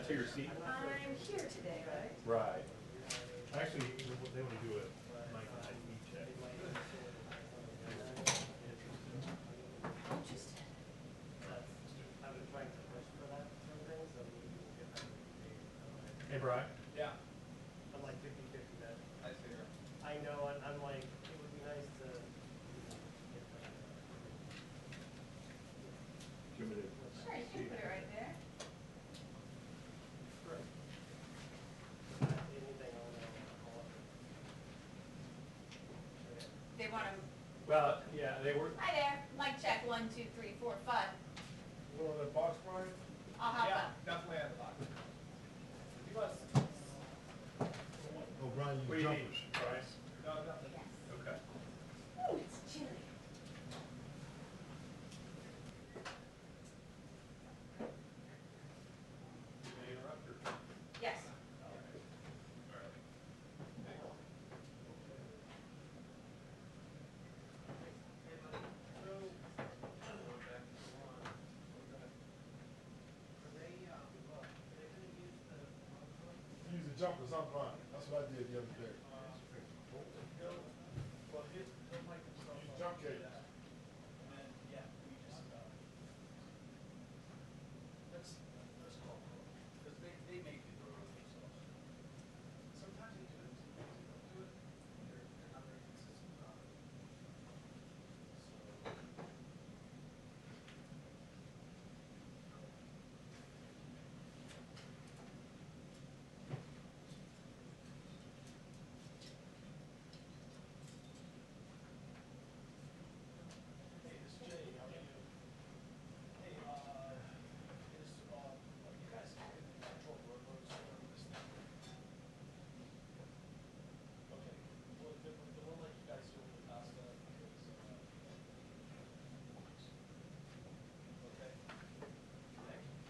to your seat? I'm here today, right? Right. Actually, they want to do a Mike and ID check. Interesting. I've been trying to push for that sort of thing, so maybe we'll get that. Hey, Brian. Yeah. I'm like 50-50 that. I see her. I know, and I'm like, it would be nice to get that. Give me the. Sure, you can put it right there. Right. Anything on there, I'll okay. They want to. Well, yeah, they were. Hi there. Mic check 1, 2, 3, 4, 5. You want the box, Brian? I'll hop Yeah, up. definitely have the box. You must. Oh, Brian, What do you you jumpers. need, Bryce? No, nothing. Yes. Okay. Ooh, it's chilly. May I interrupt or? Yes. Use the jumpers, I'm fine. That's what I did the other day. Use jump cables. That's cool. Because they make you do it themselves. Sometimes they do it. Sometimes they don't do it. They're not very consistent about it. So. Hey, this is Jay. How are you? Hey, you guys control workloads for this thing? Okay. Well, the one like you guys do with the pasta is, okay. Thank you.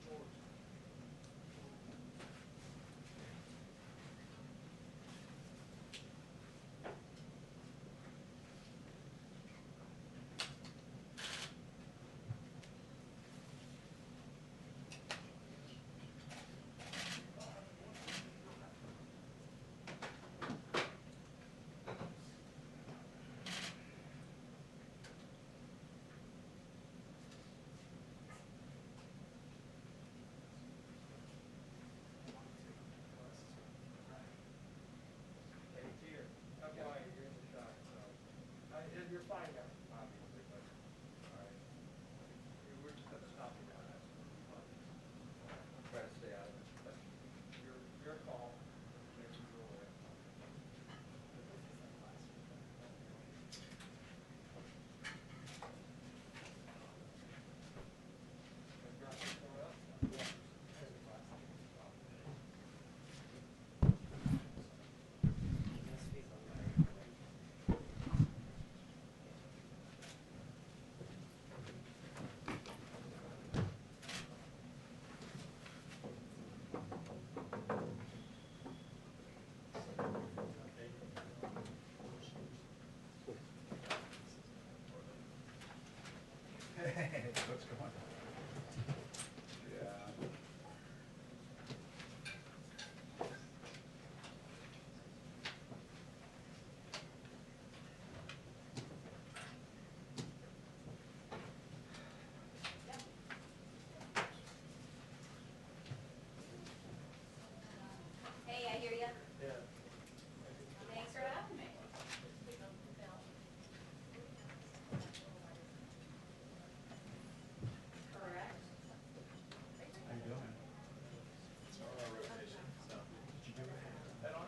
George. Hey, dear, FYI, you're in the shot, so. You're fine now, obviously, but, all right. We're just gonna stop you now, that's fun. Try to stay out of it, but your call, make you aware. Hey, what's going on? Yeah. Hey, I hear ya. Yeah. Thanks for having me. Correct. How you doing? It's on our rotation, so. Did you do that on?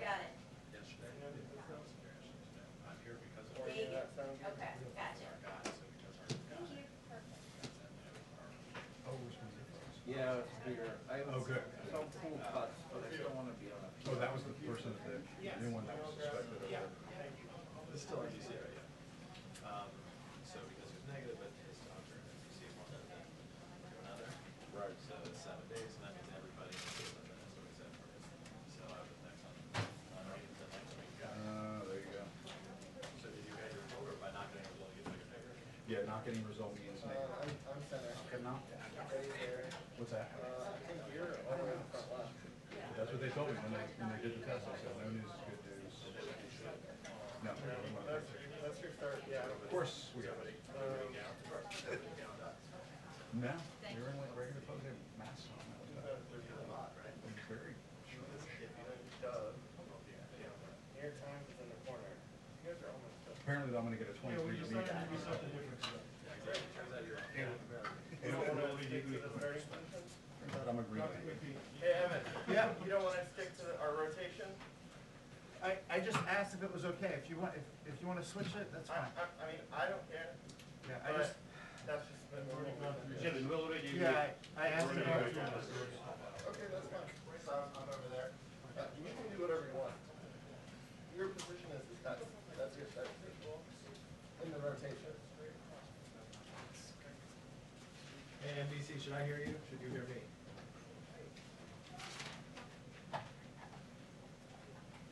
Got it. Yesterday. I'm here because of. Thank you. that sound good? Okay, gotcha. Our guy, so because our guy. Thank you. Perfect. Oh, which one's your first? Yeah, it's bigger. I have Oh, good. some cool cuts, but I still want to be on a. Oh, that was the person that the new one that was suspected of. Yeah. This is still RTC, right? Yeah. So because it was negative, but his doctor and RTC wanted to do another. Right. So it's 7 days, and that means everybody in the system, and that's what he said for us. So I would next on the next week. There you go. not getting result means nay. I'm center. Okay, no? Ready there. What's that? I think you're all the way in the front left. That's what they told me when they did the test. They said, no news is good news. No. That's your start, yeah. Of course we are. No, we were in like regular clothes, they had masks on. That was very short. New York Times is in the corner. You guys are almost done. Apparently I'm gonna get a 23 We to decided to do beat. something different today. You don't want to stick to the starting position? But I'm agreeing. Not to repeat. Hey, Evan. Yeah. You don't want to stick to our rotation? I just asked if it was okay. If you want to switch it, that's fine. I mean, I don't care. Yeah, But that's just been We've already gone through Yeah, the middle of it, you. Yeah, I asked We're him. gonna go through this. Okay, that's fine. So I'm over there. You can do whatever you want. Your position is that's your in the rotation. Hey, NBC, should I hear you? Should you hear me?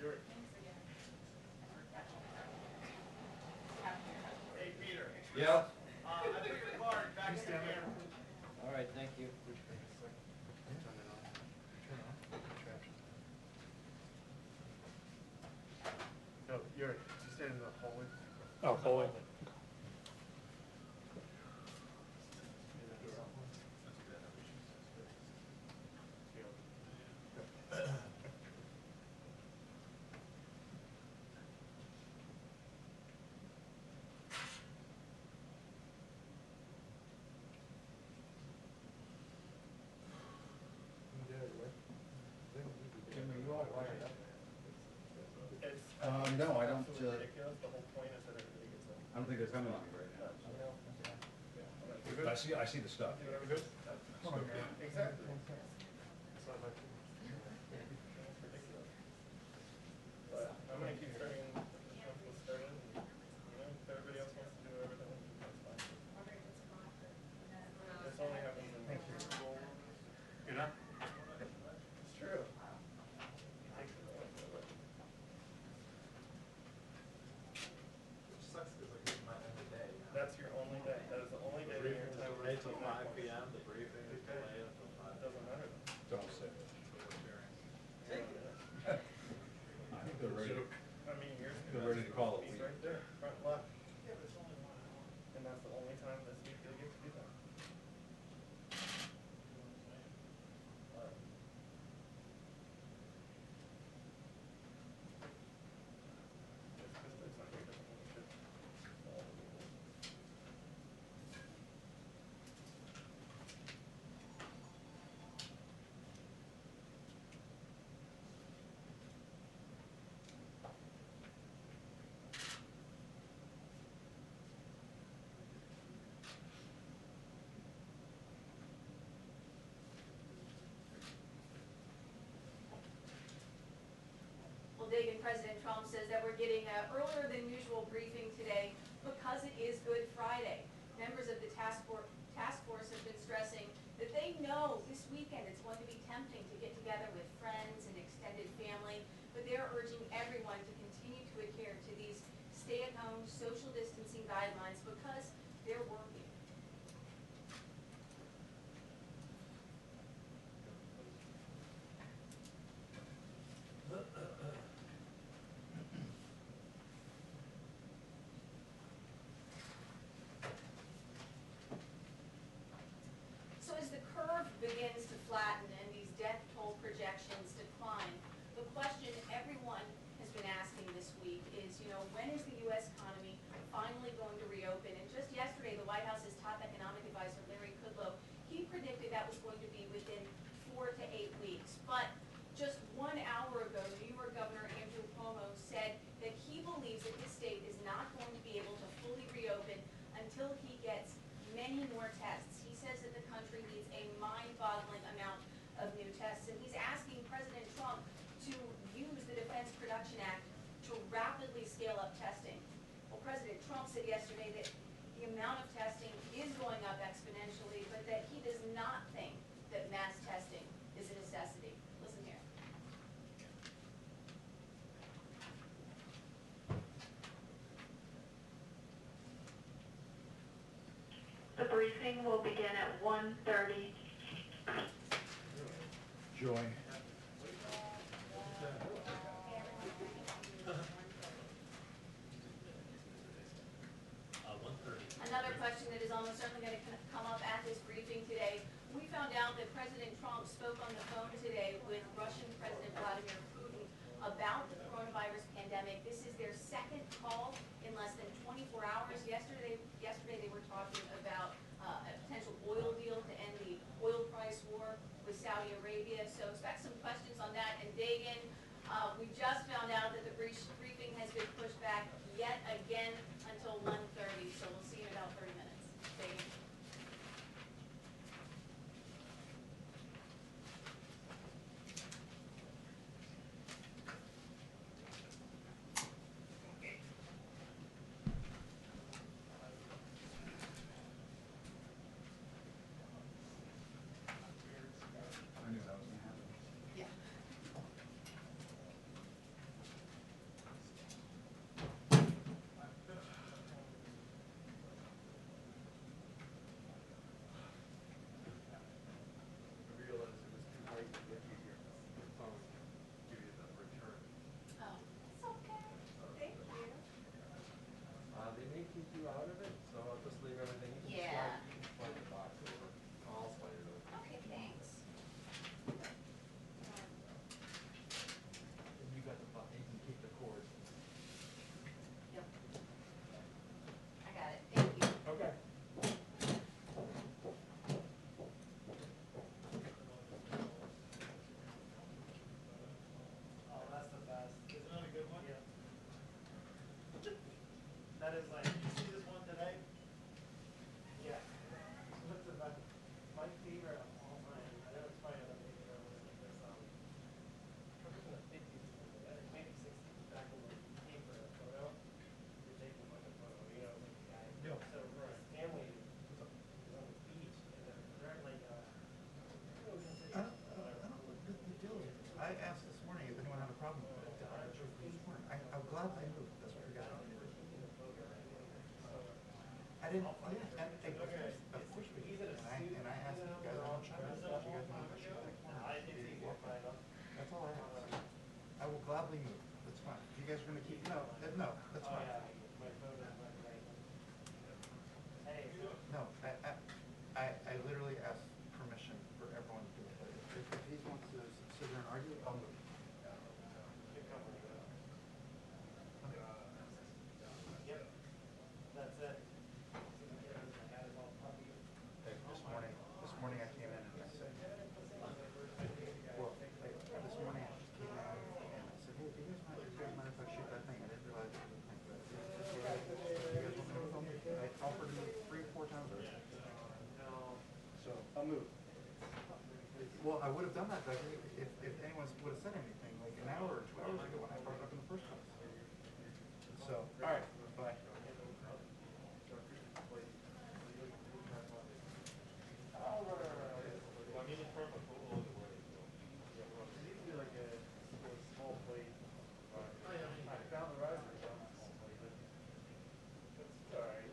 You're. Hey, Peter. Yeah. I put your card back in here. All right, thank you. No, you're standing in the hallway. Oh, holy. No, I don't, Ridiculous. The whole point is that everybody gets a. I don't think they're coming on me right now. But I see the stuff. Exactly. Ridiculous. But I'm gonna keep starting, we'll start it, and, if everybody else wants to do everything, that's fine. This only happens in. You're not? It's true. Takes it away. Sucks because like it's my end of the day. That's your only day, that is the only day that you're time. Delayed till 5 p.m., the briefing is delayed until 5. It doesn't matter though. Don't say it. I think they're ready. I mean, yours. They're ready to call it. He's right there, front left. And that's the only time this week you'll get to do that. It's just, it's not your different, it should follow the rules. Well, David, President Trump says that we're getting an earlier than usual briefing today because it is Good Friday. Members of the task force have been stressing that they know this weekend it's going to be tempting to get together with friends and extended family, but they're urging everyone to continue to adhere to these stay-at-home social distancing guidelines because they're working. So as the curve begins to flatten and these death toll projections decline, the question everyone has been asking this week is, when is the U.S. economy finally going to reopen? And just yesterday, the White House's top economic advisor, Larry Kudlow, he predicted that was going to be within 4 to 8 weeks. But just 1 hour ago, New York Governor Andrew Cuomo said that he believes that his state is not going to be able to fully reopen until he gets many more tests. He says that the country needs a mind-boggling amount of new tests, and he's asking President Trump to use the Defense Production Act to rapidly scale up testing. Well, President Trump said yesterday that the amount of testing is going up exponentially, but that he does not think that mass testing is a necessity. Listen here. The briefing will begin at 1:30. Joy. Another question that is almost certainly going to come up at this briefing today. We found out that President Trump spoke on the phone today with Russian President Vladimir Putin about the coronavirus pandemic. This is their second call in less than 24 hours. Yesterday they were talking about a potential oil deal to end the oil price war with Saudi Arabia. So expect some questions on that. And Dagan, we just found out that the briefing has been pushed back yet again until 1:30. So we'll see you in about 30 minutes. Dagan. I knew that was gonna happen. Yeah. I realized it was too late to get you your phone, give you the return. Oh, it's okay. Thank you. They may keep you out of it, so I'll just leave everything. You can Yeah. slide, you can slide the box over. I'll slide it over. Okay, thanks. You got the box, you can keep the cord. Yep. I got it. Thank you. Okay. Oh, that's the best. Isn't that a good one? Yeah. That is like, You see this one today? yeah. What's the best? My favorite of all time. I know it's probably not my favorite was like this, from the 50s, maybe 60s, back when we came for a photo. You're taking like a photo, you know, like the guy. Yeah. So his family was on the beach, and they're like, what was I gonna say? The deal is, I asked this morning if anyone had a problem with it. This morning. I'm glad they moved, that's what we got. I didn't, yeah, of course we did. And I asked you guys, how much you guys want to shoot that corner. I did see one, but I don't. That's all I asked. I will gladly move, that's fine. If you guys are gonna keep, no, that's Oh, fine. yeah, my phone is like right. Hey, No, I literally asked permission for everyone to do it. If he wants to sit there and argue, I'll move. you're covering it up. Yep, that's it. My hat is all puffy. This morning I came in and I said, well, this morning I just came in and I said, hey, do you guys mind if I shoot that thing? I didn't realize it was a thing, but you guys want to move on me? I offered to move 3 or 4 times already. No. So, I'll move. Well, I would have done that, Becky, if anyone would have said anything, like an hour or 2 hours ago when I brought it up in the first place. So, all right, bye. I mean, it's perfect for all the way. It needs to be like a small plate. I found the raspberry on a small plate, but it's alright.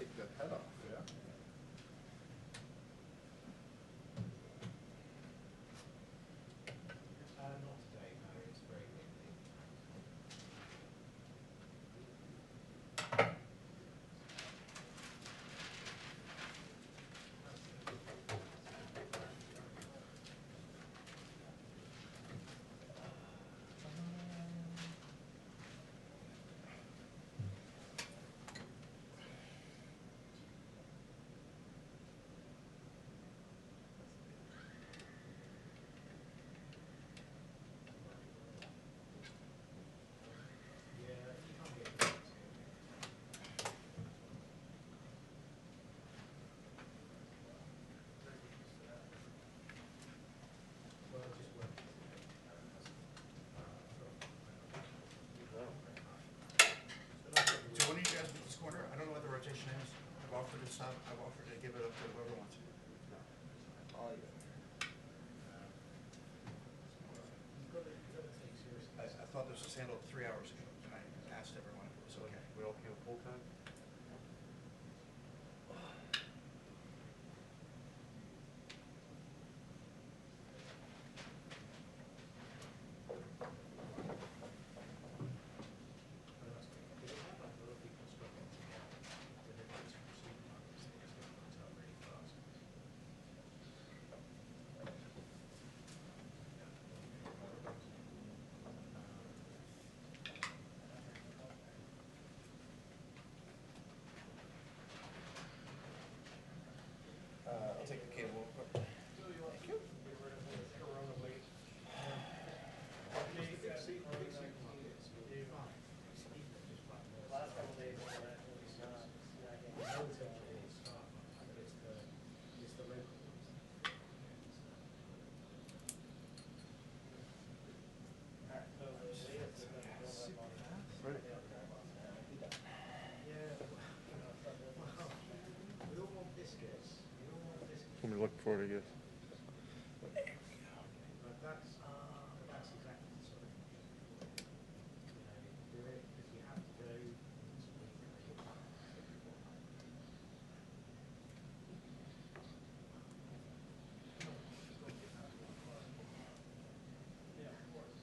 take that head off, yeah? Not today, no, it's very windy. Yeah, you can't get it. Well, just work. So when do you guys meet this corner? I don't know what the rotation is. I've offered to stop, I've offered to give it up to whoever wants it. You've got to take seriously. I thought this was handled 3 hours ago, and I asked everyone if it was okay. We all came full time? I'll take the cable real quick. Thank you. Get rid of the corona weight. Last couple days, it's actually not snagging. It's the local ones. Alright, so the latest is gonna build up on that. Ready? Yeah, well, we all want biscuits. We all want biscuits. Want me to look for it, I guess. But that's exactly the sort of thing. You know, do it if you have to go once a week. Yeah, of course.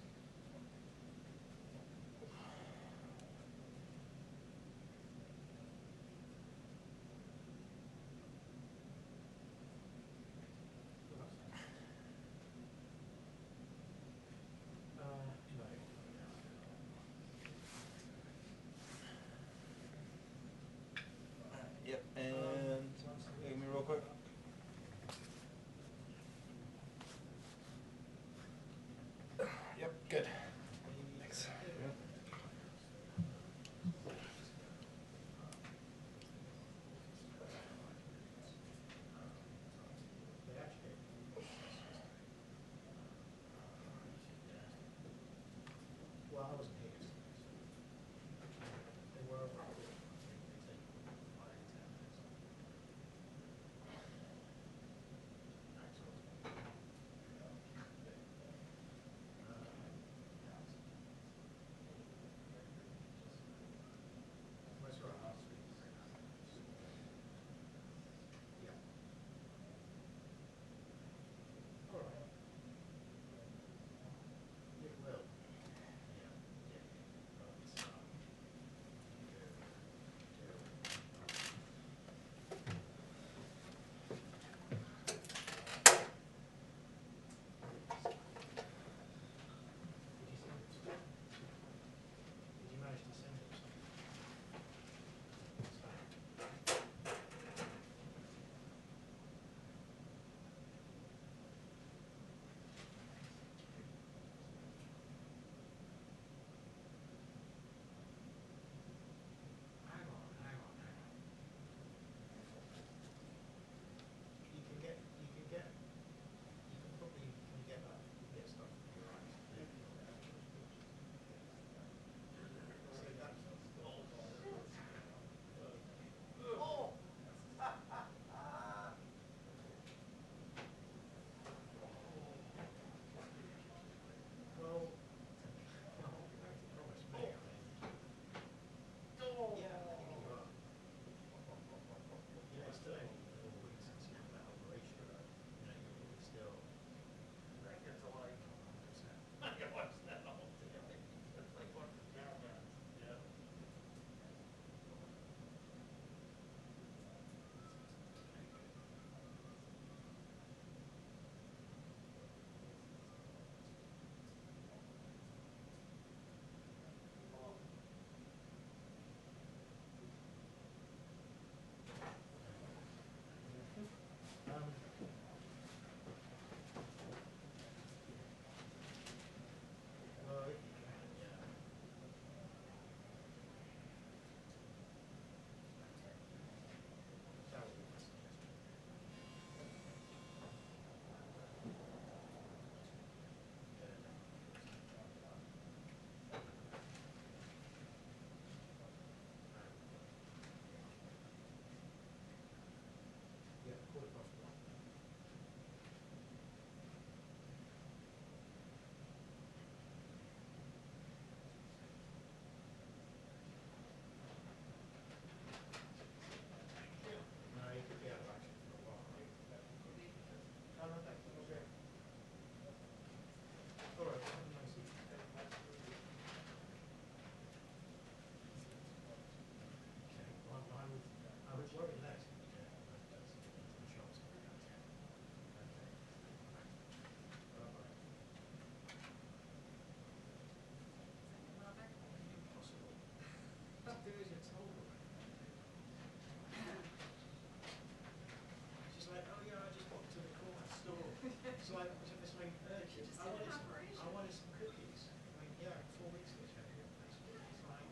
So I was like, I wanted some cookies. I mean, yeah, 4 weeks ago, it's been here. It's fine.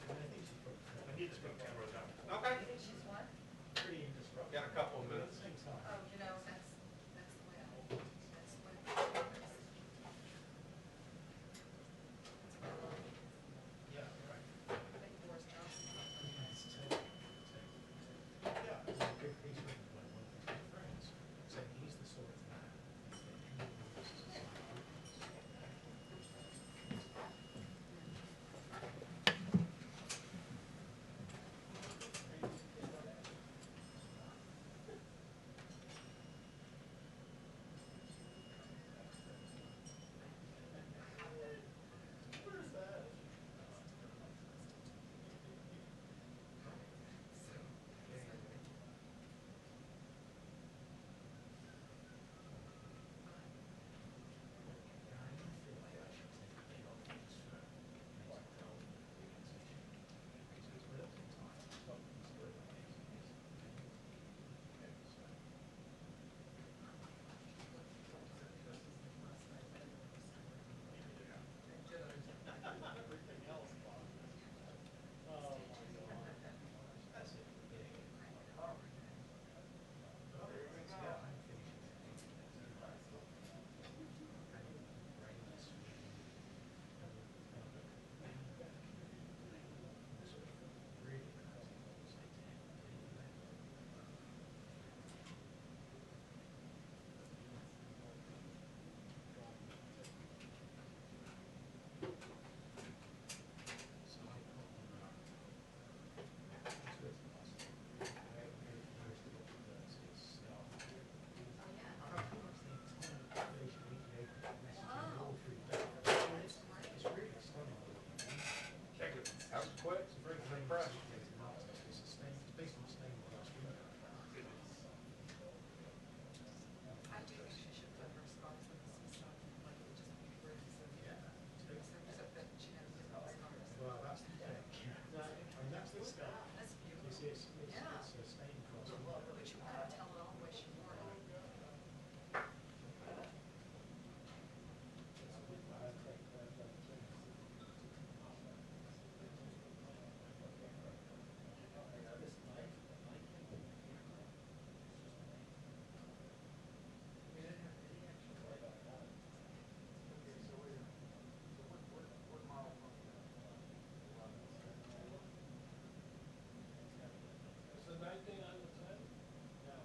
I think she's pretty. I need to put camera down. Okay. She's what? Pretty indisruptible. Got a couple of minutes. Same time. Oh, you know, that's the way that's the way. Yeah, right. I think Boris Johnson. It's take. Yeah, there's a good piece written by one of my friends, saying he's the sort of man that influences society. Where's that? Everything else, Bob. Oh, my God. That's it. That was quick. I'm impressed. I do think she should put her scars with some stuff, like it would just be weird to see. Except that she has different scars. Well, that's the thing. I mean, that's the stuff. That's beautiful. It's Yeah. a stained cross. But you kind of tell it all the way she wore it. Is the 19 on the 10? No.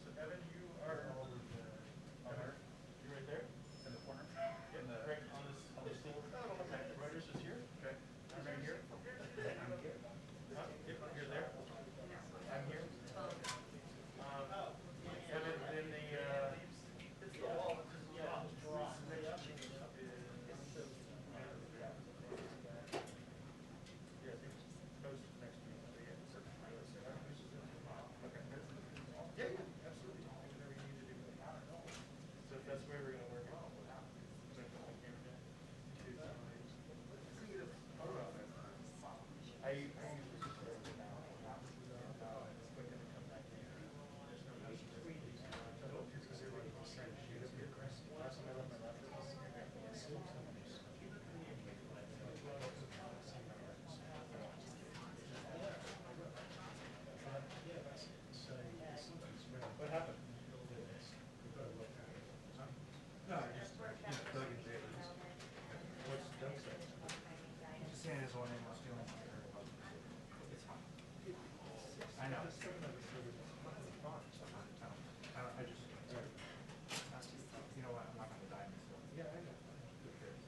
So Evan, you are, Evan, you right there? In the corner? Yeah, right on this thing. Okay, Reuters is here. Okay. I'm right here. I'm here. Huh? Yep, you're there. I'm here. Evan, then the, yeah, yeah, absolutely. Whatever you need to do. So if that's where we're gonna work on. What happened? No, just Doug and Jay. What's Doug say? Just saying his own name was doing. It's fine. I know. Just sort of like a service. What's the font? I just, you know what, I'm not gonna die in this one. Yeah, I know. Who cares?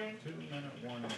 warning. 2-minute warning.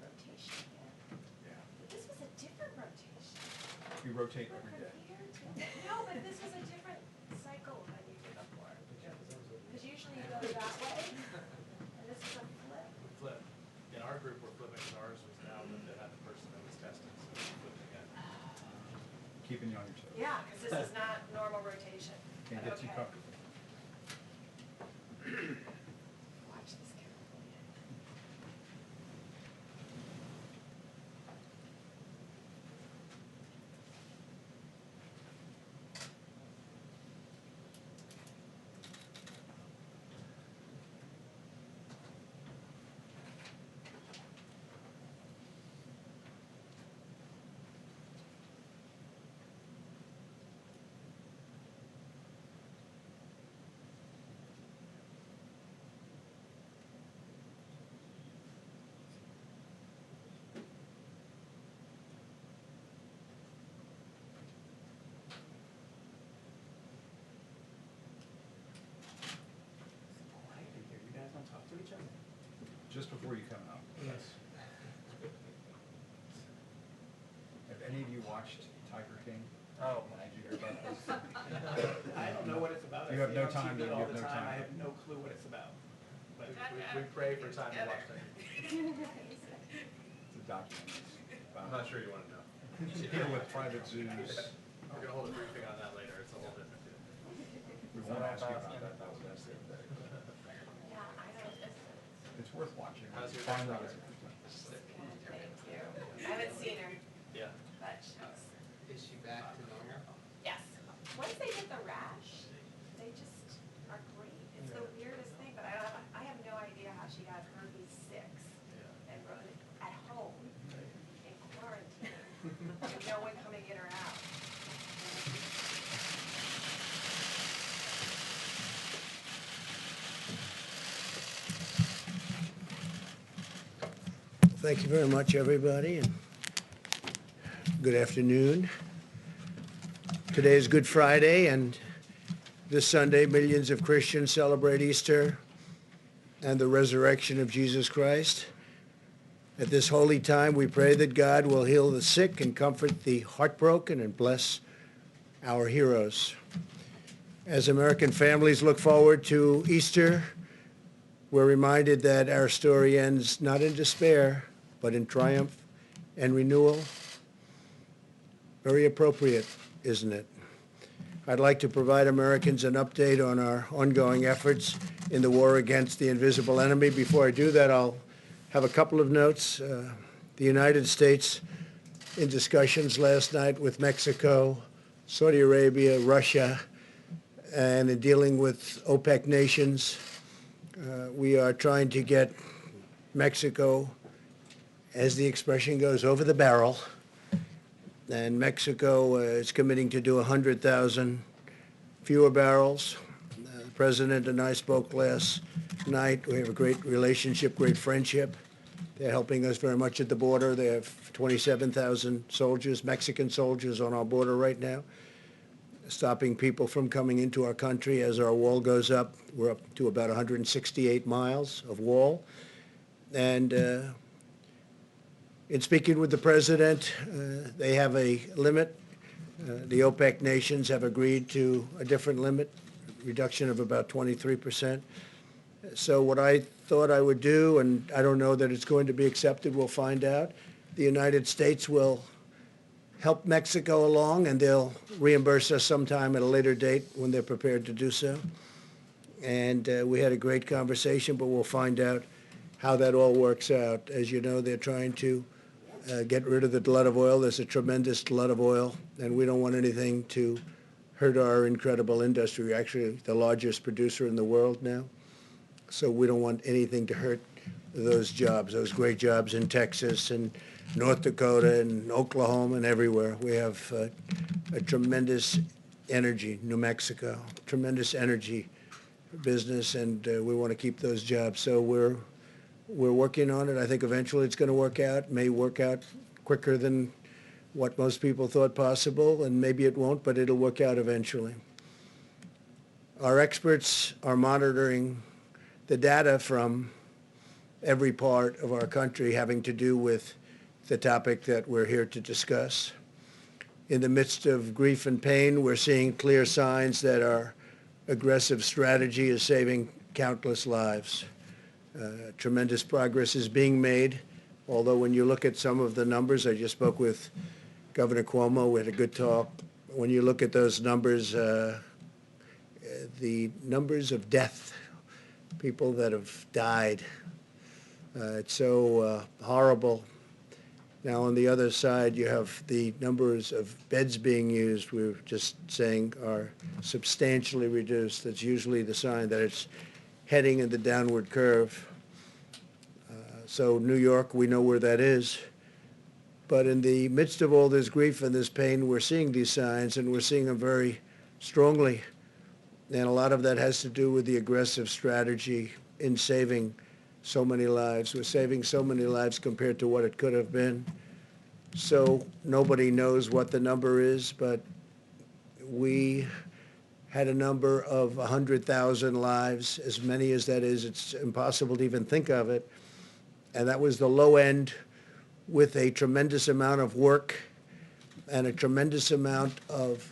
Rotation again. This was a different rotation. You rotate every day. No, but this was a different cycle than you did before. Because usually you go that way, and this is a flip. Flip. In our group, we're flipping, because ours was now that they had the person that was tested, so we're flipping again. Keeping you on your toes. Yeah, because this is not normal rotation. Can't get too Okay. comfortable. Watch this carefully. Quiet in here. You guys don't talk to each other? Just before you come out. Yes. Have any of you watched Tiger King? Oh, Did you hear about this? I don't know what it's about. I You have see no it on time, TV you all have the no time. I have no clue what it's about. But We pray for time to watch that. It's a documentary. I'm not sure you want to know. People with private zoos. We're gonna hold a briefing on that later, it's a whole different deal. We won't ask you about that. That was asked the other day. Yeah, I don't, It's worth watching. How's your Find neck? out it's a good time. thank you. I haven't seen her, Yeah. but she's, Is she back to normal? yes. Once they get the rash, they just are great. It's the weirdest thing, but I have no idea how she got herpes 6 and wrote it at home in quarantine, with no one coming in or out. Thank you very much, everybody, and good afternoon. Today is Good Friday, and this Sunday, millions of Christians celebrate Easter and the resurrection of Jesus Christ. At this holy time, we pray that God will heal the sick and comfort the heartbroken and bless our heroes. As American families look forward to Easter, we're reminded that our story ends not in despair, but in triumph and renewal. Very appropriate, isn't it? I'd like to provide Americans an update on our ongoing efforts in the war against the invisible enemy. Before I do that, I'll have a couple of notes. The United States, in discussions last night with Mexico, Saudi Arabia, Russia, and in dealing with OPEC nations, we are trying to get Mexico, as the expression goes, over the barrel. And Mexico is committing to do 100,000 fewer barrels. The President and I spoke last night. We have a great relationship, great friendship. They're helping us very much at the border. They have 27,000 soldiers, Mexican soldiers, on our border right now, stopping people from coming into our country as our wall goes up. We're up to about 168 miles of wall. And in speaking with the president, they have a limit. The OPEC nations have agreed to a different limit, reduction of about 23%. So what I thought I would do, and I don't know that it's going to be accepted, we'll find out. The United States will help Mexico along, and they'll reimburse us sometime at a later date when they're prepared to do so. and we had a great conversation, but we'll find out how that all works out. As you know, they're trying to get rid of the glut of oil. There's a tremendous glut of oil, and we don't want anything to hurt our incredible industry. We're actually the largest producer in the world now, so we don't want anything to hurt those jobs, those great jobs in Texas and North Dakota and Oklahoma and everywhere. We have a tremendous energy, New Mexico, tremendous energy business, and we want to keep those jobs. So we're working on it. I think eventually it's going to work out. May work out quicker than what most people thought possible, and maybe it won't, but it'll work out eventually. Our experts are monitoring the data from every part of our country having to do with the topic that we're here to discuss. In the midst of grief and pain, we're seeing clear signs that our aggressive strategy is saving countless lives. Tremendous progress is being made, although when you look at some of the numbers, I just spoke with Governor Cuomo, we had a good talk. When you look at those numbers, the numbers of death, people that have died, it's so horrible. Now, on the other side, you have the numbers of beds being used, we were just saying, are substantially reduced. That's usually the sign that it's heading in the downward curve. So New York, we know where that is. But in the midst of all this grief and this pain, we're seeing these signs, and we're seeing them very strongly. And a lot of that has to do with the aggressive strategy in saving so many lives. We're saving so many lives compared to what it could have been. So nobody knows what the number is, but we had a number of 100,000 lives. As many as that is, it's impossible to even think of it. And that was the low end, with a tremendous amount of work and a tremendous amount of,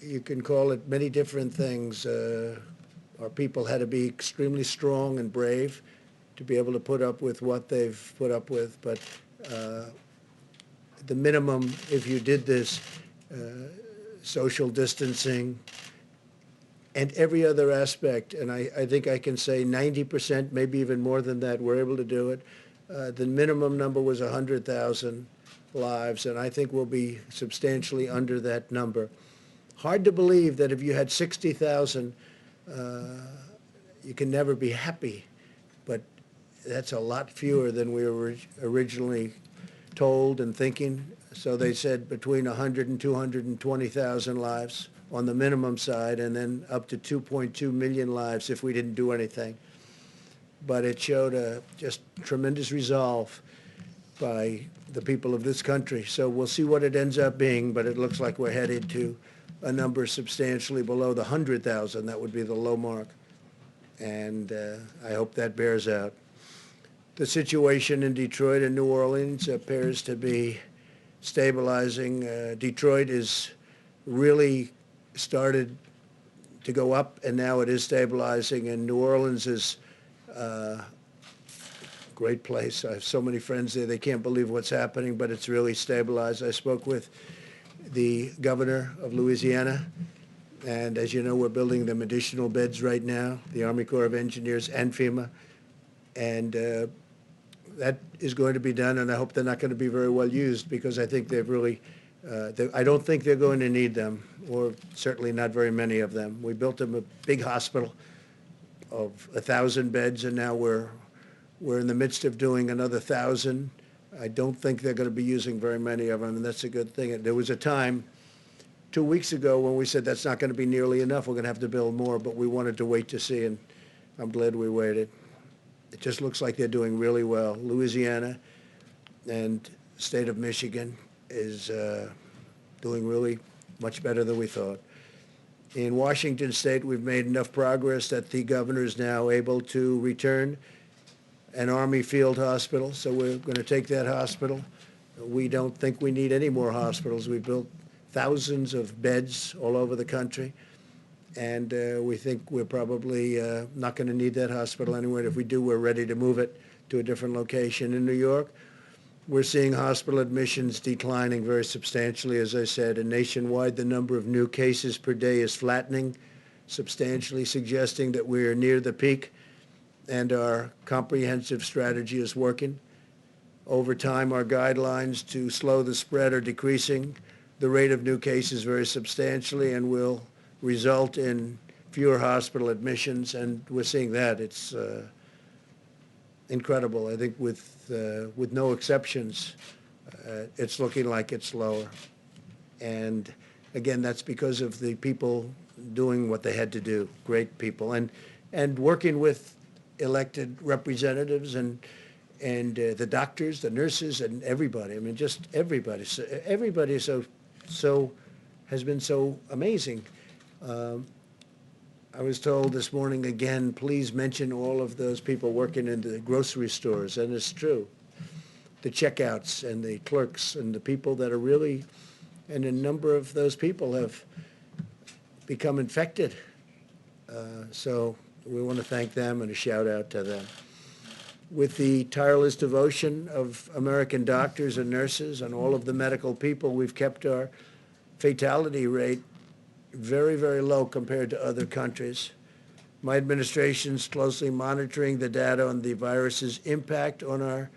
you can call it many different things. Our people had to be extremely strong and brave to be able to put up with what they've put up with. But the minimum, if you did this, social distancing, and every other aspect, and I think I can say 90%, maybe even more than that, we're able to do it. The minimum number was 100,000 lives, and I think we'll be substantially under that number. Hard to believe that if you had 60,000, you can never be happy, but that's a lot fewer than we were originally told and thinking. So they said between 100 and 220,000 lives on the minimum side, and then up to 2.2 million lives if we didn't do anything. But it showed a just tremendous resolve by the people of this country. So we'll see what it ends up being, but it looks like we're headed to a number substantially below the 100,000. That would be the low mark. And I hope that bears out. The situation in Detroit and New Orleans appears to be stabilizing. Detroit is really started to go up, and now it is stabilizing. And New Orleans is a great place. I have so many friends there. They can't believe what's happening, but it's really stabilized. I spoke with the governor of Louisiana, and as you know, we're building them additional beds right now, the Army Corps of Engineers and FEMA, and that is going to be done, and I hope they're not going to be very well used, because I think they've really, I don't think they're going to need them, or certainly not very many of them. We built them a big hospital of 1,000 beds, and now we're in the midst of doing another 1,000. I don't think they're going to be using very many of them, and that's a good thing. There was a time 2 weeks ago when we said that's not going to be nearly enough. We're going to have to build more, but we wanted to wait to see, and I'm glad we waited. It just looks like they're doing really well. Louisiana and the state of Michigan is doing really much better than we thought. In Washington State, we've made enough progress that the governor is now able to return an Army field hospital, so we're going to take that hospital. We don't think we need any more hospitals. We've built thousands of beds all over the country, and we think we're probably not going to need that hospital anyway. If we do, we're ready to move it to a different location. In New York, we're seeing hospital admissions declining very substantially, as I said, and nationwide the number of new cases per day is flattening. substantially, suggesting that we're near the peak and our comprehensive strategy is working. Over time, our guidelines to slow the spread are decreasing the rate of new cases very substantially and will result in fewer hospital admissions, and we're seeing that. It's incredible. I think with no exceptions, it's looking like it's lower. And again, that's because of the people doing what they had to do, great people, and working with elected representatives and the doctors, the nurses, and everybody. I mean, just everybody. So everybody so has been so amazing. I was told this morning again, please mention all of those people working in the grocery stores, and it's true. The checkouts and the clerks and the people that are really, and a number of those people have become infected. So we want to thank them and a shout out to them. With the tireless devotion of American doctors and nurses and all of the medical people, we've kept our fatality rate very, very low compared to other countries. My administration's closely monitoring the data on the virus's impact on our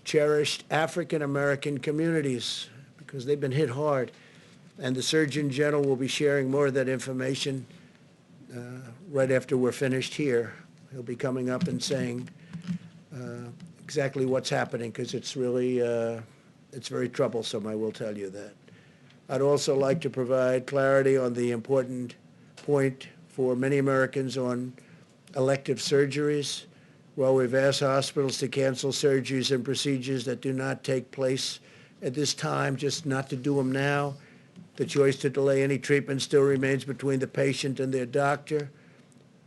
cherished African American communities because they've been hit hard. And the Surgeon General will be sharing more of that information right after we're finished here. He'll be coming up and saying exactly what's happening because it's really, it's very troublesome, I will tell you that. I'd also like to provide clarity on the important point for many Americans on elective surgeries. Well, we've asked hospitals to cancel surgeries and procedures that do not take place at this time, just not to do them now. The choice to delay any treatment still remains between the patient and their doctor.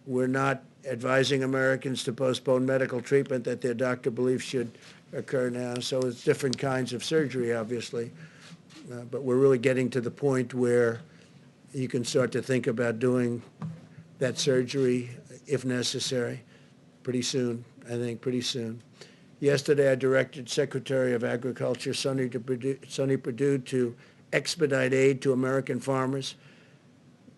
We're not advising Americans to postpone medical treatment that their doctor believes should occur now. So it's different kinds of surgery, obviously. But we're really getting to the point where you can start to think about doing that surgery if necessary pretty soon, I think pretty soon. Yesterday, I directed Secretary of Agriculture Sonny Perdue to expedite aid to American farmers.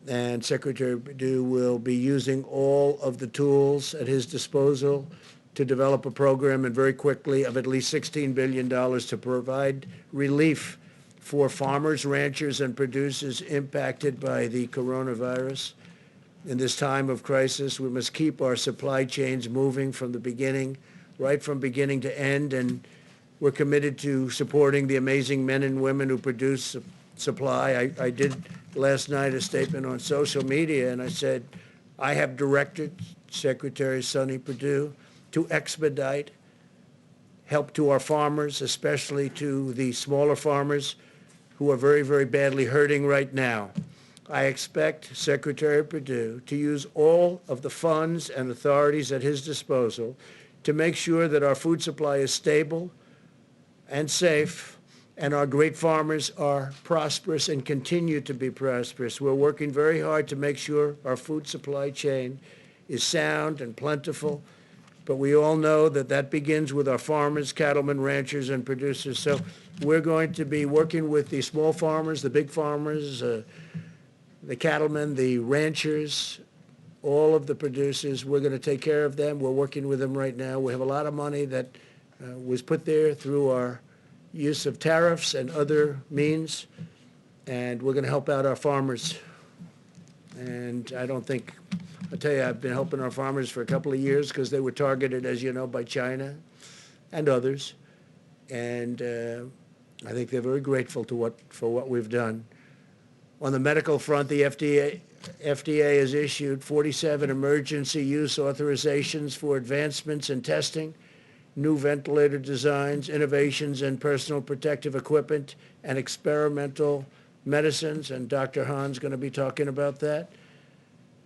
And Secretary Perdue will be using all of the tools at his disposal to develop a program and very quickly of at least $16 billion to provide relief for farmers, ranchers, and producers impacted by the coronavirus. In this time of crisis, we must keep our supply chains moving from the beginning, right from beginning to end, and we're committed to supporting the amazing men and women who produce supply. I did last night a statement on social media, and I said, I have directed Secretary Sonny Perdue to expedite help to our farmers, especially to the smaller farmers who are very, very badly hurting right now. I expect Secretary Perdue to use all of the funds and authorities at his disposal to make sure that our food supply is stable and safe and our great farmers are prosperous and continue to be prosperous. We're working very hard to make sure our food supply chain is sound and plentiful, but we all know that that begins with our farmers, cattlemen, ranchers, and producers. So we're going to be working with the small farmers, the big farmers, the cattlemen, the ranchers, all of the producers. We're going to take care of them. We're working with them right now. We have a lot of money that was put there through our use of tariffs and other means, and we're going to help out our farmers. And I don't think, I'll tell you, I've been helping our farmers for a couple of years because they were targeted, as you know, by China and others. And I think they're very grateful for what we've done. On the medical front, the FDA has issued 47 emergency use authorizations for advancements in testing, new ventilator designs, innovations in personal protective equipment, and experimental medicines, and Dr. Hahn's going to be talking about that.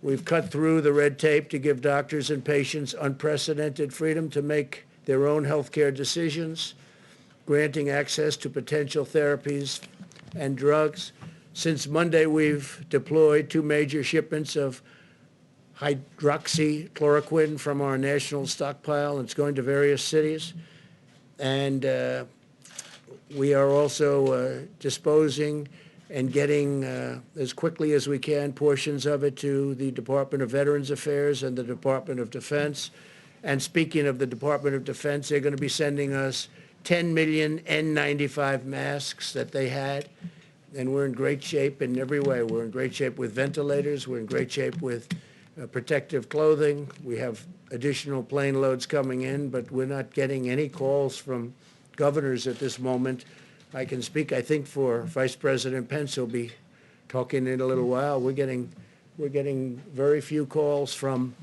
We've cut through the red tape to give doctors and patients unprecedented freedom to make their own healthcare decisions, granting access to potential therapies and drugs. Since Monday, we've deployed 2 major shipments of hydroxychloroquine from our national stockpile. It's going to various cities. And we are also disposing and getting, as quickly as we can, portions of it to the Department of Veterans Affairs and the Department of Defense. And speaking of the Department of Defense, they're going to be sending us 10 million N95 masks that they had. And we're in great shape in every way. We're in great shape with ventilators. We're in great shape with protective clothing. We have additional plane loads coming in, but we're not getting any calls from governors at this moment. I can speak, I think, for Vice President Pence, who'll be talking in a little while. We're getting very few calls from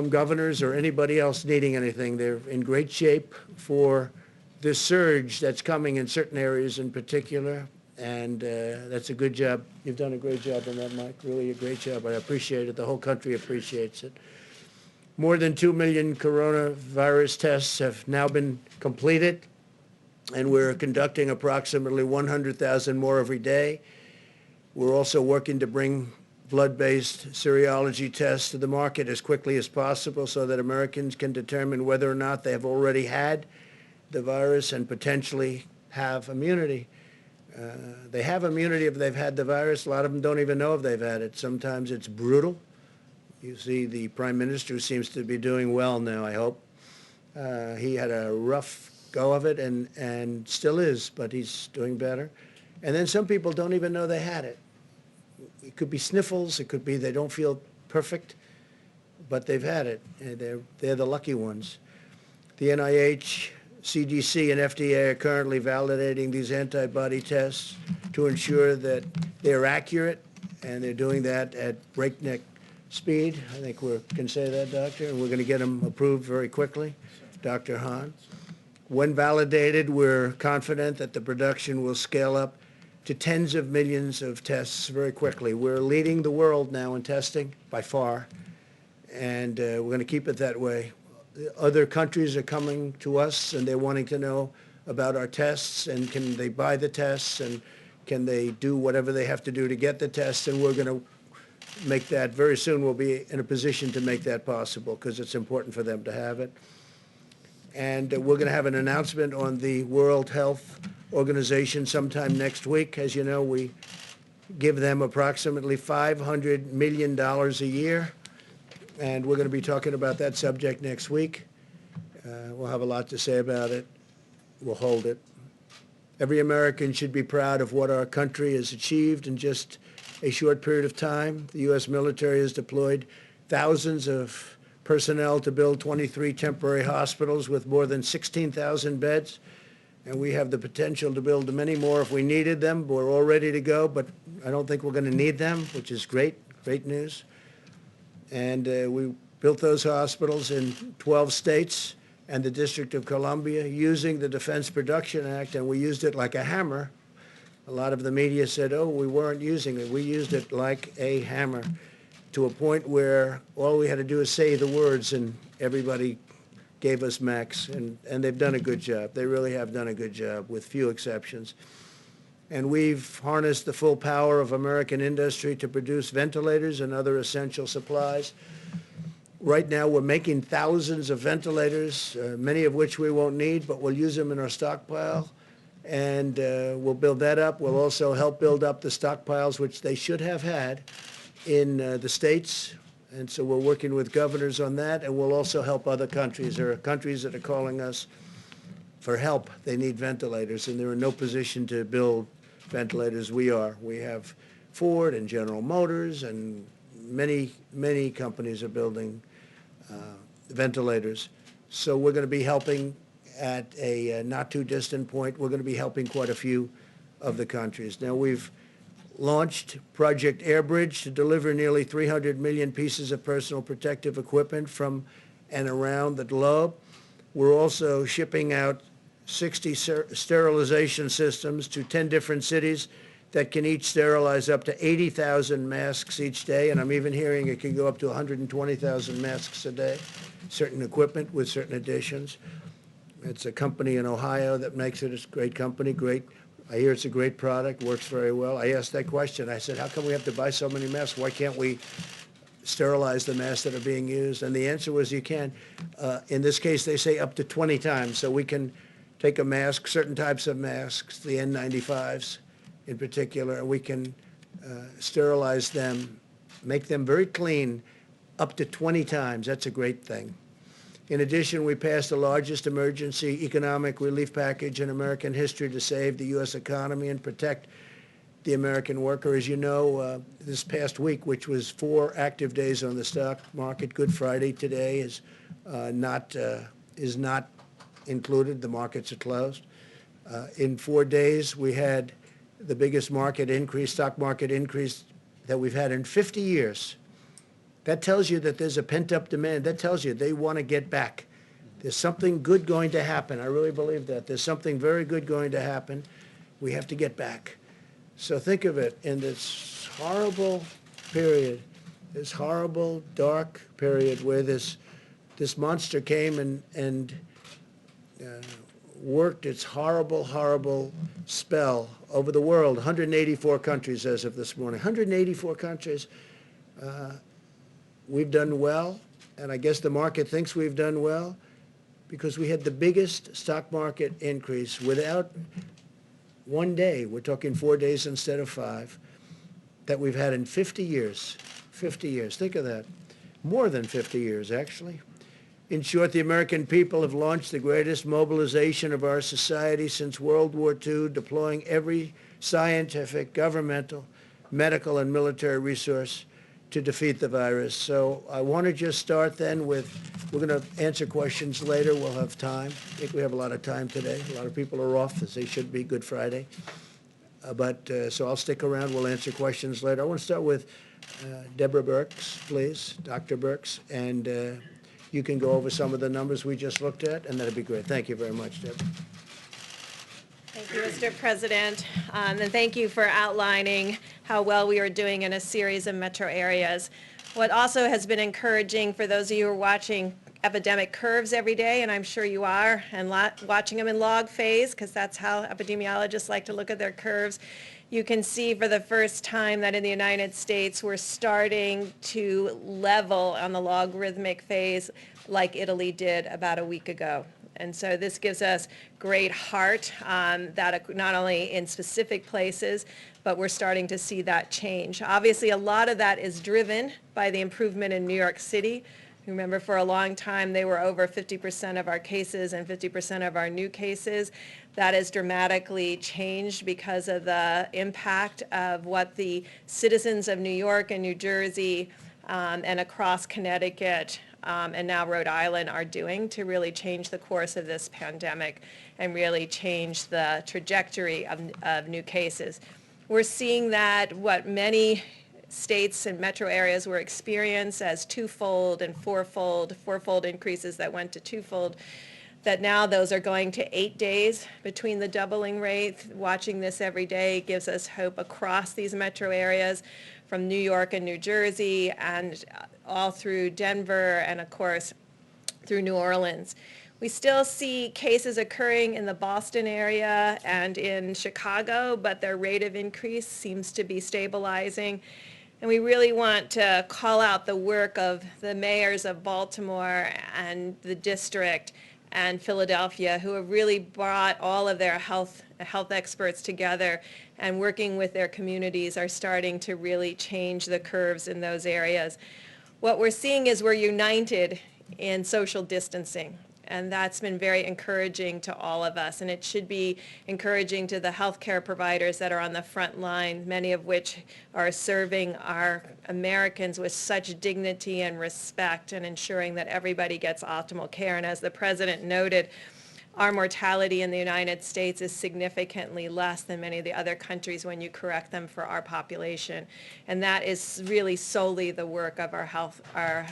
governors or anybody else needing anything. They're in great shape for this surge that's coming in certain areas in particular, and that's a good job. You've done a great job on that, Mike, really a great job. I appreciate it. The whole country appreciates it. More than 2 million coronavirus tests have now been completed, and we're conducting approximately 100,000 more every day. We're also working to bring blood-based serology tests to the market as quickly as possible so that Americans can determine whether or not they have already had the virus and potentially have immunity. They have immunity if they've had the virus. A lot of them don't even know if they've had it. Sometimes it's brutal. You see the Prime Minister seems to be doing well now, I hope. He had a rough go of it and still is, but he's doing better. And then some people don't even know they had it. It could be sniffles. It could be they don't feel perfect, but they've had it. And they're the lucky ones. The NIH, CDC, and FDA are currently validating these antibody tests to ensure that they're accurate, and they're doing that at breakneck speed. I think we can say that, Doctor, and we're going to get them approved very quickly. Dr. Hahn. When validated, we're confident that the production will scale up to tens of millions of tests very quickly. We're leading the world now in testing by far, and we're going to keep it that way. Other countries are coming to us, and they're wanting to know about our tests, and can they buy the tests, and can they do whatever they have to do to get the tests, and we're going to make that very soon. We'll be in a position to make that possible because it's important for them to have it. And we're going to have an announcement on the World Health Organization sometime next week. As you know, we give them approximately $500 million a year, and we're going to be talking about that subject next week. We'll have a lot to say about it. We'll hold it. Every American should be proud of what our country has achieved in just a short period of time. The U.S. military has deployed thousands of personnel to build 23 temporary hospitals with more than 16,000 beds. And we have the potential to build many more if we needed them. We're all ready to go, but I don't think we're going to need them, which is great news. And we built those hospitals in 12 states and the District of Columbia using the Defense Production Act, and we used it like a hammer. A lot of the media said, oh, we weren't using it. We used it like a hammer, to a point where all we had to do is say the words and everybody gave us max, and they've done a good job. They really have done a good job with few exceptions. And we've harnessed the full power of American industry to produce ventilators and other essential supplies. Right now we're making thousands of ventilators, many of which we won't need, but we'll use them in our stockpile, and we'll build that up. We'll also help build up the stockpiles, which they should have had in the states, and so we're working with governors on that, and we'll also help other countries. There are countries that are calling us for help. They need ventilators, and they're in no position to build ventilators. We are. We have Ford and General Motors, and many companies are building ventilators. So we're going to be helping at a not too distant point. We're going to be helping quite a few of the countries. Now, we've launched Project Airbridge to deliver nearly 300 million pieces of personal protective equipment from and around the globe. We're also shipping out 60 sterilization systems to 10 different cities that can each sterilize up to 80,000 masks each day, and I'm even hearing it can go up to 120,000 masks a day, certain equipment with certain additions. It's a company in Ohio that makes it. It's a great company, great. I hear it's a great product, works very well. I asked that question. I said, how come we have to buy so many masks? Why can't we sterilize the masks that are being used? And the answer was you can. In this case, they say up to 20 times. So we can take a mask, certain types of masks, the N95s, in particular, and we can sterilize them, make them very clean up to 20 times. That's a great thing. In addition, we passed the largest emergency economic relief package in American history to save the U.S. economy and protect the American worker. As you know, this past week, which was 4 active days on the stock market, Good Friday today is not included. The markets are closed. In 4 days, we had the biggest market increase, stock market increase that we've had in 50 years. That tells you that there's a pent-up demand. That tells you they want to get back. There's something good going to happen. I really believe that. There's something very good going to happen. We have to get back. So think of it, in this horrible period, this horrible, dark period where this monster came and worked its horrible, horrible spell over the world. 184 countries as of this morning. 184 countries. We've done well, and I guess the market thinks we've done well because we had the biggest stock market increase without one day. We're talking 4 days instead of 5 that we've had in 50 years. 50 years. Think of that. More than 50 years, actually. In short, the American people have launched the greatest mobilization of our society since World War II, deploying every scientific, governmental, medical, and military resource to defeat the virus. So I want to just start then with, we're going to answer questions later. We'll have time. I think we have a lot of time today. A lot of people are off, as they should be, Good Friday. So I'll stick around. We'll answer questions later. I want to start with Deborah Birx, please, Dr. Birx, and you can go over some of the numbers we just looked at, and that'd be great. Thank you very much, Deborah. Thank you, Mr. President, and thank you for outlining how well we are doing in a series of metro areas. What also has been encouraging for those of you who are watching epidemic curves every day, and I'm sure you are, and watching them in log phase, because that's how epidemiologists like to look at their curves, you can see for the first time that in the United States we're starting to level on the logarithmic phase like Italy did about a week ago. And so this gives us great heart that not only in specific places, but we're starting to see that change. Obviously, a lot of that is driven by the improvement in New York City. Remember, for a long time, they were over 50% of our cases and 50% of our new cases. That has dramatically changed because of the impact of what the citizens of New York and New Jersey and across Connecticut and now Rhode Island are doing to really change the course of this pandemic and really change the trajectory of new cases. We're seeing that what many states and metro areas were experienced as twofold and fourfold increases that went to twofold, that now those are going to 8 days between the doubling rate. Watching this every day gives us hope across these metro areas from New York and New Jersey and all through Denver and, of course, through New Orleans. We still see cases occurring in the Boston area and in Chicago, but their rate of increase seems to be stabilizing. And we really want to call out the work of the mayors of Baltimore and the district and Philadelphia, who have really brought all of their health experts together and working with their communities are starting to really change the curves in those areas. What we're seeing is we're united in social distancing. And that's been very encouraging to all of us. And it should be encouraging to the healthcare providers that are on the front line, many of which are serving our Americans with such dignity and respect and ensuring that everybody gets optimal care. And as the President noted, our mortality in the United States is significantly less than many of the other countries when you correct them for our population. And that is really solely the work of our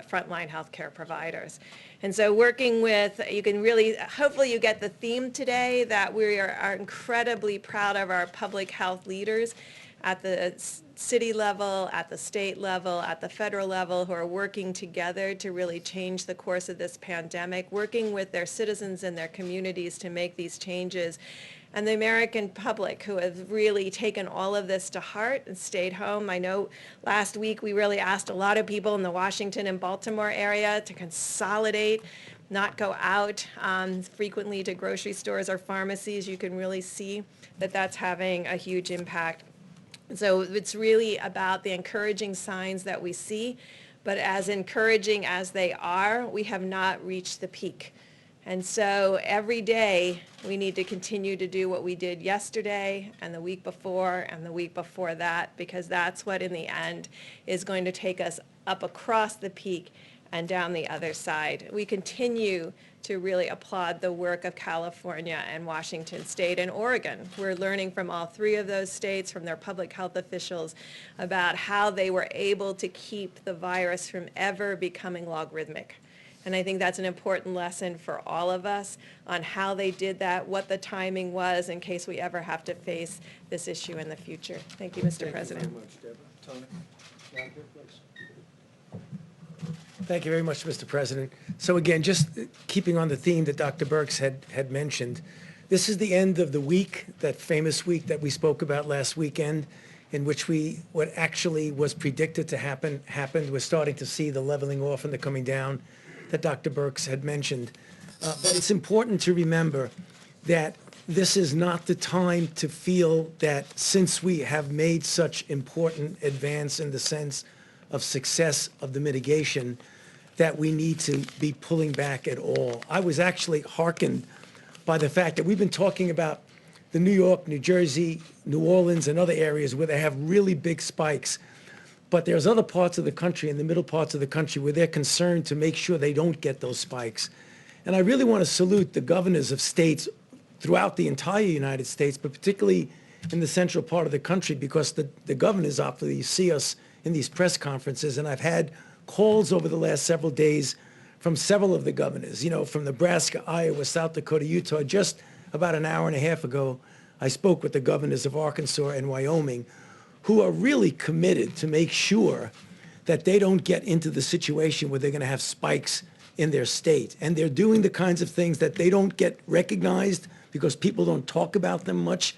frontline healthcare providers. And so working with, you can really, hopefully you get the theme today that we are incredibly proud of our public health leaders at the city level, at the state level, at the federal level, who are working together to really change the course of this pandemic, working with their citizens and their communities to make these changes. And the American public, who have really taken all of this to heart and stayed home. I know last week we really asked a lot of people in the Washington and Baltimore area to consolidate not go out frequently to grocery stores or pharmacies, you can really see that that's having a huge impact. So it's really about the encouraging signs that we see, but as encouraging as they are, we have not reached the peak. And so every day, we need to continue to do what we did yesterday and the week before and the week before that, because that's what in the end is going to take us up across the peak and down the other side. We continue to really applaud the work of California and Washington State and Oregon. We're learning from all three of those states, from their public health officials, about how they were able to keep the virus from ever becoming logarithmic. And I think that's an important lesson for all of us on how they did that, what the timing was in case we ever have to face this issue in the future. Thank you, Mr. President. Thank you very much, Deborah. Tony? Doctor, please. Thank you very much, Mr. President. So again, just keeping on the theme that Dr. Birx had mentioned, this is the end of the week, that famous week that we spoke about last weekend, in which what actually was predicted to happen, happened. We're starting to see the leveling off and the coming down that Dr. Birx had mentioned. But it's important to remember that this is not the time to feel that since we have made such important advance in the sense of success of the mitigation, that we need to be pulling back at all. I was actually heartened by the fact that we've been talking about the New York, New Jersey, New Orleans, and other areas where they have really big spikes. But there's other parts of the country, in the middle parts of the country, where they're concerned to make sure they don't get those spikes. And I really want to salute the governors of states throughout the entire United States, but particularly in the central part of the country, because the governors obviously see us in these press conferences, and I've had calls over the last several days from several of the governors, from Nebraska, Iowa, South Dakota, Utah. Just about an hour and a half ago, I spoke with the governors of Arkansas and Wyoming, who are really committed to make sure that they don't get into the situation where they're going to have spikes in their state. And they're doing the kinds of things that they don't get recognized because people don't talk about them much.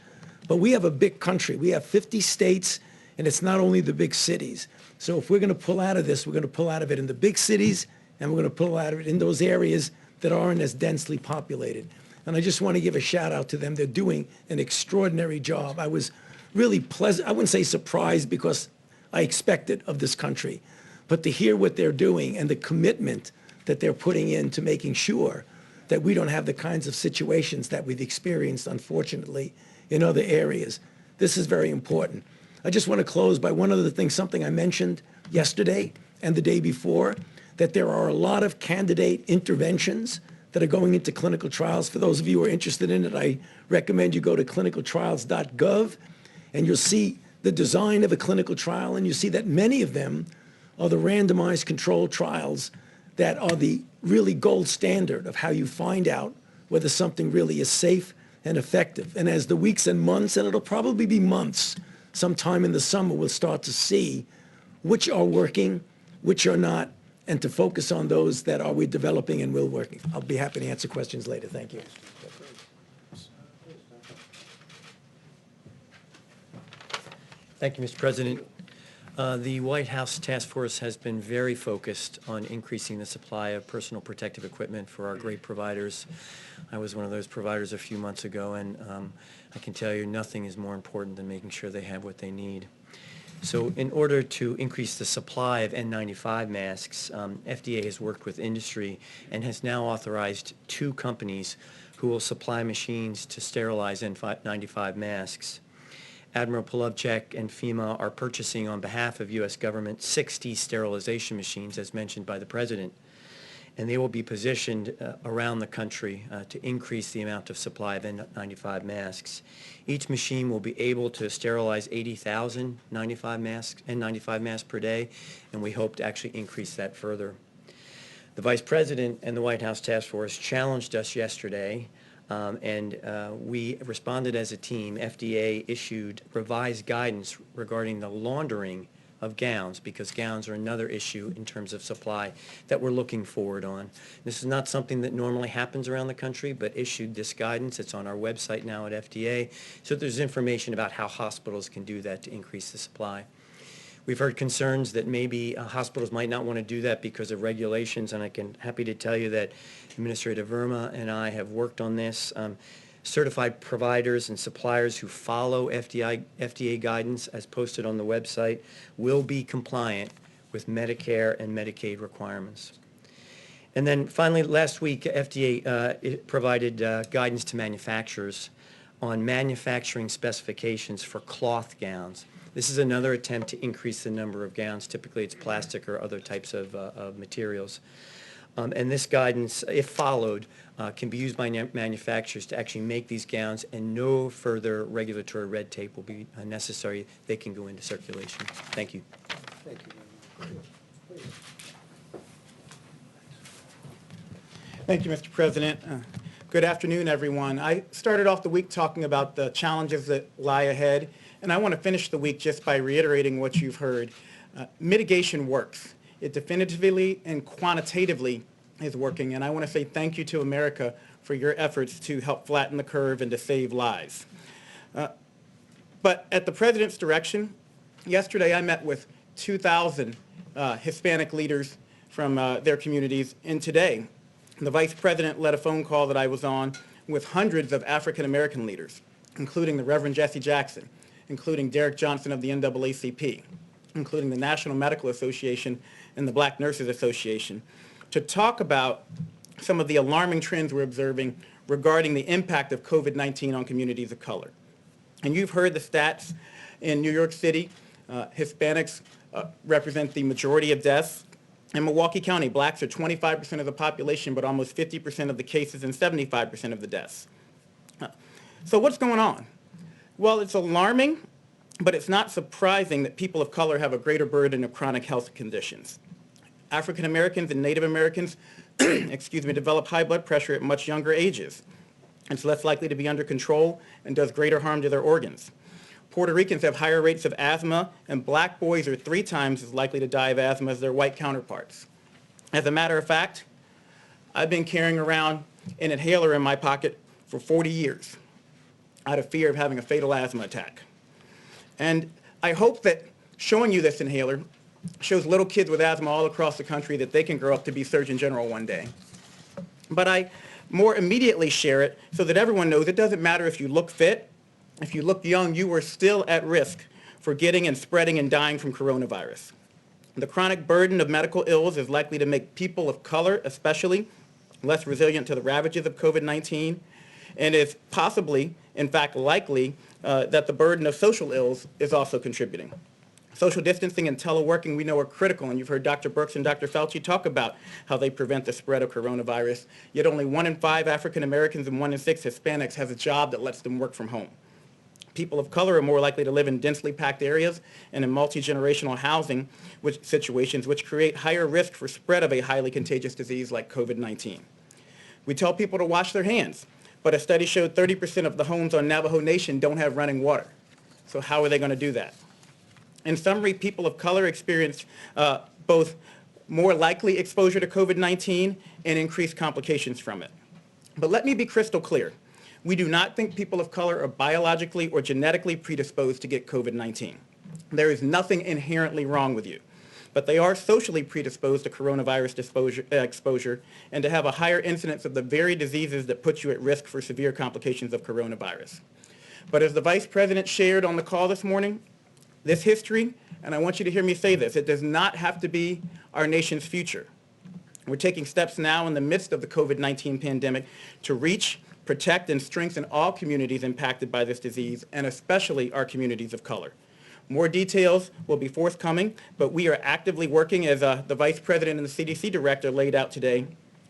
But we have a big country. We have 50 states, and it's not only the big cities. So if we're going to pull out of this, we're going to pull out of it in the big cities, and we're going to pull out of it in those areas that aren't as densely populated. And I just want to give a shout out to them. They're doing an extraordinary job. I was really pleasant. I wouldn't say surprised, because I expect it of this country. But to hear what they're doing and the commitment that they're putting into making sure that we don't have the kinds of situations that we've experienced, unfortunately, in other areas, this is very important. I just want to close by one other thing, something I mentioned yesterday and the day before, that there are a lot of candidate interventions that are going into clinical trials. For those of you who are interested in it, I recommend you go to clinicaltrials.gov, and you'll see the design of a clinical trial, and you see that many of them are the randomized controlled trials that are the really gold standard of how you find out whether something really is safe and effective. And as the weeks and months, and it'll probably be months, sometime in the summer, we'll start to see which are working, which are not, and to focus on those that are we developing and will working. I'll be happy to answer questions later. Thank you. Thank you, Mr. President. The White House Task Force has been very focused on increasing the supply of personal protective equipment for our great providers. I was one of those providers a few months ago, and I can tell you nothing is more important than making sure they have what they need. So in order to increase the supply of N95 masks, FDA has worked with industry and has now authorized 2 companies who will supply machines to sterilize N95 masks. Admiral Polovchek and FEMA are purchasing on behalf of U.S. government 60 sterilization machines, as mentioned by the President. And they will be positioned around the country to increase the amount of supply of N95 masks. Each machine will be able to sterilize 80,000 N95 masks per day, and we hope to actually increase that further. The Vice President and the White House Task Force challenged us yesterday, and we responded as a team. FDA issued revised guidance regarding the laundering of gowns, because gowns are another issue in terms of supply that we're looking forward on. This is not something that normally happens around the country, but issued this guidance. It's on our website now at FDA, so there's information about how hospitals can do that to increase the supply. We've heard concerns that maybe hospitals might not want to do that because of regulations, and I can happy to tell you that Administrator Verma and I have worked on this. Certified providers and suppliers who follow FDA guidance as posted on the website will be compliant with Medicare and Medicaid requirements. And then finally, last week, FDA provided guidance to manufacturers on manufacturing specifications for cloth gowns. This is another attempt to increase the number of gowns. Typically, it's plastic or other types of materials. And this guidance, if followed, can be used by manufacturers to actually make these gowns, and no further regulatory red tape will be necessary. They can go into circulation. Thank you. Thank you. Thank you, Mr. President. Good afternoon, everyone. I started off the week talking about the challenges that lie ahead, and I want to finish the week just by reiterating what you've heard. Mitigation works. It definitively and quantitatively is working, and I want to say thank you to America for your efforts to help flatten the curve and to save lives. But at the President's direction, yesterday I met with 2,000 Hispanic leaders from their communities, and today the Vice President led a phone call that I was on with hundreds of African American leaders, including the Reverend Jesse Jackson, including Derek Johnson of the NAACP, including the National Medical Association and the Black Nurses Association, to talk about some of the alarming trends we're observing regarding the impact of COVID-19 on communities of color. And you've heard the stats in New York City. Hispanics represent the majority of deaths. In Milwaukee County, blacks are 25% of the population, but almost 50% of the cases and 75% of the deaths. So what's going on? Well, it's alarming, but it's not surprising that people of color have a greater burden of chronic health conditions. African Americans and Native Americans, develop high blood pressure at much younger ages. It's less likely to be under control and does greater harm to their organs. Puerto Ricans have higher rates of asthma, and black boys are 3 times as likely to die of asthma as their white counterparts. As a matter of fact, I've been carrying around an inhaler in my pocket for 40 years out of fear of having a fatal asthma attack. And I hope that showing you this inhaler shows little kids with asthma all across the country that they can grow up to be Surgeon General one day. But I more immediately share it so that everyone knows it doesn't matter if you look fit. If you look young, you are still at risk for getting and spreading and dying from coronavirus. The chronic burden of medical ills is likely to make people of color, especially, less resilient to the ravages of COVID-19, and is possibly, in fact, likely that the burden of social ills is also contributing. Social distancing and teleworking we know are critical, and you've heard Dr. Birx and Dr. Fauci talk about how they prevent the spread of coronavirus, yet only 1 in 5 African Americans and 1 in 6 Hispanics has a job that lets them work from home. People of color are more likely to live in densely packed areas and in multi-generational housing situations, which create higher risk for spread of a highly contagious disease like COVID-19. We tell people to wash their hands, but a study showed 30% of the homes on Navajo Nation don't have running water. So how are they going to do that? In summary, people of color experience both more likely exposure to COVID-19 and increased complications from it. But let me be crystal clear. We do not think people of color are biologically or genetically predisposed to get COVID-19. There is nothing inherently wrong with you, but they are socially predisposed to coronavirus exposure and to have a higher incidence of the very diseases that put you at risk for severe complications of coronavirus. But as the Vice President shared on the call this morning, this history, and I want you to hear me say this, it does not have to be our nation's future. We're taking steps now in the midst of the COVID-19 pandemic to reach, protect, and strengthen all communities impacted by this disease, and especially our communities of color. More details will be forthcoming, but we are actively working, as the Vice President and the CDC Director laid out today,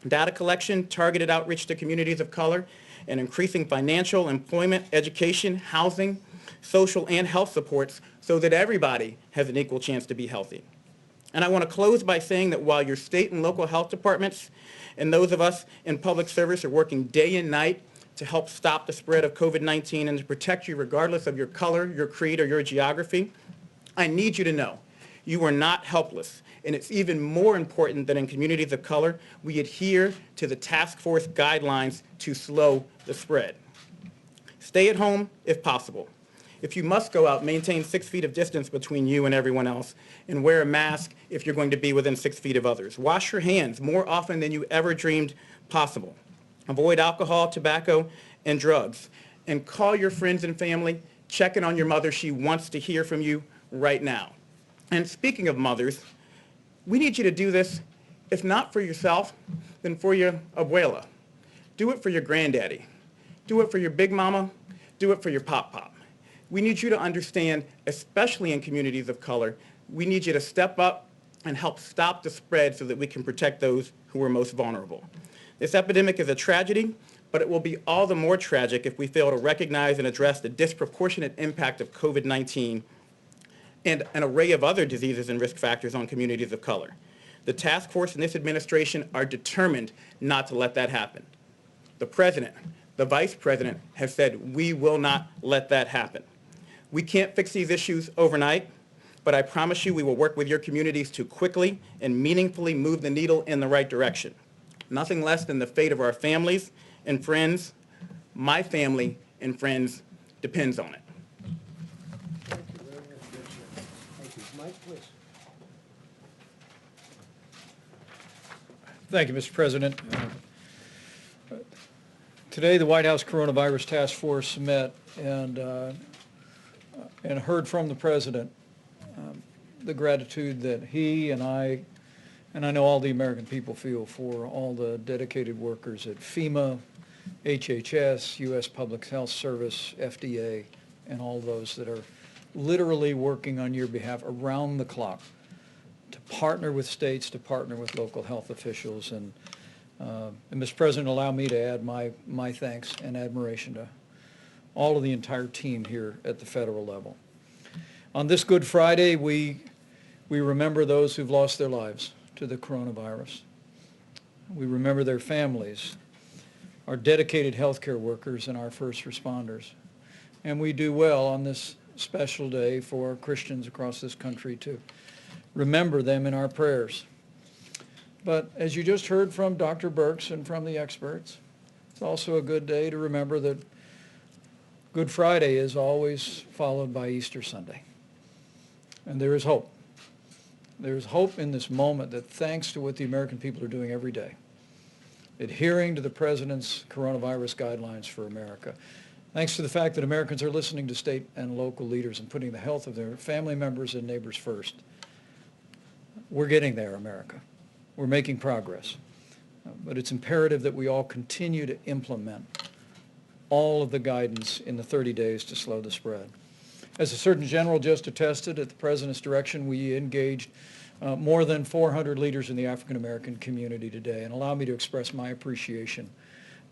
data collection, targeted outreach to communities of color, and increasing financial, employment, education, housing, social, and health supports so that everybody has an equal chance to be healthy. And I want to close by saying that while your state and local health departments and those of us in public service are working day and night to help stop the spread of COVID-19 and to protect you regardless of your color, your creed, or your geography, I need you to know you are not helpless. And it's even more important that in communities of color, we adhere to the task force guidelines to slow the spread. Stay at home if possible. If you must go out, maintain 6 feet of distance between you and everyone else, and wear a mask if you're going to be within 6 feet of others. Wash your hands more often than you ever dreamed possible. Avoid alcohol, tobacco, and drugs. And call your friends and family. Check in on your mother. She wants to hear from you right now. And speaking of mothers, we need you to do this, if not for yourself, then for your abuela. Do it for your granddaddy. Do it for your big mama. Do it for your pop-pop. We need you to understand, especially in communities of color, we need you to step up and help stop the spread so that we can protect those who are most vulnerable. This epidemic is a tragedy, but it will be all the more tragic if we fail to recognize and address the disproportionate impact of COVID-19 and an array of other diseases and risk factors on communities of color. The task force and this administration are determined not to let that happen. The president, the vice president have said we will not let that happen. We can't fix these issues overnight, but I promise you we will work with your communities to quickly and meaningfully move the needle in the right direction. Nothing less than the fate of our families and friends. My family and friends depends on it. Thank you very much, Richard. Thank you. Mike, please. Thank you, Mr. President. Today, the White House Coronavirus Task Force met and heard from the President the gratitude that he and I know all the American people feel for all the dedicated workers at FEMA, HHS, U.S. Public Health Service, FDA, and all those that are literally working on your behalf around the clock to partner with states, to partner with local health officials. And Mr. President, allow me to add my thanks and admiration to all of the entire team here at the federal level. On this Good Friday, we remember those who've lost their lives to the coronavirus. We remember their families, our dedicated healthcare workers, and our first responders. And we do well on this special day for Christians across this country to remember them in our prayers. But as you just heard from Dr. Birx and from the experts, it's also a good day to remember that Good Friday is always followed by Easter Sunday. And there is hope. There's hope in this moment that thanks to what the American people are doing every day, adhering to the President's coronavirus guidelines for America, thanks to the fact that Americans are listening to state and local leaders and putting the health of their family members and neighbors first, we're getting there, America. We're making progress. But it's imperative that we all continue to implement all of the guidance in the 30 days to slow the spread. As the Surgeon General just attested, at the President's direction, we engaged more than 400 leaders in the African American community today. And allow me to express my appreciation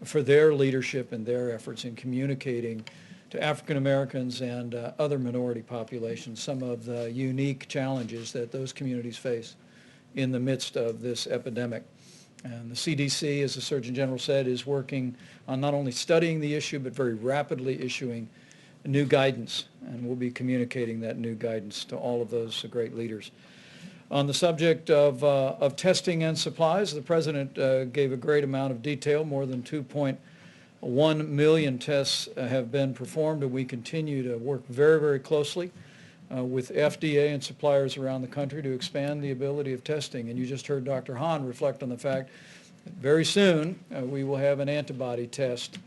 for their leadership and their efforts in communicating to African Americans and other minority populations some of the unique challenges that those communities face in the midst of this epidemic. And the CDC, as the Surgeon General said, is working on not only studying the issue, but very rapidly issuing new guidance, and we'll be communicating that new guidance to all of those great leaders. On the subject of testing and supplies, the President gave a great amount of detail. More than 2.1 million tests have been performed, and we continue to work very, very closely with FDA and suppliers around the country to expand the ability of testing. And you just heard Dr. Hahn reflect on the fact that very soon we will have an antibody test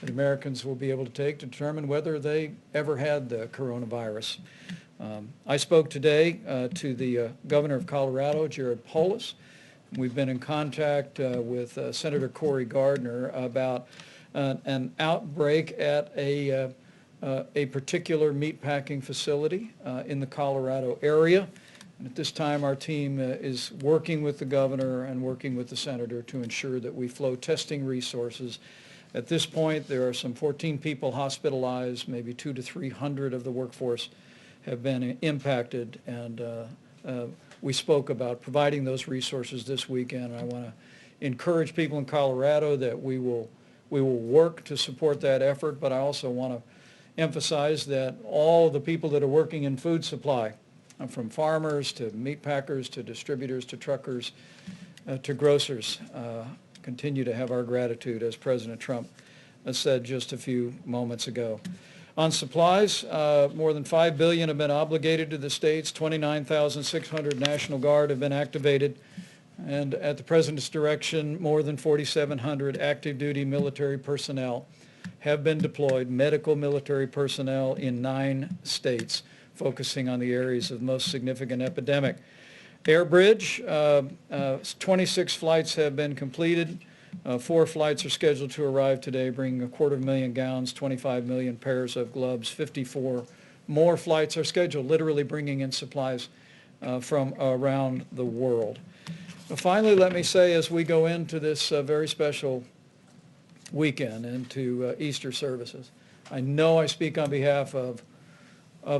that Americans will be able to take to determine whether they ever had the coronavirus. I spoke today to the governor of Colorado, Jared Polis. We've been in contact with Senator Cory Gardner about an outbreak at a particular meatpacking facility in the Colorado area. And at this time, our team is working with the governor and working with the senator to ensure that we flow testing resources. At this point, there are some 14 people hospitalized, maybe 200 to 300 of the workforce have been impacted, and we spoke about providing those resources this weekend. I want to encourage people in Colorado that we will work to support that effort, but I also want to emphasize that all the people that are working in food supply, from farmers to meat packers to distributors to truckers to grocers, continue to have our gratitude, as President Trump said just a few moments ago. On supplies, more than $5 billion have been obligated to the states. 29,600 National Guard have been activated. And at the President's direction, more than 4,700 active duty military personnel have been deployed, medical military personnel in 9 states, focusing on the areas of most significant epidemic. Air Bridge, 26 flights have been completed. 4 flights are scheduled to arrive today, bringing 250,000 gowns, 25 million pairs of gloves. 54 more flights are scheduled, literally bringing in supplies from around the world. Finally, let me say, as we go into this very special weekend, into Easter services, I know I speak on behalf of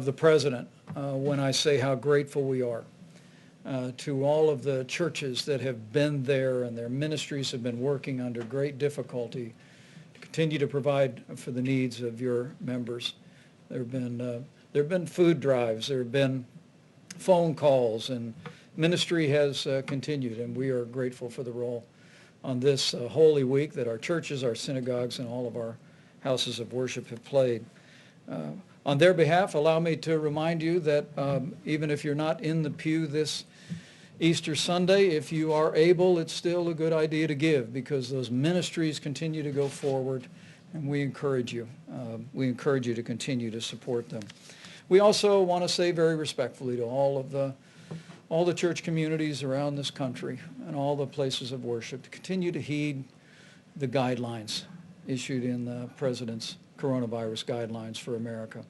the President when I say how grateful we are to all of the churches that have been there, and their ministries have been working under great difficulty to continue to provide for the needs of your members. There have been food drives, there have been phone calls, and ministry has continued, and we are grateful for the role on this Holy Week that our churches, our synagogues, and all of our houses of worship have played. On their behalf, allow me to remind you that even if you're not in the pew this Easter Sunday, if you are able, it's still a good idea to give, because those ministries continue to go forward, and we encourage you. We encourage you to continue to support them. We also want to say very respectfully to all the church communities around this country and all the places of worship to continue to heed the guidelines issued in the President's coronavirus guidelines for America.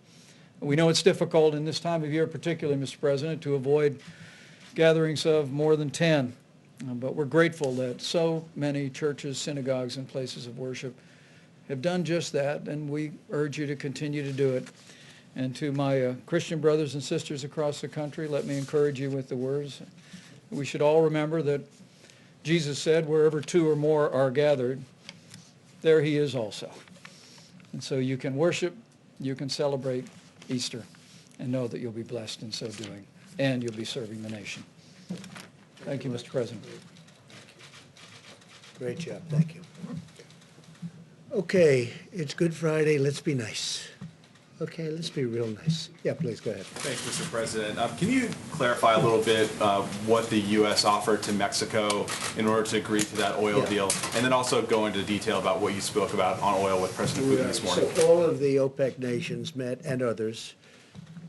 We know it's difficult in this time of year, particularly, Mr. President, to avoid gatherings of more than 10, but we're grateful that so many churches, synagogues, and places of worship have done just that, and we urge you to continue to do it. And to my Christian brothers and sisters across the country, let me encourage you with the words. We should all remember that Jesus said, wherever 2 or more are gathered, there he is also. And so you can worship, you can celebrate Easter, and know that you'll be blessed in so doing, and you'll be serving the nation. Thank you, Mr. President. Great job, thank you. Okay, it's Good Friday, let's be nice. Okay, let's be real nice. Yeah, please, go ahead. Thanks, Mr. President. Can you clarify a little bit what the U.S. offered to Mexico in order to agree to that oil deal? And then also go into detail about what you spoke about on oil with President Putin this morning. So all of the OPEC nations met, and others,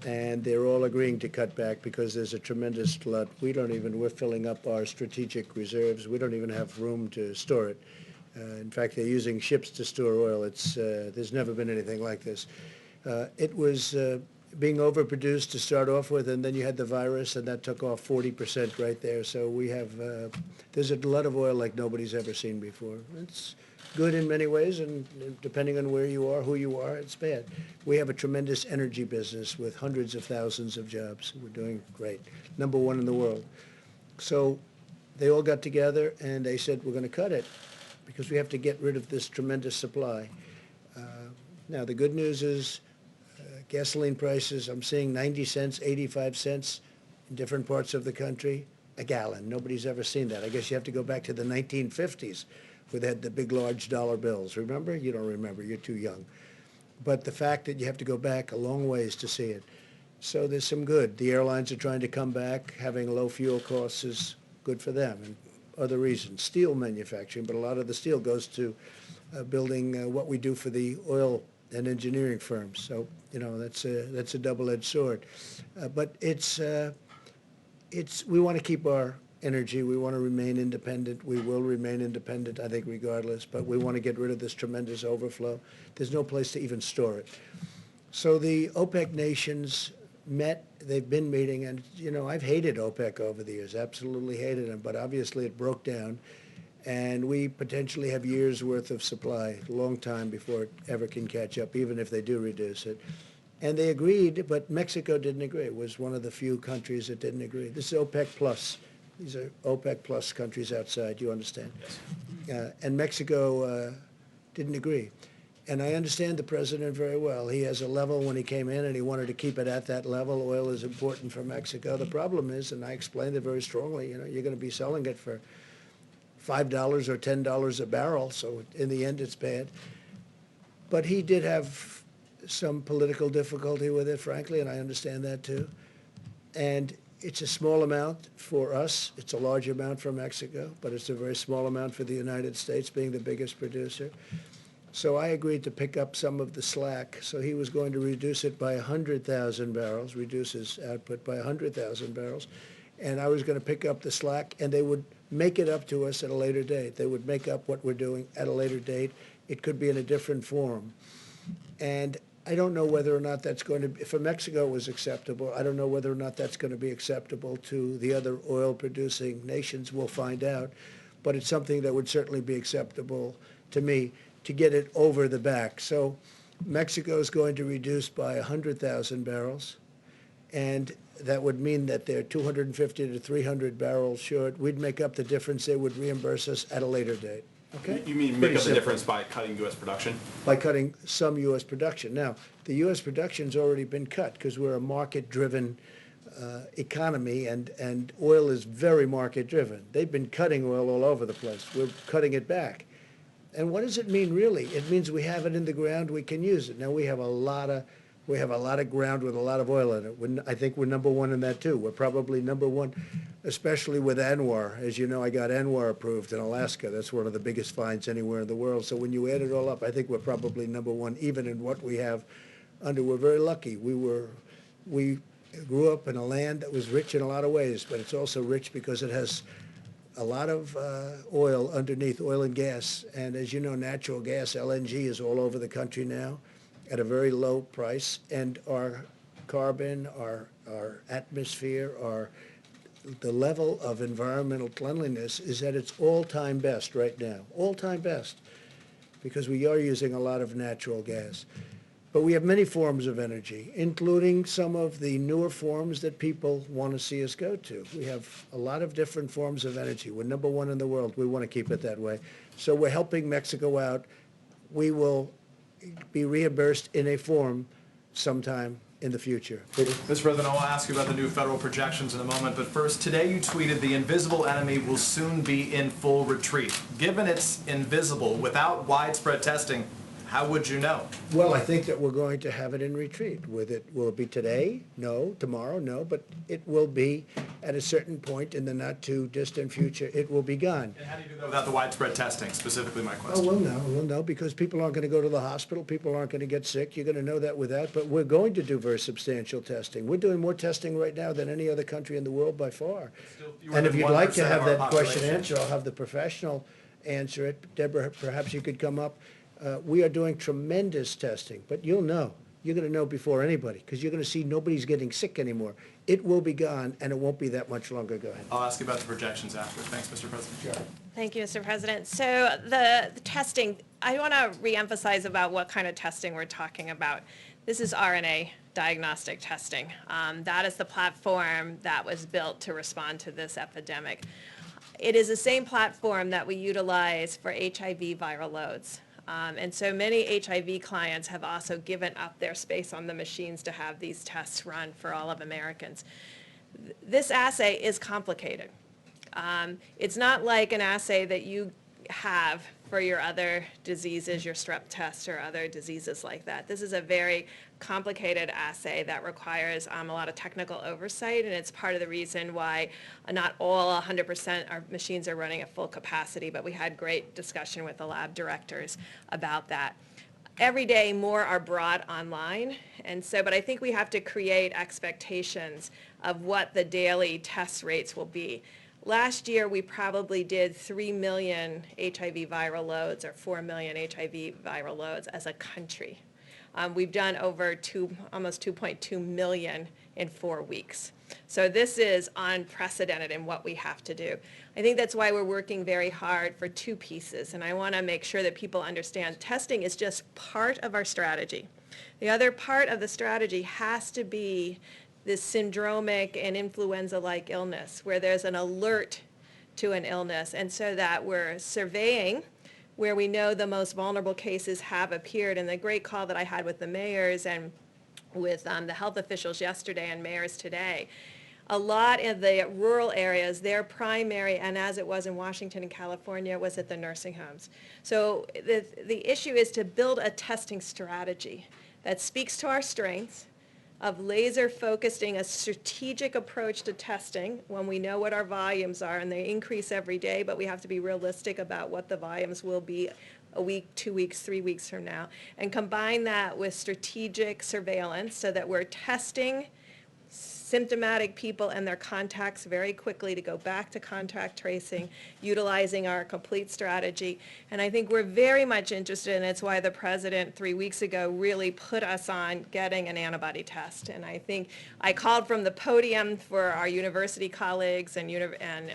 and they're all agreeing to cut back because there's a tremendous glut. We're filling up our strategic reserves. We don't even have room to store it. In fact, they're using ships to store oil. There's never been anything like this. It was being overproduced to start off with, and then you had the virus, and that took off 40% right there. So we have, there's a glut of oil like nobody's ever seen before. It's good in many ways, and depending on where you are, who you are, it's bad. We have a tremendous energy business with hundreds of thousands of jobs. We're doing great. Number 1 in the world. So they all got together, and they said, we're going to cut it because we have to get rid of this tremendous supply. Now, the good news is gasoline prices, I'm seeing 90 cents, 85 cents in different parts of the country a gallon. Nobody's ever seen that. I guess you have to go back to the 1950s where they had the big, large dollar bills. Remember? You don't remember. You're too young. But the fact that you have to go back a long ways to see it. So there's some good. The airlines are trying to come back. Having low fuel costs is good for them, and other reasons. Steel manufacturing, but a lot of the steel goes to building what we do for the oil and engineering firms. So, you know, that's a double-edged sword. But we want to keep our energy. We want to remain independent. We will remain independent, I think, regardless. But we want to get rid of this tremendous overflow. There's no place to even store it. So the OPEC nations met. They've been meeting. And, you know, I've hated OPEC over the years, absolutely hated them. But obviously it broke down. And we potentially have years' worth of supply, a long time before it ever can catch up, even if they do reduce it. And they agreed, but Mexico didn't agree. It was one of the few countries that didn't agree. This is OPEC plus. These are OPEC plus countries outside, you understand? Yes. And Mexico didn't agree. And I understand the president very well. He has a level when he came in, and he wanted to keep it at that level. Oil is important for Mexico. The problem is, and I explained it very strongly, you know, you're going to be selling it for $5 or $10 a barrel, so in the end it's bad. But he did have some political difficulty with it, frankly, and I understand that too. And it's a small amount for us. It's a large amount for Mexico, but it's a very small amount for the United States, being the biggest producer. So I agreed to pick up some of the slack. So he was going to reduce it by 100,000 barrels, reduce his output by 100,000 barrels. And I was going to pick up the slack, and they would make it up to us at a later date. They would make up what we're doing at a later date. It could be in a different form. And I don't know whether or not that's going to be, for Mexico it was acceptable. I don't know whether or not that's going to be acceptable to the other oil-producing nations. We'll find out. But it's something that would certainly be acceptable to me to get it over the back. So Mexico is going to reduce by 100,000 barrels, and that would mean that they're 250 to 300 barrels short. We'd make up the difference. They would reimburse us at a later date. Okay? You mean make up the difference by cutting U.S. production? By cutting some U.S. production. Now, the U.S. production's already been cut because we're a market-driven economy, and oil is very market-driven. They've been cutting oil all over the place. We're cutting it back. And what does it mean, really? It means we have it in the ground, we can use it. Now, we have a lot of ground with a lot of oil in it. I think we're number one in that, too. We're probably number one, especially with ANWR. As you know, I got ANWR approved in Alaska. That's one of the biggest finds anywhere in the world. So when you add it all up, I think we're probably number one, even in what we have under. We're very lucky. We grew up in a land that was rich in a lot of ways, but it's also rich because it has a lot of oil underneath, oil and gas. And as you know, natural gas, LNG, is all over the country now at a very low price. And our carbon, our atmosphere, the level of environmental cleanliness is at its all-time best right now, all-time best, because we are using a lot of natural gas. But we have many forms of energy, including some of the newer forms that people want to see us go to. We have a lot of different forms of energy. We're number one in the world. We want to keep it that way. So we're helping Mexico out. We will be reimbursed in a form sometime in the future. Mr. President, I want to ask you about the new federal projections in a moment, but first, today you tweeted the invisible enemy will soon be in full retreat. Given it's invisible, without widespread testing, how would you know? Well, I think that we're going to have it in retreat. Will it be today? No. Tomorrow? No. But it will be at a certain point in the not too distant future. It will be gone. And how do you do that without the widespread testing? Specifically, my question. Oh, we'll know because people aren't going to go to the hospital. People aren't going to get sick. You're going to know that without. But we're going to do very substantial testing. We're doing more testing right now than any other country in the world by far. And if you'd like to have that question answered, I'll have the professional answer it. Deborah, perhaps you could come up. We are doing tremendous testing, but you'll know. You're going to know before anybody because you're going to see nobody's getting sick anymore. It will be gone, and it won't be that much longer. Go ahead. I'll ask you about the projections after. Thanks, Mr. President. Sure. Thank you, Mr. President. So the testing, I want to reemphasize about what kind of testing we're talking about. This is RNA diagnostic testing. That is the platform that was built to respond to this epidemic. It is the same platform that we utilize for HIV viral loads. And so many HIV clients have also given up their space on the machines to have these tests run for all of Americans. This assay is complicated. It's not like an assay that you have for your other diseases, your strep test or other diseases like that. This is a very complicated assay that requires a lot of technical oversight, and it's part of the reason why not all 100% our machines are running at full capacity, but we had great discussion with the lab directors about that. Every day more are brought online, and so, but I think we have to create expectations of what the daily test rates will be. Last year, we probably did 3 million HIV viral loads or 4 million HIV viral loads as a country. We've done over almost 2.2 million in 4 weeks. So this is unprecedented in what we have to do. I think that's why we're working very hard for 2 pieces, and I want to make sure that people understand testing is just part of our strategy. The other part of the strategy has to be this syndromic and influenza-like illness where there's an alert to an illness, and so that we're surveying where we know the most vulnerable cases have appeared. And the great call that I had with the mayors and with the health officials yesterday and mayors today, a lot of the rural areas, their primary, and as it was in Washington and California, was at the nursing homes. So the issue is to build a testing strategy that speaks to our strengths of laser focusing a strategic approach to testing when we know what our volumes are, and they increase every day, but we have to be realistic about what the volumes will be a week, 2 weeks, 3 weeks from now, and combine that with strategic surveillance so that we're testing symptomatic people and their contacts very quickly to go back to contact tracing, utilizing our complete strategy. And I think we're very much interested, and it's why the president 3 weeks ago really put us on getting an antibody test. And I think I called from the podium for our university colleagues and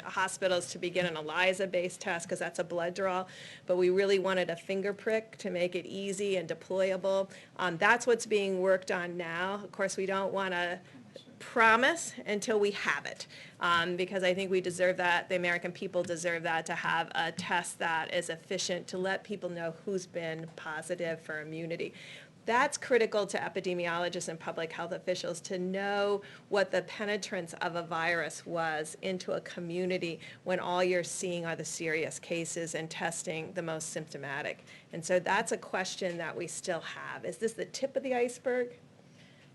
hospitals to begin an ELISA-based test, because that's a blood draw, but we really wanted a finger prick to make it easy and deployable. That's what's being worked on now. Of course, we don't want to promise until we have it, because I think we deserve that, the American people deserve that, to have a test that is efficient to let people know who's been positive for immunity. That's critical to epidemiologists and public health officials, to know what the penetrance of a virus was into a community when all you're seeing are the serious cases and testing the most symptomatic. And so that's a question that we still have. Is this the tip of the iceberg,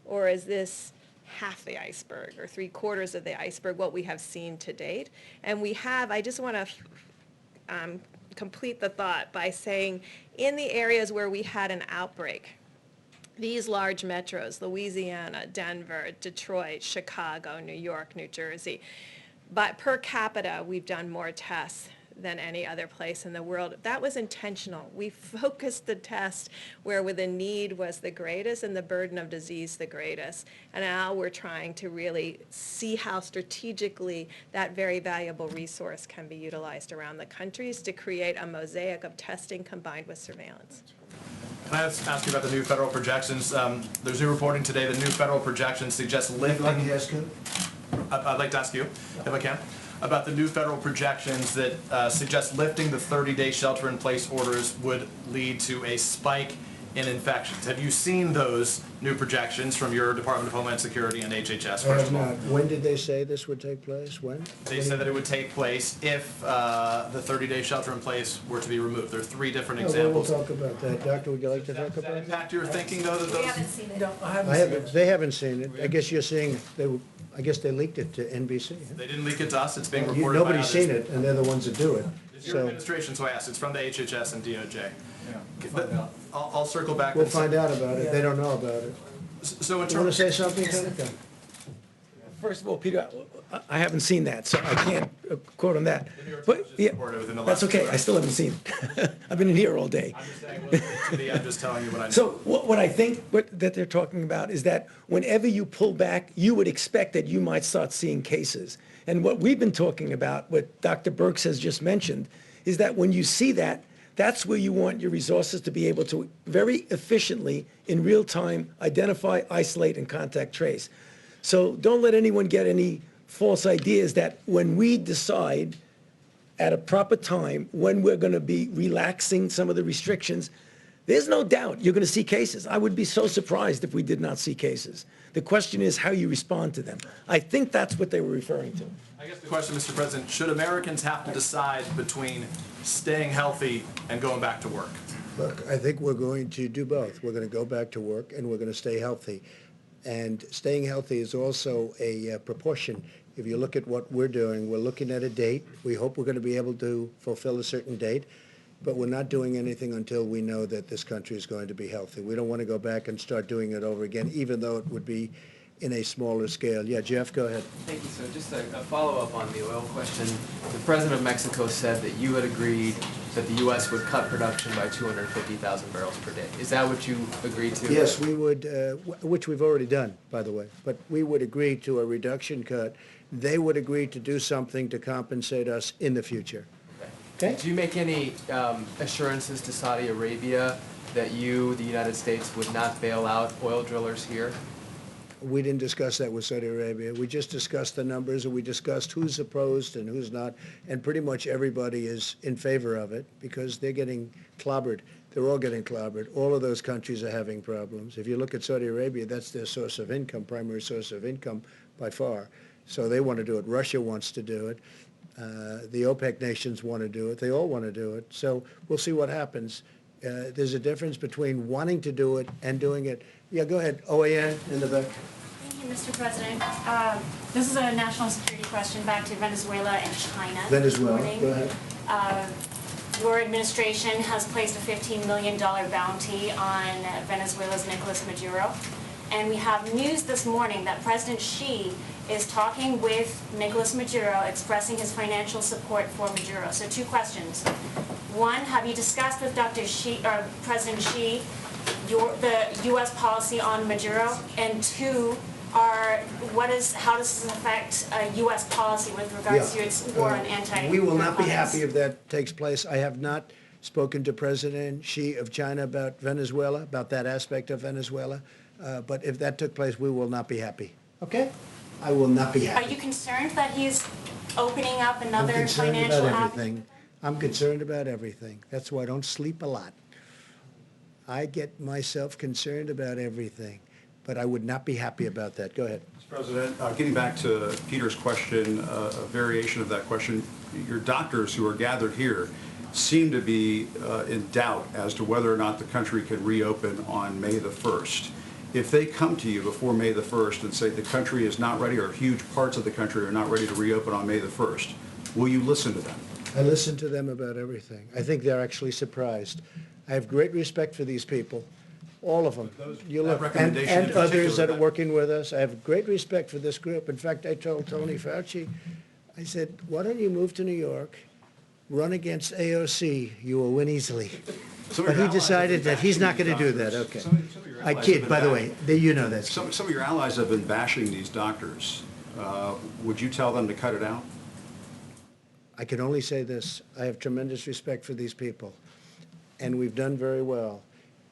or is this half the iceberg or 3/4 of the iceberg, what we have seen to date? And we have, I just want to complete the thought by saying, in the areas where we had an outbreak, these large metros, Louisiana, Denver, Detroit, Chicago, New York, New Jersey, but per capita, we've done more tests than any other place in the world. That was intentional. We focused the test where the need was the greatest and the burden of disease the greatest. And now we're trying to really see how strategically that very valuable resource can be utilized around the countries to create a mosaic of testing combined with surveillance. Can I ask you about the new federal projections? There's new reporting today that new federal projections suggest lifting. I'd like to ask you. I'd like to ask you, if I can, about the new federal projections that suggest lifting the 30-day shelter-in-place orders would lead to a spike in infections. Have you seen those new projections from your Department of Homeland Security and HHS? I have not. When did they say this would take place? When? They said that it would take place if the 30-day shelter-in-place were to be removed. There are 3 different examples. We'll talk about that. Doctor, would you like to talk about that? Impact your thinking, though, that those... We haven't seen it. No, I haven't seen it. They haven't seen it. I guess you're saying I guess they leaked it to NBC. Huh? They didn't leak it to us. It's being reported by Nobody's others. seen it, and they're the ones that do it. It's your administration, so I asked. It's from the HHS and DOJ. Yeah, But I'll circle back. We'll and find out about it. They don't know about it. So in You want to terms, say something, Senator? First of all, Peter, I haven't seen that, so I can't quote on that. But, yeah, that's okay, I still haven't seen it. I've been in here all day. I'm just saying, I'm just telling you what I know. So what I think that they're talking about is that whenever you pull back, you would expect that you might start seeing cases. And what we've been talking about, what Dr. Birx has just mentioned, is that when you see that, that's where you want your resources to be able to very efficiently, in real time, identify, isolate, and contact trace. So don't let anyone get any false ideas that when we decide at a proper time when we're going to be relaxing some of the restrictions, there's no doubt you're going to see cases. I would be so surprised if we did not see cases. The question is how you respond to them. I think that's what they were referring to. I guess the question, Mr. President, should Americans have to decide between staying healthy and going back to work? Look, I think we're going to do both. We're going to go back to work, and we're going to stay healthy. And staying healthy is also a proportion. If you look at what we're doing, we're looking at a date. We hope we're going to be able to fulfill a certain date, but we're not doing anything until we know that this country is going to be healthy. We don't want to go back and start doing it over again, even though it would be in a smaller scale. Yeah, Jeff, go ahead. Thank you. So just a follow-up on the oil question. The President of Mexico said that you had agreed that the U.S. would cut production by 250,000 barrels per day. Is that what you agreed to? Yes, we would, which we've already done, by the way, but we would agree to a reduction cut. They would agree to do something to compensate us in the future. Okay. Did you make any assurances to Saudi Arabia that you, the United States, would not bail out oil drillers here? We didn't discuss that with Saudi Arabia. We just discussed the numbers, and we discussed who's opposed and who's not, and pretty much everybody is in favor of it because they're getting clobbered. They're all getting clobbered. All of those countries are having problems. If you look at Saudi Arabia, that's their source of income, primary source of income by far. So they want to do it. Russia wants to do it. The OPEC nations want to do it. They all want to do it. So we'll see what happens. There's a difference between wanting to do it and doing it. Yeah, go ahead. OAN in the back. Thank you, Mr. President. This is a national security question back to Venezuela and China. Venezuela, this morning. go ahead. Your administration has placed a $15 million bounty on Venezuela's Nicolas Maduro. And we have news this morning that President Xi is talking with Nicolas Maduro, expressing his financial support for Maduro. So 2 questions. One, have you discussed with President Xi the U.S. policy on Maduro? And 2, how does this affect U.S. policy with regards to its war on We will not be anti-narcotics? happy if that takes place. I have not spoken to President Xi of China about Venezuela, about that aspect of Venezuela. But if that took place, we will not be happy. Okay? I will not be happy. Are you concerned that he's opening up another I'm concerned financial about avenue? everything. I'm concerned about everything. That's why I don't sleep a lot. I get myself concerned about everything, but I would not be happy about that. Go ahead. Mr. President, getting back to Peter's question, a variation of that question, your doctors who are gathered here seem to be in doubt as to whether or not the country can reopen on May the 1st. If they come to you before May the 1st and say the country is not ready, or huge parts of the country are not ready to reopen on May the 1st, will you listen to them? I listen to them about everything. I think they're actually surprised. I have great respect for these people, all of them. You look, and others that are working with us. I have great respect for this group. In fact, I told Tony Fauci, I said, why don't you move to New York, run against AOC, you will win easily. But he decided that he's not going to do that. Okay. I kid, by the way. You know that. Some of your allies have been bashing these doctors. Would you tell them to cut it out? I can only say this. I have tremendous respect for these people, and we've done very well.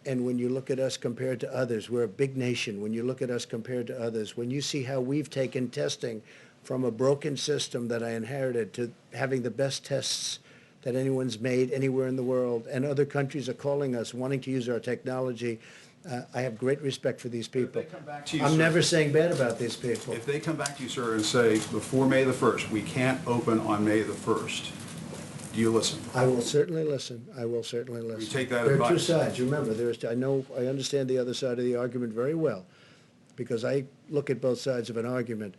And when you look at us compared to others, we're a big nation. When you look at us compared to others, when you see how we've taken testing from a broken system that I inherited to having the best tests that anyone's made anywhere in the world, and other countries are calling us, wanting to use our technology, I have great respect for these people. I'm never saying bad about these people. If they come back to you, sir, and say, before May the 1st, we can't open on May the 1st, do you listen? I will certainly listen. I will certainly listen. You take that There are two advice. sides. Remember, I understand the other side of the argument very well, because I look at both sides of an argument.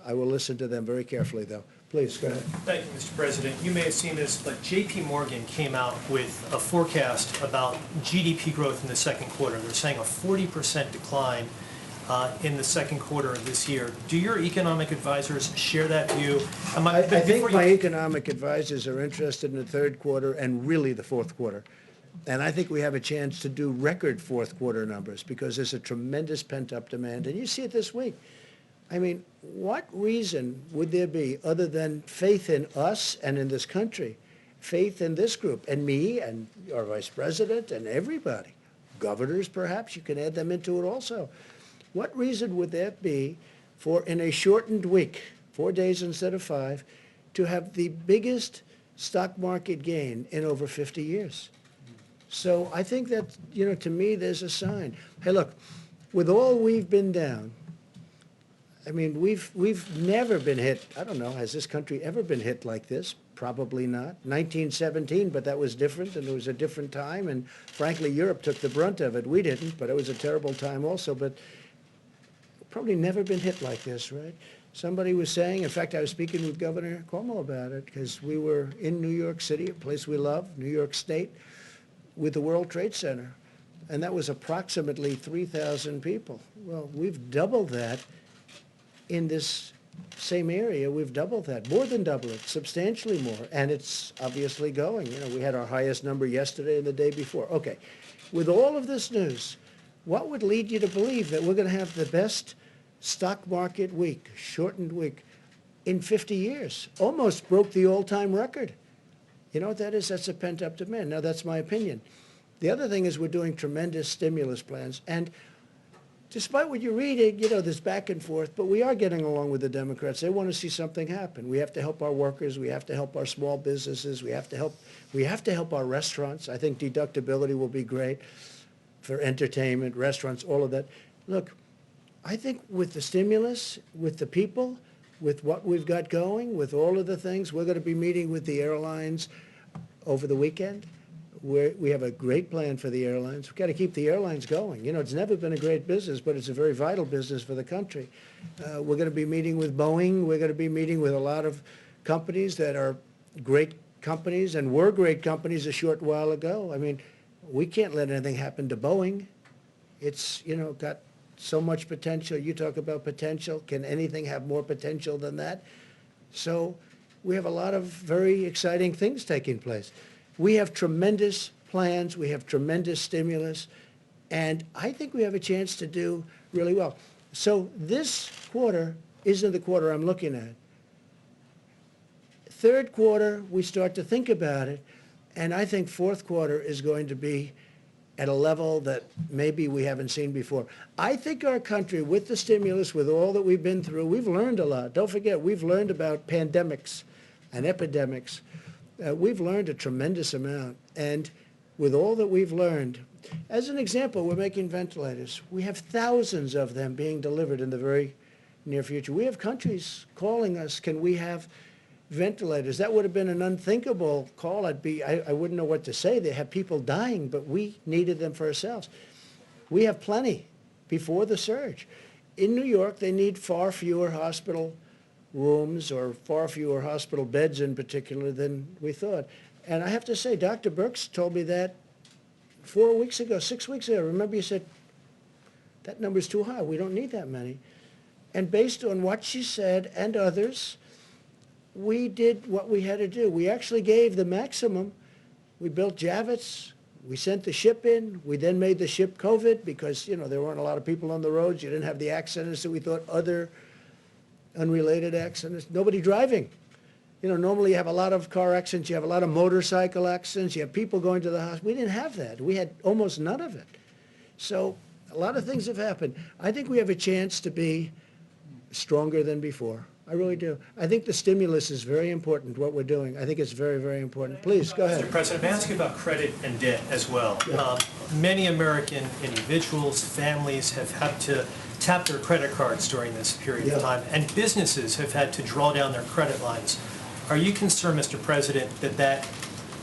I will listen to them very carefully, though. Please, go ahead. Thank you, Mr. President. You may have seen this, but J.P. Morgan came out with a forecast about GDP growth in the second quarter. They're saying a 40% decline in the second quarter of this year. Do your economic advisors share that view? I think my economic advisors are interested in the third quarter and really the fourth quarter. And I think we have a chance to do record fourth quarter numbers because there's a tremendous pent-up demand. And you see it this week. I mean, what reason would there be other than faith in us and in this country, faith in this group, and me and our vice president and everybody, governors perhaps, you can add them into it also. What reason would that be for, in a shortened week, 4 days instead of 5, to have the biggest stock market gain in over 50 years? So I think that, to me, there's a sign. Hey, look, with all we've been down, I mean, we've never been hit. I don't know, has this country ever been hit like this? Probably not. 1917, but that was different, and it was a different time, and frankly, Europe took the brunt of it. We didn't, but it was a terrible time also, but probably never been hit like this, right? Somebody was saying, in fact, I was speaking with Governor Cuomo about it, because we were in New York City, a place we love, New York State, with the World Trade Center, and that was approximately 3,000 people. Well, we've doubled that in this same area. We've doubled that, more than double it, substantially more, and it's obviously going. We had our highest number yesterday and the day before. Okay, with all of this news, what would lead you to believe that we're going to have the best stock market week, shortened week, in 50 years? Almost broke the all-time record. You know what that is? That's a pent-up demand. Now, that's my opinion. The other thing is we're doing tremendous stimulus plans, and despite what you're reading, there's back and forth, but we are getting along with the Democrats. They want to see something happen. We have to help our workers. We have to help our small businesses. We have to help our restaurants. I think deductibility will be great for entertainment, restaurants, all of that. Look, I think with the stimulus, with the people, with what we've got going, with all of the things, we're going to be meeting with the airlines over the weekend. We have a great plan for the airlines. We've got to keep the airlines going. You know, it's never been a great business, but it's a very vital business for the country. We're going to be meeting with Boeing. We're going to be meeting with a lot of companies that are great companies and were great companies a short while ago. I mean, we can't let anything happen to Boeing. It's, you know, got so much potential. You talk about potential. Can anything have more potential than that? So we have a lot of very exciting things taking place. We have tremendous plans. We have tremendous stimulus. And I think we have a chance to do really well. So this quarter isn't the quarter I'm looking at. Third quarter, we start to think about it. And I think fourth quarter is going to be at a level that maybe we haven't seen before. I think our country, with the stimulus, with all that we've been through, we've learned a lot. Don't forget, we've learned about pandemics and epidemics. We've learned a tremendous amount. And with all that we've learned, as an example, we're making ventilators. We have thousands of them being delivered in the very near future. We have countries calling us, can we have ventilators? That would have been an unthinkable call. I wouldn't know what to say. They have people dying, but we needed them for ourselves. We have plenty before the surge. In New York, they need far fewer hospital rooms or far fewer hospital beds in particular than we thought. And I have to say, Dr. Birx told me that 4 weeks ago, 6 weeks ago. Remember you said, that number's too high. We don't need that many. And based on what she said and others, we did what we had to do. We actually gave the maximum. We built Javits. We sent the ship in. We then made the ship COVID because, you know, there weren't a lot of people on the roads. You didn't have the accidents that we thought, other unrelated accidents. Nobody driving. You know, normally you have a lot of car accidents. You have a lot of motorcycle accidents. You have people going to the hospital. We didn't have that. We had almost none of it. So a lot of things have happened. I think we have a chance to be stronger than before. I really do. I think the stimulus is very important, what we're doing. I think it's very, very important. Please, go ahead. Mr. President, may I ask you about credit and debt as well? Yeah. Many American individuals, families have had to tap their credit cards during this period of time, and businesses have had to draw down their credit lines. Are you concerned, Mr. President, that that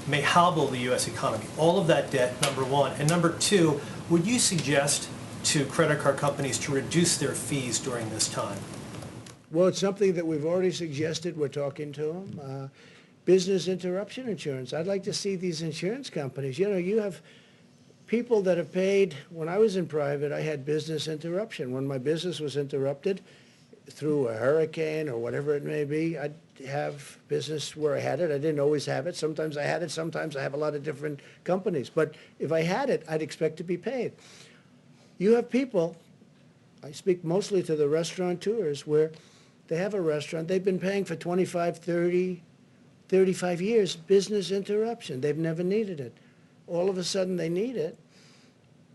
may hobble the U.S. economy? All of that debt, number one. And number two, would you suggest to credit card companies to reduce their fees during this time? Well, it's something that we've already suggested. We're talking to them. Business interruption insurance. I'd like to see these insurance companies. You know, you have people that have paid. When I was in private, I had business interruption. When my business was interrupted through a hurricane or whatever it may be, I'd have business where I had it. I didn't always have it. Sometimes I had it. Sometimes I have a lot of different companies. But if I had it, I'd expect to be paid. You have people, I speak mostly to the restaurateurs, where they have a restaurant. They've been paying for 25, 30, 35 years, business interruption. They've never needed it. All of a sudden they need it.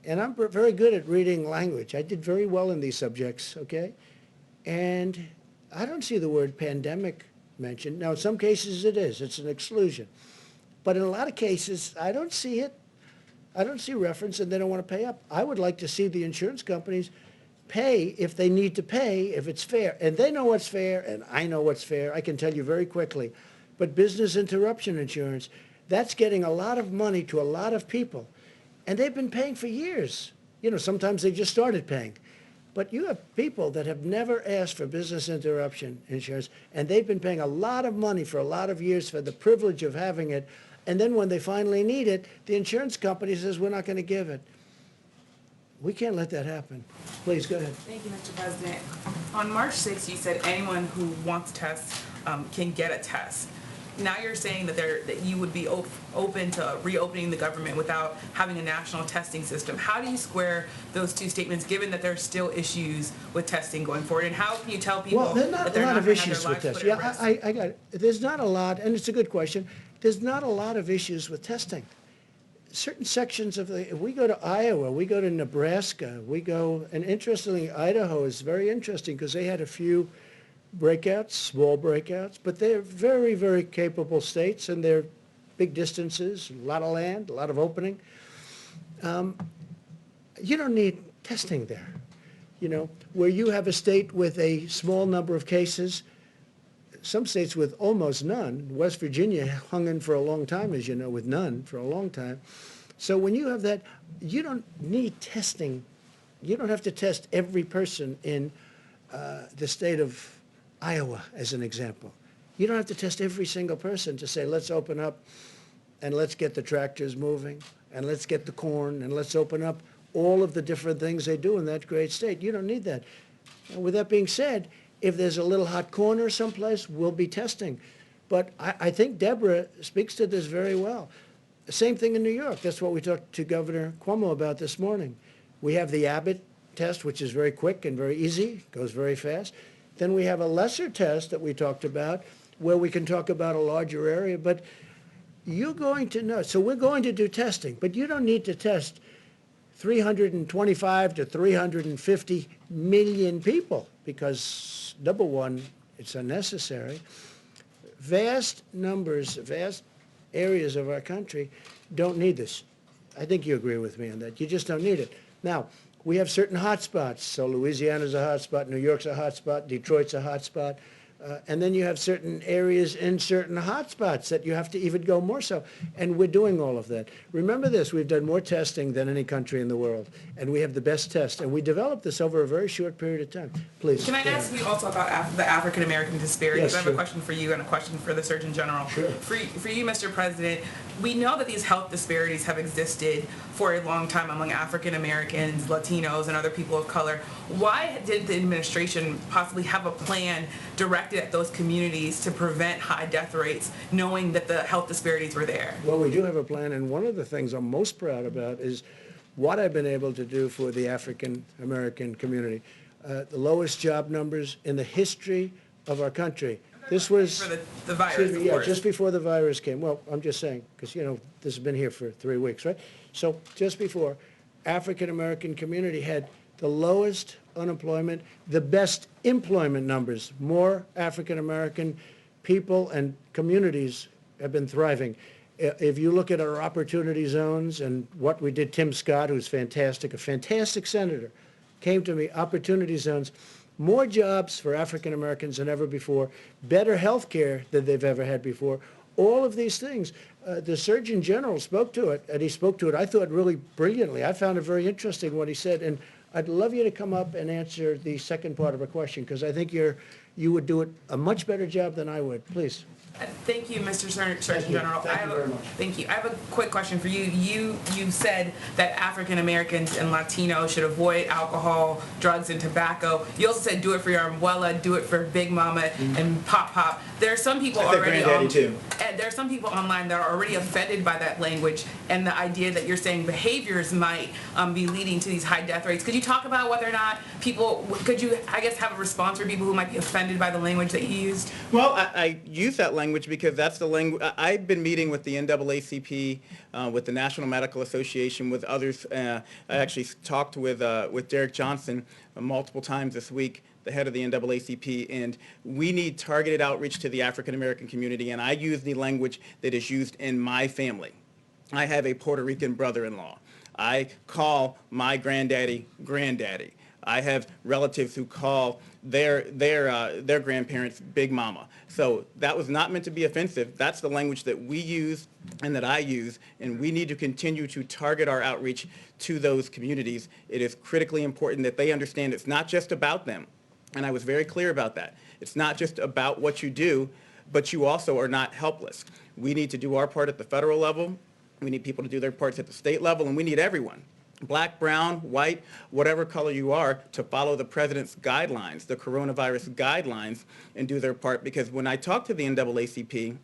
And I'm very good at reading language. I did very well in these subjects, okay? And I don't see the word pandemic mentioned. Now, in some cases it is. It's an exclusion. But in a lot of cases, I don't see it. I don't see reference, and they don't want to pay up. I would like to see the insurance companies pay if they need to pay, if it's fair. And they know what's fair, and I know what's fair. I can tell you very quickly. But business interruption insurance, that's getting a lot of money to a lot of people. And they've been paying for years. You know, sometimes they just started paying. But you have people that have never asked for business interruption insurance, and they've been paying a lot of money for a lot of years for the privilege of having it. And then when they finally need it, the insurance company says, we're not going to give it. We can't let that happen. Please, go ahead. Thank you, Mr. President. On March 6th, you said anyone who wants tests can get a test. Now you're saying that you would be open to reopening the government without having a national testing system. How do you square those two statements, given that there's still issues with testing going forward? And how can you tell people that they're not going to have their lives put at risk? Yeah, I got it. There's not a lot, and it's a good question. There's not a lot of issues with testing. Certain sections of if we go to Iowa, we go to Nebraska, and interestingly, Idaho is very interesting because they had a few breakouts, small breakouts, but they're very, very capable states, and they're big distances, a lot of land, a lot of opening. You don't need testing there. You know, where you have a state with a small number of cases, some states with almost none. West Virginia hung in for a long time, as you know, with none for a long time. So when you have that, you don't need testing. You don't have to test every person in the state of Iowa, as an example. You don't have to test every single person to say, let's open up and let's get the tractors moving and let's get the corn and let's open up all of the different things they do in that great state. You don't need that. And with that being said, if there's a little hot corner someplace, we'll be testing. But I think Deborah speaks to this very well. The same thing in New York. That's what we talked to Governor Cuomo about this morning. We have the Abbott test, which is very quick and very easy, goes very fast. Then we have a lesser test that we talked about where we can talk about a larger area. But you're going to know. So we're going to do testing, but you don't need to test 325 to 350 million people because, number one, it's unnecessary. Vast numbers, vast areas of our country don't need this. I think you agree with me on that. You just don't need it. Now, we have certain hot spots. So Louisiana's a hot spot, New York's a hot spot, Detroit's a hot spot. And then you have certain areas in certain hot spots that you have to even go more so. And we're doing all of that. Remember this, we've done more testing than any country in the world. And we have the best test. And we developed this over a very short period of time. Please. Can I ask you also about the African-American disparities? Yes, I have sure. a question for you and a question for the Surgeon General. Sure. For you, Mr. President, we know that these health disparities have existed for a long time among African-Americans, Latinos, and other people of color. Why did the administration possibly have a plan directed at those communities to prevent high death rates, knowing that the health disparities were there? Well, we do have a plan, and one of the things I'm most proud about is what I've been able to do for the African-American community. The lowest job numbers in the history of our country. This was for the virus, excuse me, of course. just before the virus came. Well, I'm just saying, because, you know, this has been here for 3 weeks, right? So just before, African-American community had the lowest unemployment, the best employment numbers. More African-American people and communities have been thriving. If you look at our opportunity zones and what we did, Tim Scott, who's fantastic, a fantastic senator, came to me, opportunity zones, more jobs for African-Americans than ever before, better health care than they've ever had before. All of these things. The Surgeon General spoke to it, and he spoke to it, I thought, really brilliantly. I found it very interesting what he said, and I'd love you to come up and answer the second part of a question, because I think you would do it a much better job than I would. Please. Thank you, Mr. Surgeon General. Thank you very much. Thank you. I have a quick question for you. You said that African Americans and Latinos should avoid alcohol, drugs, and tobacco. You also said do it for your abuela, do it for Big Mama, and Pop Pop. There are some people already there are some people online that are already offended by that language and the idea that you're saying behaviors might be leading to these high death rates. Could you talk about whether or not could you, I guess, have a response for people who might be offended by the language that you used? Well, I use that language because that's the language. I've been meeting with the NAACP, with the National Medical Association, with others. I actually talked with Derek Johnson multiple times this week, the head of the NAACP, and we need targeted outreach to the African American community, and I use the language that is used in my family. I have a Puerto Rican brother-in-law. I call my granddaddy, granddaddy. I have relatives who call their grandparents Big Mama. So that was not meant to be offensive. That's the language that we use and that I use, and we need to continue to target our outreach to those communities. It is critically important that they understand it's not just about them, and I was very clear about that. It's not just about what you do, but you also are not helpless. We need to do our part at the federal level. We need people to do their parts at the state level, and we need everyone, black, brown, white, whatever color you are, to follow the president's guidelines, the coronavirus guidelines, and do their part. Because when I talked to the NAACP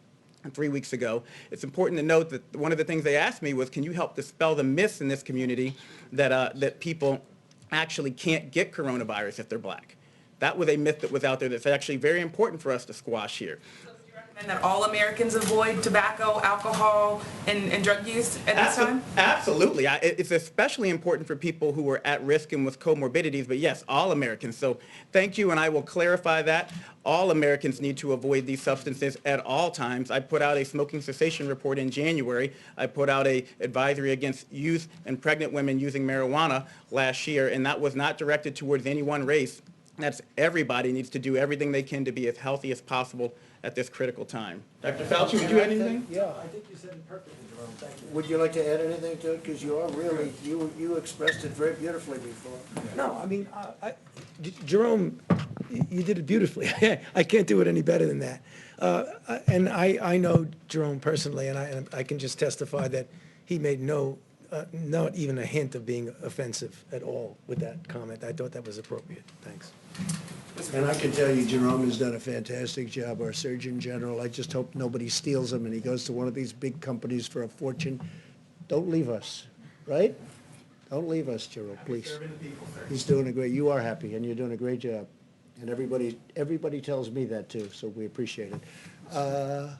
3 weeks ago, it's important to note that one of the things they asked me was, can you help dispel the myths in this community that people actually can't get coronavirus if they're black? That was a myth that was out there that's actually very important for us to squash here. And that all Americans avoid tobacco, alcohol, and drug use at this time? Absolutely. It's especially important for people who are at risk and with comorbidities, but yes, all Americans. So thank you, and I will clarify that. All Americans need to avoid these substances at all times. I put out a smoking cessation report in January. I put out an advisory against youth and pregnant women using marijuana last year, and that was not directed towards any one race. That's everybody needs to do everything they can to be as healthy as possible at this critical time. Dr. Fauci, would you add anything? Yeah. I think you said it perfectly, Jerome, thank you. Would you like to add anything to it? Because you are really, you expressed it very beautifully before. No, I mean, Jerome, you did it beautifully. I can't do it any better than that. And I know Jerome personally, and I can just testify that he made not even a hint of being offensive at all with that comment. I thought that was appropriate. Thanks. And I can tell you, Jerome has done a fantastic job, our Surgeon General. I just hope nobody steals him and he goes to one of these big companies for a fortune. Don't leave us, right? Don't leave us, Jerome, please. He's doing a great, you are happy, and you're doing a great job. And everybody tells me that too, so we appreciate it.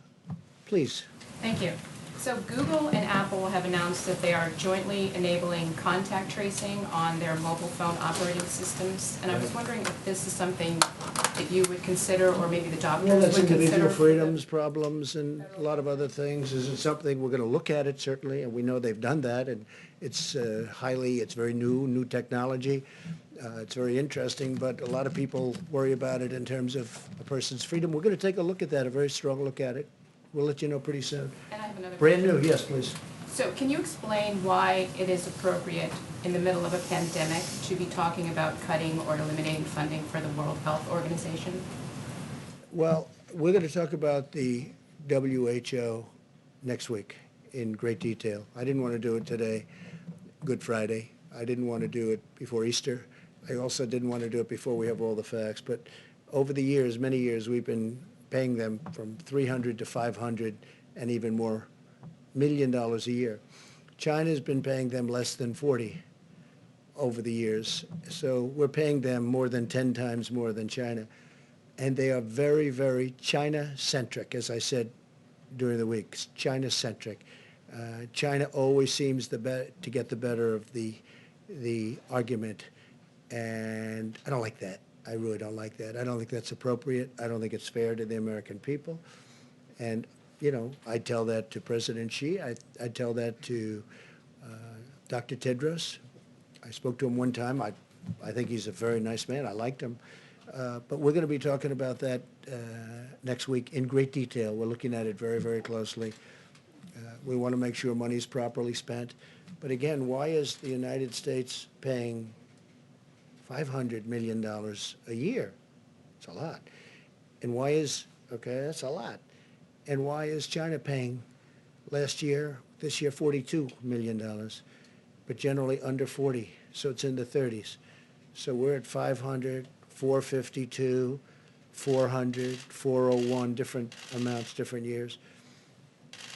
Please. Thank you. So Google and Apple have announced that they are jointly enabling contact tracing on their mobile phone operating systems. And I was wondering if this is something that you would consider, or maybe the doctors Well, would that's consider. individual freedoms problems and a lot of other things. Is it something, we're going to look at it certainly, and we know they've done that, and it's it's very new technology. It's very interesting, but a lot of people worry about it in terms of a person's freedom. We're going to take a look at that, a very strong look at it. We'll let you know pretty soon. And I have another Brand question. new, yes, please. So can you explain why it is appropriate in the middle of a pandemic to be talking about cutting or eliminating funding for the World Health Organization? Well, we're going to talk about the WHO next week in great detail. I didn't want to do it today, Good Friday. I didn't want to do it before Easter. I also didn't want to do it before we have all the facts. But over the years, many years, we've been paying them from 300 to 500 and even more $1 million a year. China's been paying them less than 40 over the years. So we're paying them more than 10 times more than China. And they are very, very China-centric, as I said during the week, China-centric. China always seems to get the better of the argument, and I don't like that. I really don't like that. I don't think that's appropriate. I don't think it's fair to the American people. And, you know, I tell that to President Xi. I tell that to Dr. Tedros. I spoke to him one time. I think he's a very nice man. I liked him. But we're going to be talking about that next week in great detail. We're looking at it very, very closely. We want to make sure money's properly spent. But again, why is the United States paying $500 million a year? It's a lot. And why is, okay, that's a lot. And why is China paying this year, $42 million, but generally under 40, so it's in the 30s. So we're at 500, 452, 400, 401, different amounts, different years.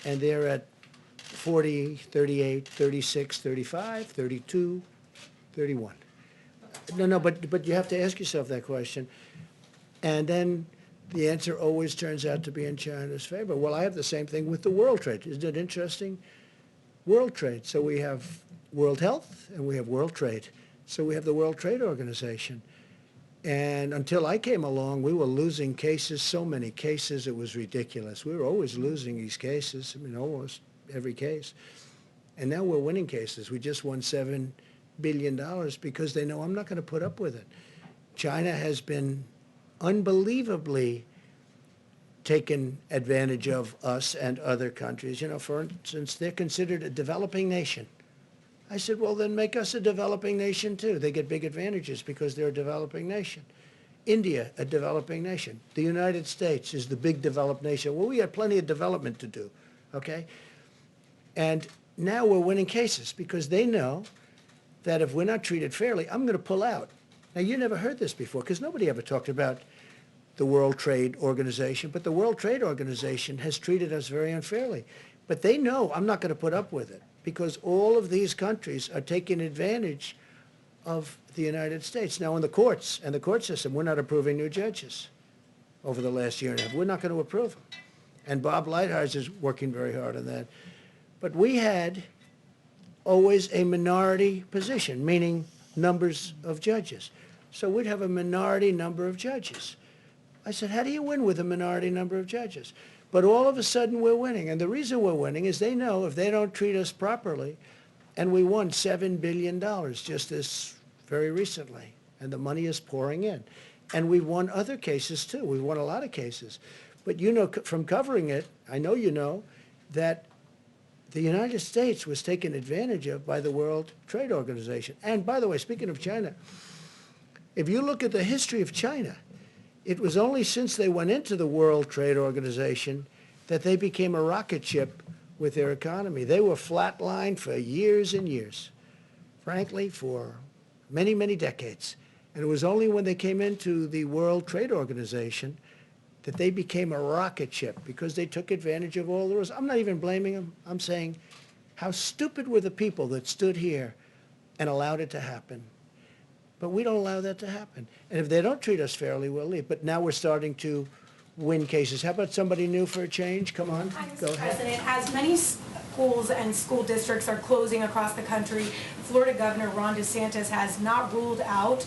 And they're at 40, 38, 36, 35, 32, 31. No, but you have to ask yourself that question. And then the answer always turns out to be in China's favor. Well, I have the same thing with the world trade. Isn't it interesting? World trade. So we have World Health and we have World Trade. So we have the World Trade Organization. And until I came along, we were losing cases, so many cases, it was ridiculous. We were always losing these cases, I mean, almost every case. And now we're winning cases. We just won $7 billion because they know I'm not going to put up with it. China has been unbelievably taken advantage of us and other countries. You know, for instance, they're considered a developing nation. I said, well, then make us a developing nation too. They get big advantages because they're a developing nation. India, a developing nation. The United States is the big developed nation. Well, we had plenty of development to do, okay? And now we're winning cases because they know that if we're not treated fairly, I'm going to pull out. Now, you never heard this before because nobody ever talked about the World Trade Organization, but the World Trade Organization has treated us very unfairly. But they know I'm not going to put up with it because all of these countries are taking advantage of the United States. Now, in the courts and the court system, we're not approving new judges over the last year and a half. We're not going to approve them. And Bob Lighthizer is working very hard on that. But we had always a minority position, meaning numbers of judges. So we'd have a minority number of judges. I said, how do you win with a minority number of judges? But all of a sudden we're winning. And the reason we're winning is they know if they don't treat us properly, and we won $7 billion just this very recently, and the money is pouring in. And we've won other cases too. We've won a lot of cases. But you know from covering it, I know you know, that the United States was taken advantage of by the World Trade Organization. And by the way, speaking of China, if you look at the history of China, it was only since they went into the World Trade Organization that they became a rocket ship with their economy. They were flatlined for years and years, frankly, for many, many decades. And it was only when they came into the World Trade Organization that they became a rocket ship because they took advantage of all the rules. I'm not even blaming them. I'm saying, how stupid were the people that stood here and allowed it to happen? But we don't allow that to happen. And if they don't treat us fairly, we'll leave. But now we're starting to win cases. How about somebody new for a change? Come on, go ahead. President, as many schools and school districts are closing across the country, Florida Governor Ron DeSantis has not ruled out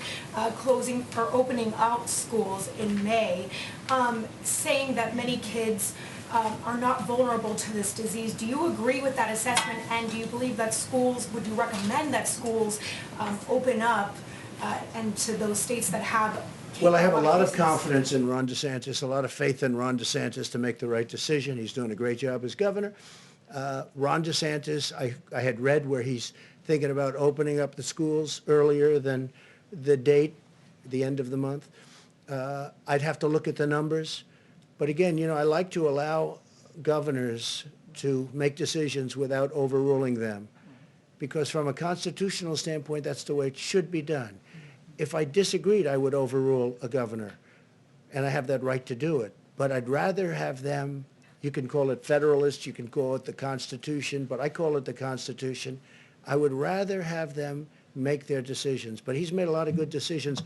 closing or opening out schools in May, saying that many kids are not vulnerable to this disease. Do you agree with that assessment, and do you believe that schools, would you recommend that schools open up and to those states that have? Well, I have a lot of confidence in Ron DeSantis, a lot of faith in Ron DeSantis to make the right decision. He's doing a great job as governor. Ron DeSantis, I had read where he's thinking about opening up the schools earlier than the date, the end of the month. I'd have to look at the numbers. But again, you know, I like to allow governors to make decisions without overruling them, because from a constitutional standpoint, that's the way it should be done. If I disagreed, I would overrule a governor, and I have that right to do it. But I'd rather have them, you can call it federalist, you can call it the Constitution, but I call it the Constitution. I would rather have them make their decisions. But he's made a lot of good decisions.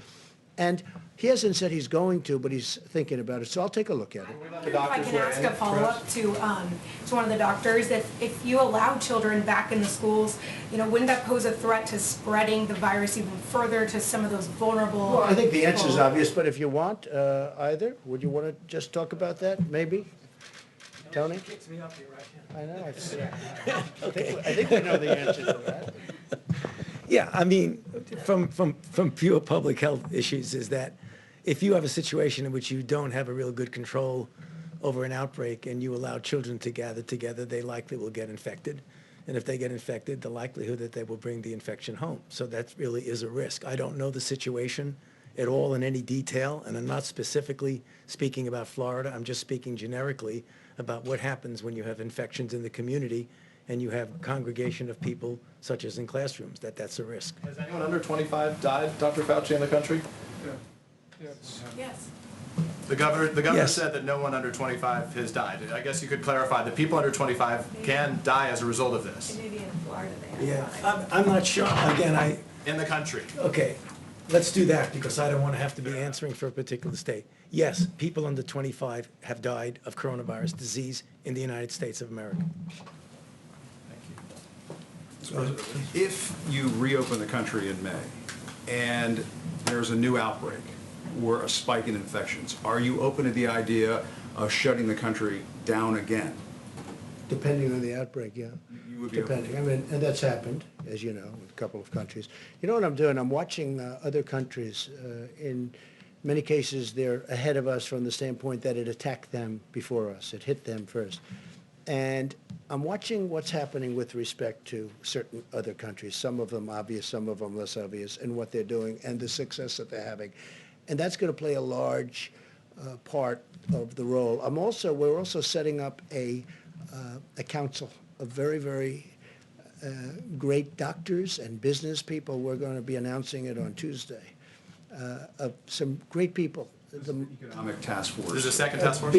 And he hasn't said he's going to, but he's thinking about it. So I'll take a look at it. If I can ask a follow-up to one of the doctors, if you allow children back in the schools, you know, wouldn't that pose a threat to spreading the virus even further to some of those vulnerable? Well, I think the answer is obvious, but if you want either, would you want to just talk about that, maybe? Tony? Kicks me up here, right? I know. I think we know the answer to that. Yeah, I mean, from pure public health issues is that if you have a situation in which you don't have a real good control over an outbreak and you allow children to gather together, they likely will get infected. And if they get infected, the likelihood that they will bring the infection home. So that really is a risk. I don't know the situation at all in any detail, and I'm not specifically speaking about Florida. I'm just speaking generically about what happens when you have infections in the community and you have congregation of people, such as in classrooms, that's a risk. Has anyone under 25 died, Dr. Fauci, in the country? Yes. The governor Yes. said that no one under 25 has died. I guess you could clarify that people under 25 can die as a result of this. Maybe in Florida they have. Yeah, I'm not sure. Again, In the country. okay, let's do that because I don't want to have to be answering for a particular state. Yes, people under 25 have died of coronavirus disease in the United States of America. If you reopen the country in May and there's a new outbreak or a spike in infections, are you open to the idea of shutting the country down again? Depending on the outbreak, yeah. You would be open. Depending. I mean, and that's happened, as you know, in a couple of countries. You know what I'm doing? I'm watching other countries. In many cases, they're ahead of us from the standpoint that it attacked them before us. It hit them first. And I'm watching what's happening with respect to certain other countries, some of them obvious, some of them less obvious, and what they're doing and the success that they're having. And that's going to play a large part of the role. We're also setting up a council of very, very great doctors and business people. We're going to be announcing it on Tuesday, of some great people. The Economic task force. There's a second task force?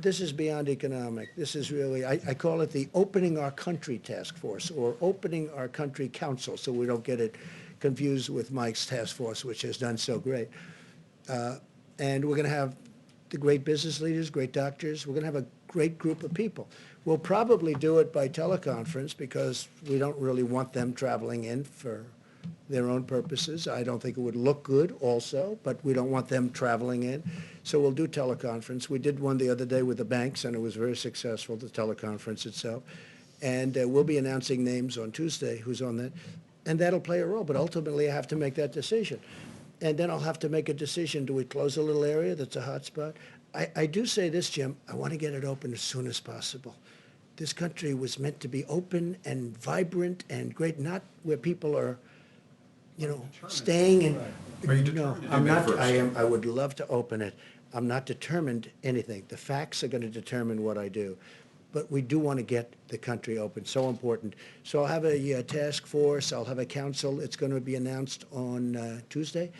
This is beyond economic. This is really, I call it the Opening Our Country Task Force, or Opening Our Country Council, so we don't get it confused with Mike's task force, which has done so great. And we're going to have the great business leaders, great doctors. We're going to have a great group of people. We'll probably do it by teleconference because we don't really want them traveling in for their own purposes. I don't think it would look good also, but we don't want them traveling in. So we'll do teleconference. We did one the other day with the banks, and it was very successful, the teleconference itself. And we'll be announcing names on Tuesday who's on that, and that'll play a role. But ultimately, I have to make that decision. and then I'll have to make a decision. Do we close a little area that's a hot spot? I do say this, Jim, I want to get it open as soon as possible. This country was meant to be open and vibrant and great, not where people are, staying and. Are you No, determined to I'm do that not, first? I would love to open it. I'm not determined anything. The facts are going to determine what I do. But we do want to get the country open, so important. So I'll have a task force, I'll have a council. It's going to be announced on Tuesday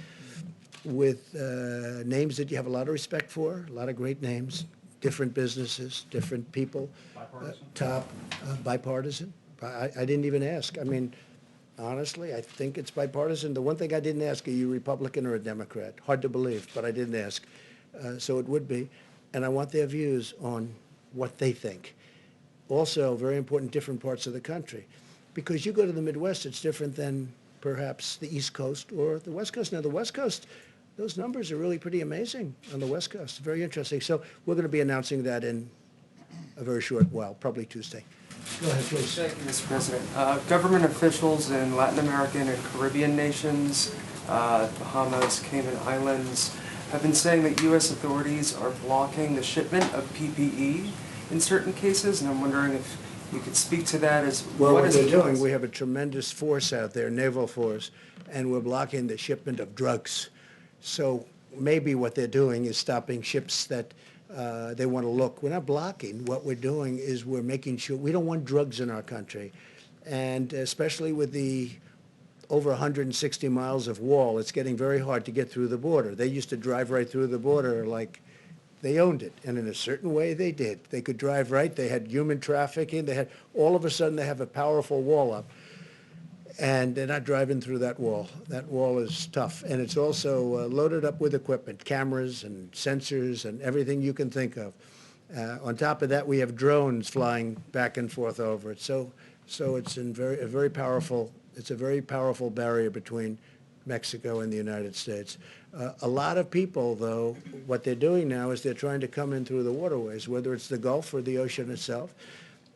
with names that you have a lot of respect for, a lot of great names, different businesses, different people. Top, bipartisan. I didn't even ask. I mean, honestly, I think it's bipartisan. The one thing I didn't ask, are you Republican or a Democrat? Hard to believe, but I didn't ask. So it would be. And I want their views on what they think. Also, very important, different parts of the country. Because you go to the Midwest, it's different than perhaps the East Coast or the West Coast. Now, the West Coast, those numbers are really pretty amazing on the West Coast. Very interesting. So we're going to be announcing that in a very short while, probably Tuesday. Go ahead, please. Thank you, Mr. President. Government officials in Latin American and Caribbean nations, Bahamas, Cayman Islands, have been saying that U.S. authorities are blocking the shipment of PPE in certain cases, and I'm wondering if you could speak to that as Well, what is they're the doing, policy? we have a tremendous force out there, naval force, and we're blocking the shipment of drugs. So maybe what they're doing is stopping ships that they want to look. We're not blocking. What we're doing is we're making sure we don't want drugs in our country. And especially with the over 160 miles of wall, it's getting very hard to get through the border. They used to drive right through the border like they owned it, and in a certain way they did. They could drive right. They had human trafficking. They had, all of a sudden they have a powerful wall up, and they're not driving through that wall. That wall is tough, and it's also loaded up with equipment, cameras and sensors and everything you can think of. On top of that, we have drones flying back and forth over it. So it's a very powerful barrier between Mexico and the United States. A lot of people, though, what they're doing now is they're trying to come in through the waterways, whether it's the Gulf or the ocean itself.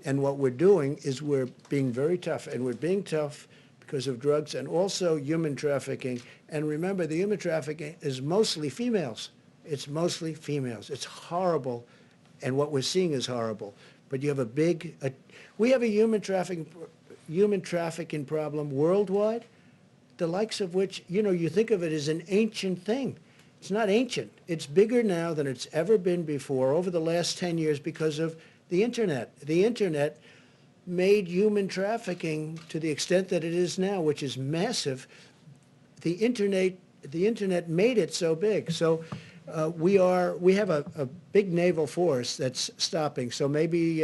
And what we're doing is we're being very tough, and we're being tough because of drugs and also human trafficking. And remember, the human trafficking is mostly females. It's mostly females. It's horrible, and what we're seeing is horrible. But you have we have a human trafficking problem worldwide, the likes of which, you think of it as an ancient thing. It's not ancient. It's bigger now than it's ever been before over the last 10 years because of the Internet. The Internet made human trafficking to the extent that it is now, which is massive. The Internet made it so big. So we have a big naval force that's stopping. So maybe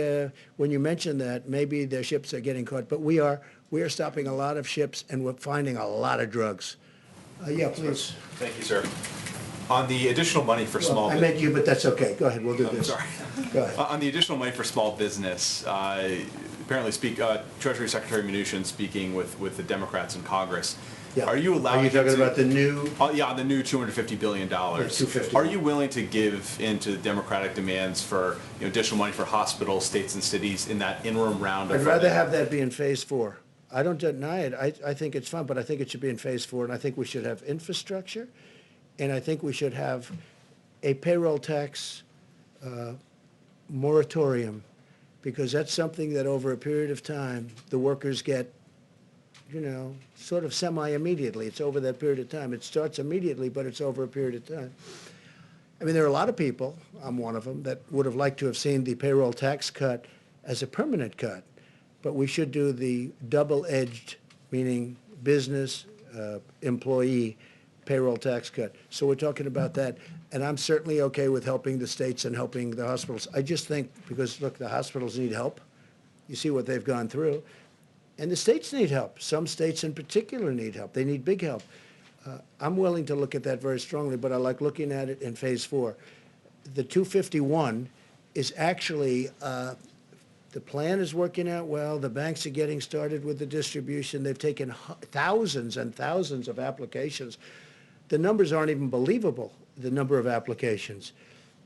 when you mention that, maybe their ships are getting caught. But we are stopping a lot of ships, and we're finding a lot of drugs. Yeah, please. Thank you, sir. On the additional money for small. I meant you, but that's okay. Go ahead. We'll do this. Sorry. Go ahead. On the additional money for small business, apparently Treasury Secretary Mnuchin speaking with the Democrats in Congress. Yeah. Are you allowing? Are you talking about the new? Yeah, the new $250 billion. $250. Are you willing to give into the Democratic demands for additional money for hospitals, states, and cities in that interim round of? I'd rather have that be in phase 4. I don't deny it. I think it's fun, but I think it should be in phase 4, and I think we should have infrastructure, and I think we should have a payroll tax moratorium, because that's something that over a period of time, the workers get, sort of semi-immediately. It's over that period of time. It starts immediately, but it's over a period of time. I mean, there are a lot of people, I'm one of them, that would have liked to have seen the payroll tax cut as a permanent cut. But we should do the double-edged, meaning business, employee, payroll tax cut. So we're talking about that. And I'm certainly okay with helping the states and helping the hospitals. I just think, because, look, the hospitals need help. You see what they've gone through. And the states need help. Some states in particular need help. They need big help. I'm willing to look at that very strongly, but I like looking at it in phase 4. The 251 is actually, the plan is working out well. The banks are getting started with the distribution. They've taken thousands and thousands of applications. The numbers aren't even believable, the number of applications.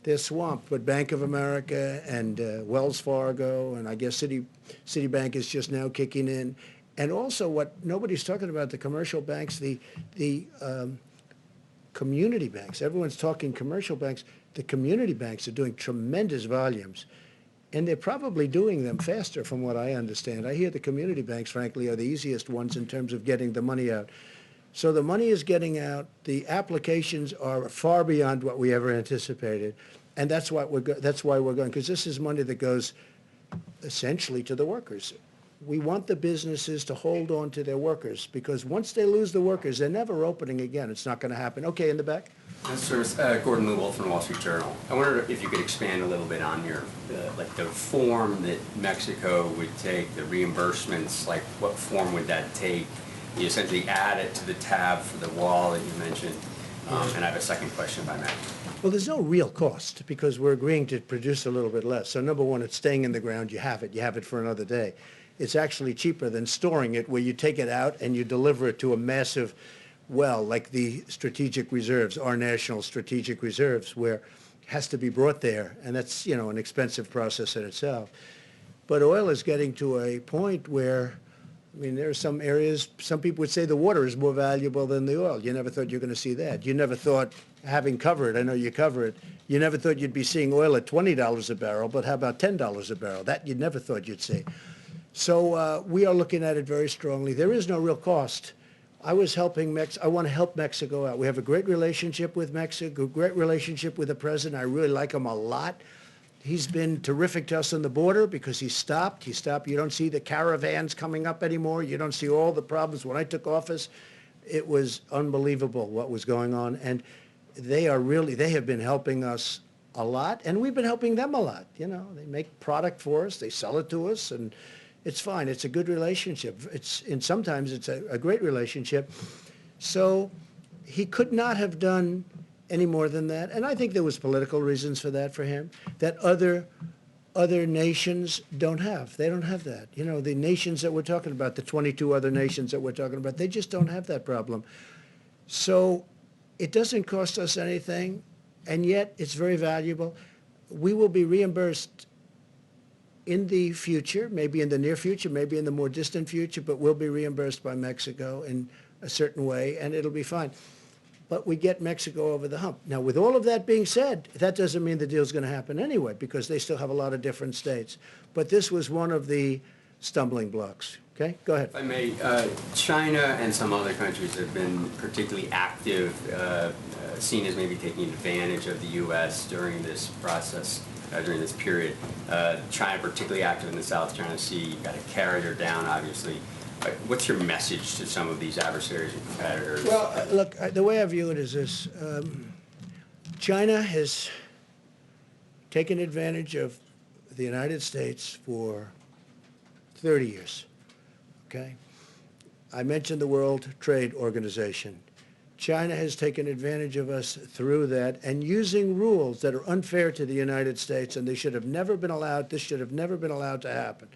They're swamped, but Bank of America and Wells Fargo, and I guess Citibank is just now kicking in. And also what nobody's talking about, the commercial banks, the community banks. Everyone's talking commercial banks. The community banks are doing tremendous volumes. And they're probably doing them faster from what I understand. I hear the community banks, frankly, are the easiest ones in terms of getting the money out. So the money is getting out. The applications are far beyond what we ever anticipated. And that's why we're going, because this is money that goes essentially to the workers. We want the businesses to hold on to their workers, because once they lose the workers, they're never opening again. It's not going to happen. Okay, in the back. Gordon Newell from the Wall Street Journal. I wonder if you could expand a little bit on your, like the form that Mexico would take, the reimbursements, like what form would that take? You essentially add it to the tab for the wall that you mentioned. And I have a second question, if I may. Well, there's no real cost because we're agreeing to produce a little bit less. So number one, it's staying in the ground. You have it for another day. It's actually cheaper than storing it, where you take it out and you deliver it to a massive well, like the strategic reserves, our national strategic reserves, where it has to be brought there. And that's, you know, an expensive process in itself. But oil is getting to a point where, I mean, there are some areas, some people would say the water is more valuable than the oil. You never thought you were going to see that. You never thought, having covered, I know you cover it, you never thought you'd be seeing oil at $20 a barrel, but how about $10 a barrel? That you never thought you'd see. So we are looking at it very strongly. There is no real cost. I was helping I want to help Mexico out. We have a great relationship with Mexico, great relationship with the president. I really like him a lot. He's been terrific to us on the border because he stopped. You don't see the caravans coming up anymore. You don't see all the problems. When I took office, it was unbelievable what was going on. And they have been helping us a lot, and we've been helping them a lot. You know, they make product for us, they sell it to us, and it's fine. It's a good relationship. And sometimes it's a great relationship. So he could not have done any more than that. And I think there was political reasons for that for him, that other nations don't have. They don't have that. You know, the nations that we're talking about, the 22 other nations that we're talking about, they just don't have that problem. So it doesn't cost us anything, and yet it's very valuable. We will be reimbursed in the future, maybe in the near future, maybe in the more distant future, but we'll be reimbursed by Mexico in a certain way, and it'll be fine. But we get Mexico over the hump. Now, with all of that being said, that doesn't mean the deal's going to happen anyway, because they still have a lot of different states. But this was one of the stumbling blocks. Okay, go ahead. If I may, China and some other countries have been particularly active, seen as maybe taking advantage of the U.S. during this process. During this period. China particularly active in the South China Sea. You've got a carrier down, obviously. What's your message to some of these adversaries and competitors? Well, look, the way I view it is this. China has taken advantage of the United States for 30 years, okay? I mentioned the World Trade Organization. China has taken advantage of us through that and using rules that are unfair to the United States, and they should have never been allowed, this should have never been allowed to happen.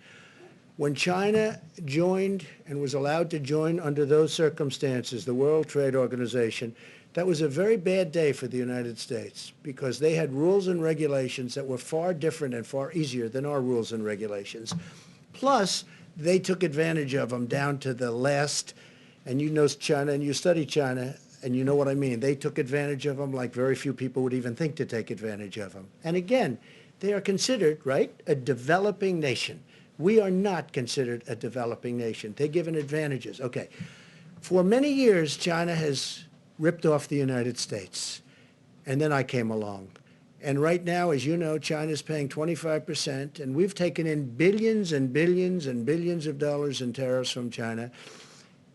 When China joined and was allowed to join under those circumstances, the World Trade Organization, that was a very bad day for the United States because they had rules and regulations that were far different and far easier than our rules and regulations. Plus, they took advantage of them down to the last, and you know China and you study China, and you know what I mean. They took advantage of them like very few people would even think to take advantage of them. And again, they are considered, right, a developing nation. We are not considered a developing nation. They're given advantages. Okay. For many years, China has ripped off the United States. And then I came along. And right now, as you know, China's paying 25%, and we've taken in billions and billions and billions of dollars in tariffs from China.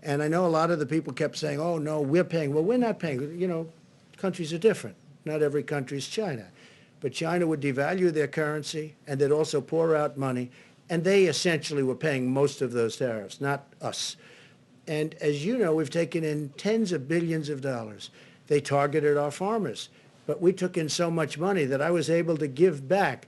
And I know a lot of the people kept saying, oh, no, we're paying. Well, we're not paying. You know, countries are different. Not every country is China. But China would devalue their currency, and they'd also pour out money. And they essentially were paying most of those tariffs, not us. And as you know, we've taken in tens of billions of dollars. They targeted our farmers. But we took in so much money that I was able to give back.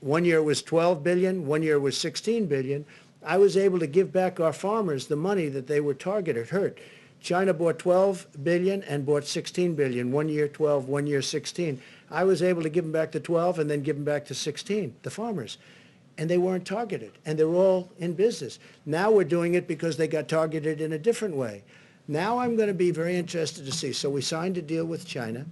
One year it was 12 billion, one year it was 16 billion. I was able to give back our farmers the money that they were targeted, hurt. China bought 12 billion and bought 16 billion. 1 year 12, 1 year 16. I was able to give them back to 12 and then give them back to 16, the farmers. And they weren't targeted, and they're all in business. Now we're doing it because they got targeted in a different way. Now I'm going to be very interested to see. So we signed a deal with China,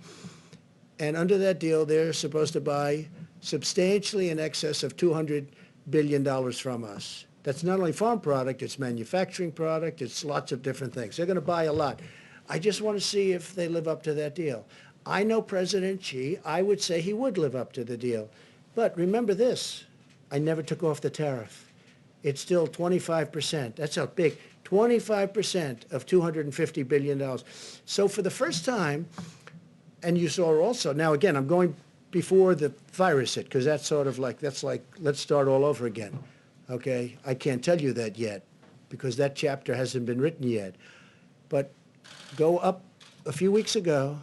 and under that deal, they're supposed to buy substantially in excess of $200 billion from us. That's not only farm product, it's manufacturing product, it's lots of different things. They're going to buy a lot. I just want to see if they live up to that deal. I know President Xi, I would say he would live up to the deal. But remember this, I never took off the tariff. It's still 25%. That's a big 25% of $250 billion. So for the first time, and you saw also, now again, I'm going before the virus hit, because that's sort of like, that's like, let's start all over again. Okay? I can't tell you that yet, because that chapter hasn't been written yet. But go up a few weeks ago,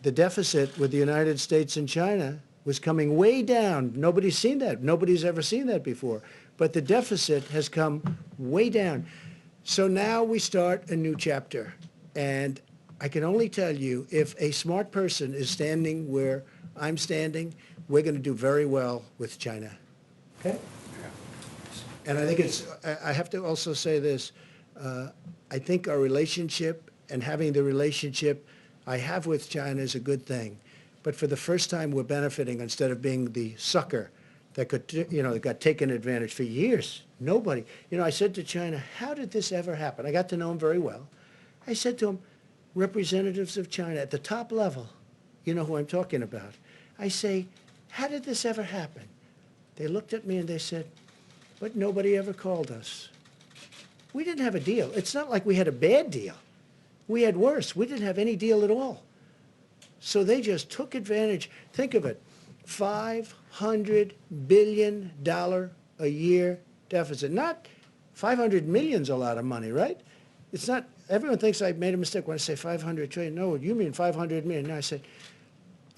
the deficit with the United States and China was coming way down. Nobody's seen that. Nobody's ever seen that before. But the deficit has come way down. So now we start a new chapter. And I can only tell you, if a smart person is standing where I'm standing, we're going to do very well with China. Okay? And I think it's, I have to also say this, I think our relationship and having the relationship I have with China is a good thing. But for the first time, we're benefiting instead of being the sucker that could, that got taken advantage for years. Nobody. I said to China, how did this ever happen? I got to know him very well. I said to him, representatives of China at the top level, you know who I'm talking about. I say, how did this ever happen? They looked at me and they said, but nobody ever called us. We didn't have a deal. It's not like we had a bad deal. We had worse. We didn't have any deal at all. So they just took advantage. Think of it, $500 billion a year deficit. Not 500 million's a lot of money, right? It's not, everyone thinks I made a mistake when I say 500 trillion. No, you mean 500 million. No, I said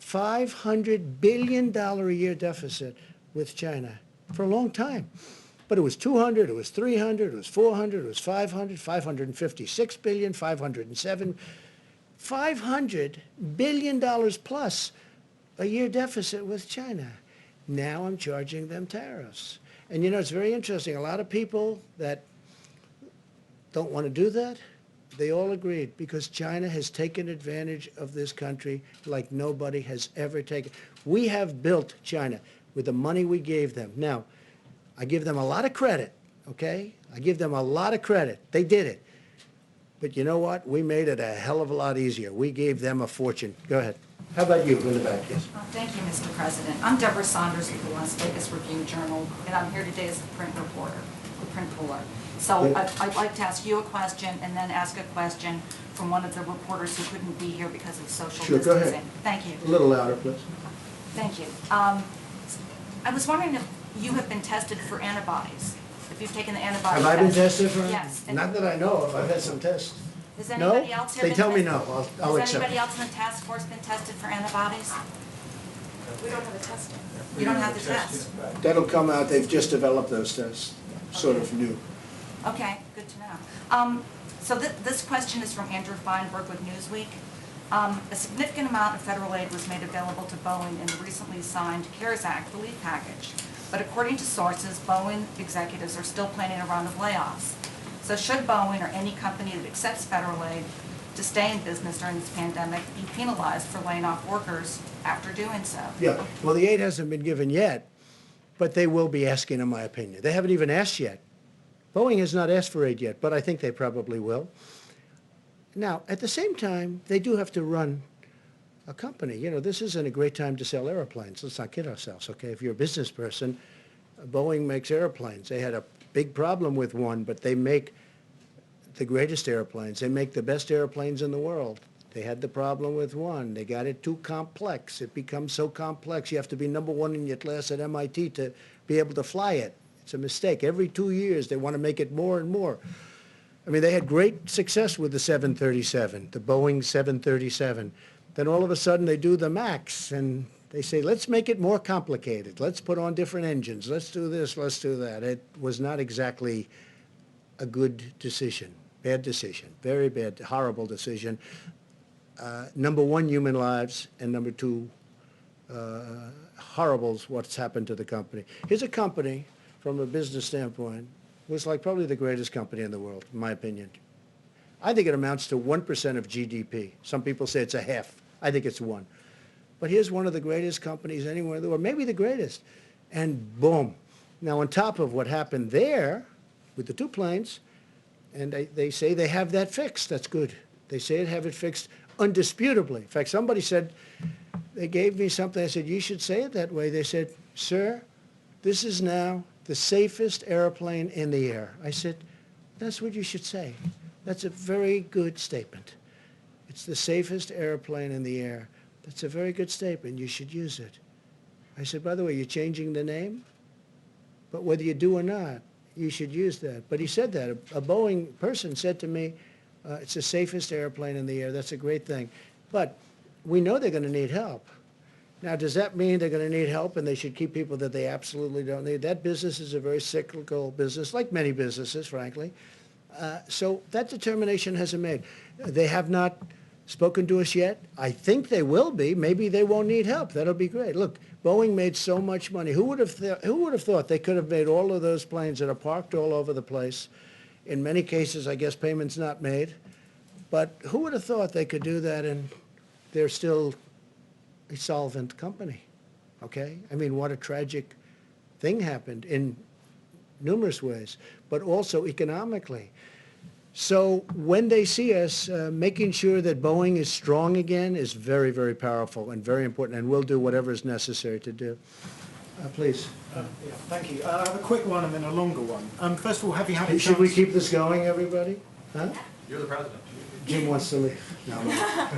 $500 billion a year deficit with China for a long time. But it was 200, it was 300, it was 400, it was 500, 556 billion, 507, $500 billion plus a year deficit with China. Now I'm charging them tariffs. And it's very interesting. A lot of people that don't want to do that, they all agreed because China has taken advantage of this country like nobody has ever taken. We have built China with the money we gave them. Now, I give them a lot of credit, okay? I give them a lot of credit. They did it. But you know what? We made it a hell of a lot easier. We gave them a fortune. Go ahead. How about you in the back? Yes. Thank you, Mr. President. I'm Deborah Saunders with the Las Vegas Review-Journal, and I'm here today as the print reporter, the print puller. So I'd like to ask you a question and then ask a question from one of the reporters who couldn't be here because of social distancing. Go ahead. Thank you. A little louder, please. Thank you. I was wondering if you have been tested for antibodies, if you've taken the antibody Have I been test. tested for? Yes. Not that I know of. I've had some tests. Has anybody No? else here They been tell me tested? no. I'll Has accept anybody it. else in the task force been tested for antibodies? We don't have a test yet. You don't have the test? That'll come out. They've just developed those tests, sort of new. Okay, good to know. So this question is from Andrew Feinberg with Newsweek. A significant amount of federal aid was made available to Boeing in the recently signed CARES Act relief package. But according to sources, Boeing executives are still planning a round of layoffs. So should Boeing or any company that accepts federal aid to stay in business during this pandemic be penalized for laying off workers after doing so? Yeah. Well, the aid hasn't been given yet, but they will be asking, in my opinion. They haven't even asked yet. Boeing has not asked for aid yet, but I think they probably will. Now, at the same time, they do have to run a company. This isn't a great time to sell airplanes. Let's not kid ourselves, okay? If you're a business person, Boeing makes airplanes. They had a big problem with one, but they make the greatest airplanes. They make the best airplanes in the world. They had the problem with one. They got it too complex. It becomes so complex. You have to be number one in your class at MIT to be able to fly it. It's a mistake. Every 2 years, they want to make it more and more. I mean, they had great success with the 737, the Boeing 737. Then all of a sudden, they do the MAX, and they say, let's make it more complicated. Let's put on different engines. Let's do this. Let's do that. It was not exactly a good decision. Bad decision. Very bad, horrible decision. Number one, human lives, and number two, horrible's what's happened to the company. Here's a company, from a business standpoint, was like probably the greatest company in the world, in my opinion. I think it amounts to 1% of GDP. Some people say it's a half. I think it's 1. But here's one of the greatest companies anywhere in the world, maybe the greatest. And boom. Now, on top of what happened there with the 2 planes, and they say they have that fixed. That's good. They say they have it fixed undisputably. In fact, somebody said, they gave me something. I said, you should say it that way. They said, sir, this is now the safest airplane in the air. I said, that's what you should say. That's a very good statement. It's the safest airplane in the air. That's a very good statement. You should use it. I said, by the way, you're changing the name? But whether you do or not, you should use that. But he said that. A Boeing person said to me, it's the safest airplane in the air. That's a great thing. But we know they're going to need help. Now, does that mean they're going to need help and they should keep people that they absolutely don't need? That business is a very cyclical business, like many businesses, frankly. So that determination hasn't made. They have not spoken to us yet. I think they will be. Maybe they won't need help. That'll be great. Look, Boeing made so much money. Who would have thought they could have made all of those planes that are parked all over the place? In many cases, I guess payments not made. But who would have thought they could do that and they're still a solvent company? Okay? I mean, what a tragic thing happened in numerous ways, but also economically. So when they see us, making sure that Boeing is strong again is very, very powerful and very important, and we'll do whatever is necessary to do. Please. Yeah, thank you. I have a quick one and then a longer one. First of all, have you had a chance... Should we keep this going, everybody? Huh? You're the president. Jim wants to leave. No.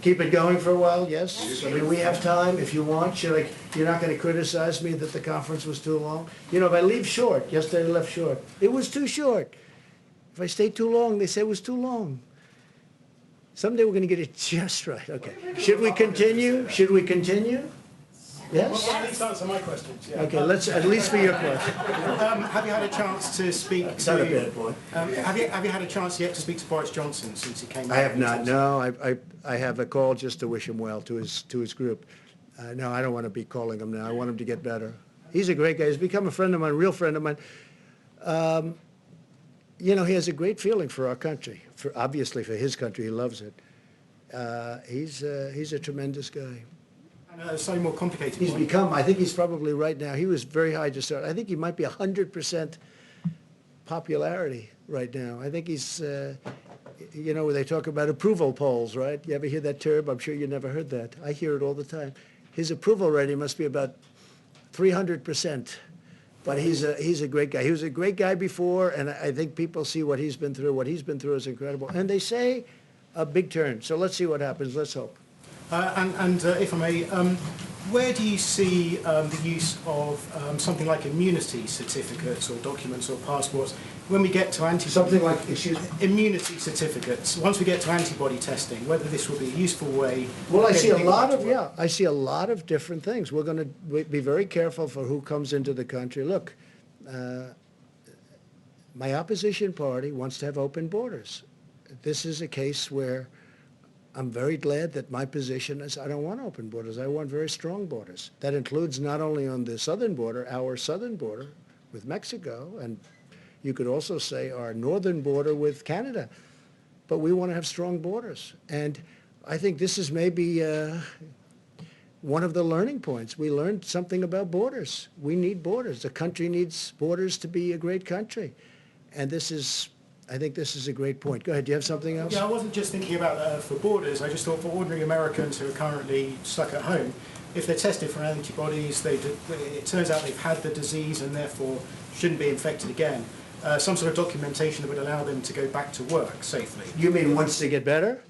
Keep it going for a while, yes? I mean, we have time if you want. You're not going to criticize me that the conference was too long? You know, if I leave short, yesterday I left short. It was too short. If I stay too long, they say it was too long. Someday we're going to get it just right. Okay. Should we continue? Should we continue? Yes? Well, at least answer my questions. Yeah. Okay, let's, at least for your question. Have you had a chance to speak to... Not a bad boy. Have you had a chance yet to speak to Boris Johnson since he came back? I have not, no. I have a call just to wish him well to his group. No, I don't want to be calling him now. I want him to get better. He's a great guy. He's become a friend of mine, a real friend of mine. You know, he has a great feeling for our country. Obviously for his country, he loves it. He's a tremendous guy. And slightly more complicated. He's become, I think he's probably right now, he was very high to start. I think he might be 100% popularity right now. I think he's, you know, where they talk about approval polls, right? You ever hear that term? I'm sure you never heard that. I hear it all the time. His approval rating must be about 300%. But he's a great guy. He was a great guy before, and I think people see what he's been through. What he's been through is incredible. And they say a big turn. So let's see what happens. Let's hope. If I may, where do you see the use of something like immunity certificates or documents or passports when we get to antibody... Something like, excuse me? Immunity certificates. Once we get to antibody testing, whether this will be a useful way... Well, I see a lot of, yeah, I see a lot of different things. We're going to be very careful for who comes into the country. Look, my opposition party wants to have open borders. This is a case where I'm very glad that my position is I don't want open borders. I want very strong borders. That includes not only on the southern border, our southern border with Mexico, and you could also say our northern border with Canada. But we want to have strong borders. And I think this is maybe one of the learning points. We learned something about borders. We need borders. The country needs borders to be a great country. And this is... I think this is a great point. Go ahead, do you have something else? Yeah, I wasn't just thinking about for borders. I just thought for ordinary Americans who are currently stuck at home, if they're tested for antibodies, it turns out they've had the disease and therefore shouldn't be infected again. Some sort of documentation that would allow them to go back to work safely. You mean once they get better?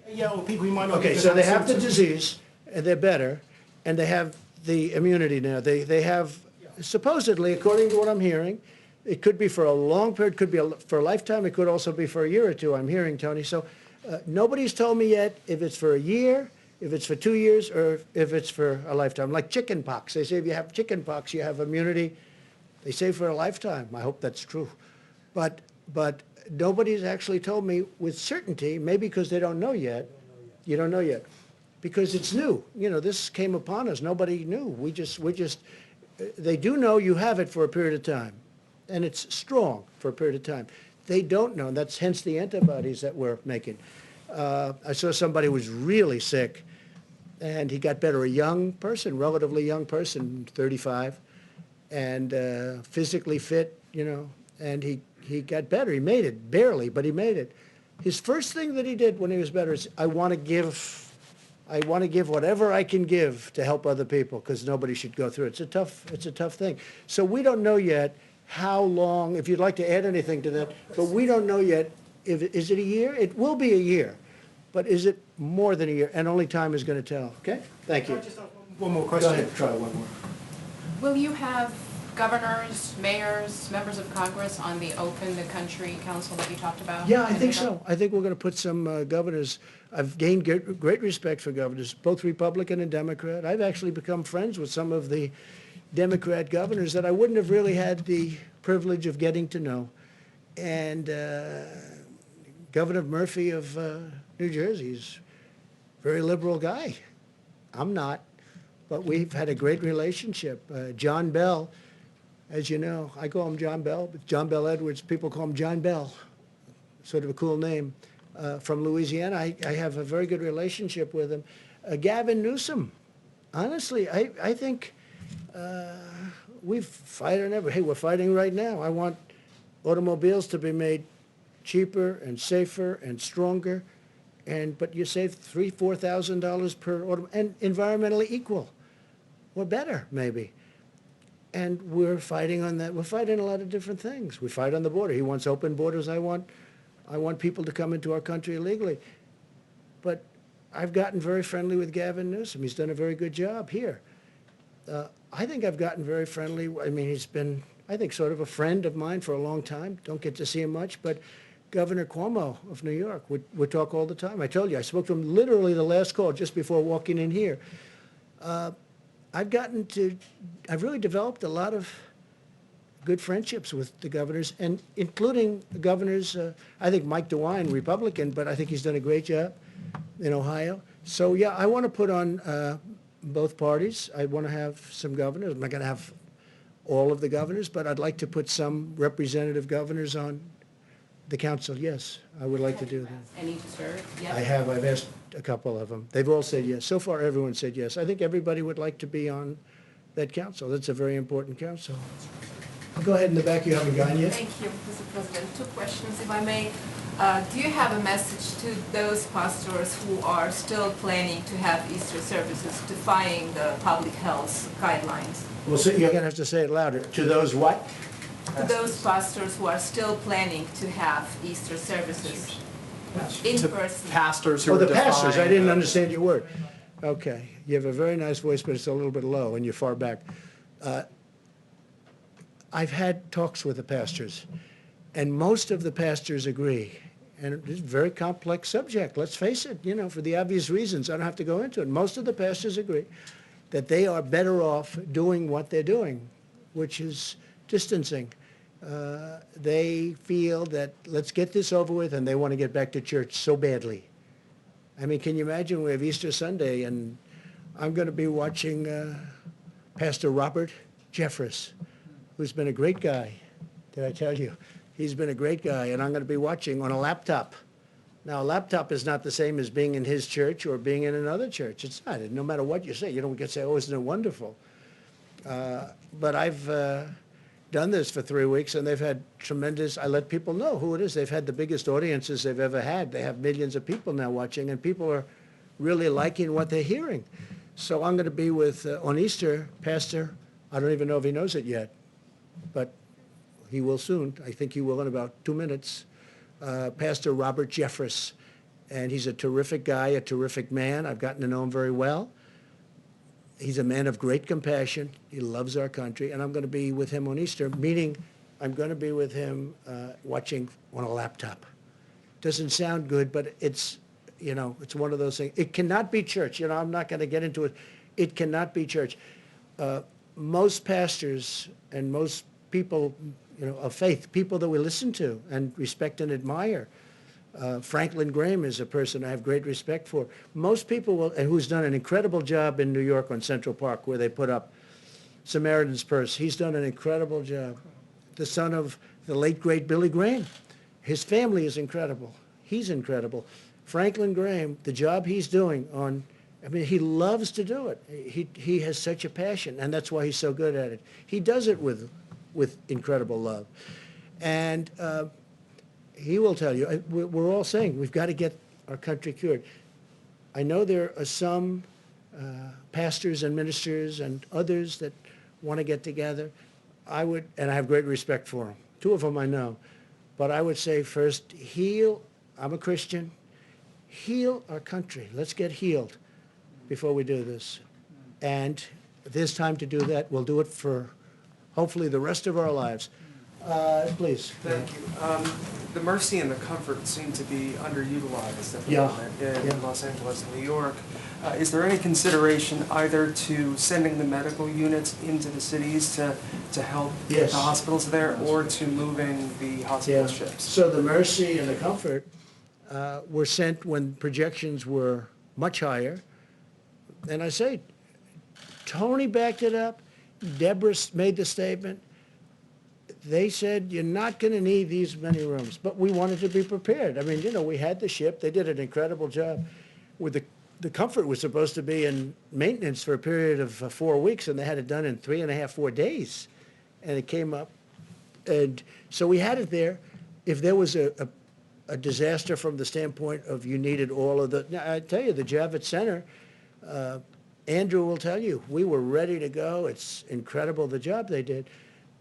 Yeah, or people who might not... Okay, so they have the disease, and they're better, and they have the immunity now. They have, supposedly, according to what I'm hearing, it could be for a long period, could be for a lifetime, it could also be for a year or two, I'm hearing, Tony. So nobody's told me yet if it's for a year, if it's for 2 years, or if it's for a lifetime. Like chicken pox. They say if you have chicken pox, you have immunity. They say for a lifetime. I hope that's true. But nobody's actually told me with certainty, maybe because they don't know yet. You don't know yet. Because it's new. You know, this came upon us. Nobody knew. They do know you have it for a period of time. And it's strong for a period of time. they don't know. And that's hence the antibodies that we're making. I saw somebody who was really sick, and he got better. A young person, relatively young person, 35, and physically fit, you know, and he got better. He made it, barely, but he made it. His first thing that he did when he was better is, I want to give whatever I can give to help other people, because nobody should go through it. It's a tough thing. So we don't know yet how long, if you'd like to add anything to that, but we don't know yet, is it a year? It will be a year, but is it more than a year? And only time is going to tell, okay? Thank you. Just one more question. Go ahead, try one more. Will you have governors, mayors, members of Congress on the Open the Country Council that you talked about? Yeah, I think so. I think we're going to put some governors. I've gained great respect for governors, both Republican and Democrat. I've actually become friends with some of the Democrat governors that I wouldn't have really had the privilege of getting to know. And Governor Murphy of New Jersey is a very liberal guy. I'm not, but we've had a great relationship. John Bell, as you know, I call him John Bell, but John Bell Edwards, people call him John Bell, sort of a cool name. From Louisiana, I have a very good relationship with him. Gavin Newsom, honestly, I think we've fight on every, hey, we're fighting right now. I want automobiles to be made cheaper and safer and stronger, but you save $3,000-4,000 per auto, and environmentally equal, or better, maybe. And we're fighting on that. We're fighting a lot of different things. We fight on the border. He wants open borders. I want people to come into our country illegally. But I've gotten very friendly with Gavin Newsom. He's done a very good job here. I think I've gotten very friendly. I mean, he's been, I think, sort of a friend of mine for a long time. Don't get to see him much, but Governor Cuomo of New York, we talk all the time. I told you, I spoke to him literally the last call just before walking in here. I've really developed a lot of good friendships with the governors, and including the governors, I think Mike DeWine, Republican, but I think he's done a great job in Ohio. So yeah, I want to put on both parties. I want to have some governors. I'm not going to have all of the governors, but I'd like to put some representative governors on the council. Yes, I would like to do that. Any to serve? Yes. I have. I've asked a couple of them. They've all said yes. So far, everyone said yes. I think everybody would like to be on that council. That's a very important council. Go ahead in the back. You haven't gone yet. Thank you, Mr. President. 2 questions, if I may. Do you have a message to those pastors who are still planning to have Easter services, defying the public health guidelines? Well, so you're going to have to say it louder. To those what? To those pastors who are still planning to have Easter services in person. Pastors who Oh, are the pastors. I defying didn't the- understand your word. Okay. You have a very nice voice, but it's a little bit low, and you're far back. I've had talks with the pastors, and most of the pastors agree. And it's a very complex subject, let's face it, you know, for the obvious reasons. I don't have to go into it. Most of the pastors agree that they are better off doing what they're doing, which is distancing. They feel that let's get this over with, and they want to get back to church so badly. I mean, can you imagine we have Easter Sunday, and I'm going to be watching Pastor Robert Jeffress, who's been a great guy. Did I tell you? He's been a great guy, and I'm going to be watching on a laptop. Now, a laptop is not the same as being in his church or being in another church. It's not. No matter what you say, you don't get to say, oh, isn't it wonderful? But I've done this for 3 weeks, and they've had tremendous, I let people know who it is. They've had the biggest audiences they've ever had. They have millions of people now watching, and people are really liking what they're hearing. So I'm going to be with, on Easter, Pastor, I don't even know if he knows it yet, but he will soon. I think he will in about 2 minutes. Pastor Robert Jeffress, and he's a terrific guy, a terrific man. I've gotten to know him very well. He's a man of great compassion. He loves our country, and I'm going to be with him on Easter, meaning I'm going to be with him watching on a laptop. Doesn't sound good, but it's, you know, it's one of those things. It cannot be church. You know, I'm not going to get into it. It cannot be church. Most pastors and most people, you know, of faith, people that we listen to and respect and admire. Franklin Graham is a person I have great respect for. Most people will, and who's done an incredible job in New York on Central Park, where they put up Samaritan's Purse. He's done an incredible job. The son of the late, great Billy Graham. His family is incredible. He's incredible. Franklin Graham, the job he's doing on, I mean, he loves to do it. He has such a passion, and that's why he's so good at it. He does it with incredible love. And he will tell you, we're all saying we've got to get our country cured. I know there are some pastors and ministers and others that want to get together. I would, and I have great respect for them. Two of them I know. But I would say first, heal. I'm a Christian. Heal our country. Let's get healed before we do this. And if there's time to do that, we'll do it for hopefully the rest of our lives. Please. Thank you. The Mercy and the Comfort seem to be underutilized at the Yeah. moment in Los Angeles and New York. Is there any consideration either to sending the medical units into the cities to help Yes. the hospitals there, or to moving the hospital ships? So the Mercy and the Comfort were sent when projections were much higher. And I say, Tony backed it up. Deborah made the statement. They said, you're not going to need these many rooms. But we wanted to be prepared. I mean, you know, we had the ship. They did an incredible job. With the Comfort was supposed to be in maintenance for a period of 4 weeks, and they had it done in 3.5, 4 days. And it came up. And so we had it there. If there was a disaster from the standpoint of you needed all of the, now I tell you, the Javits Center, Andrew will tell you, we were ready to go. It's incredible the job they did.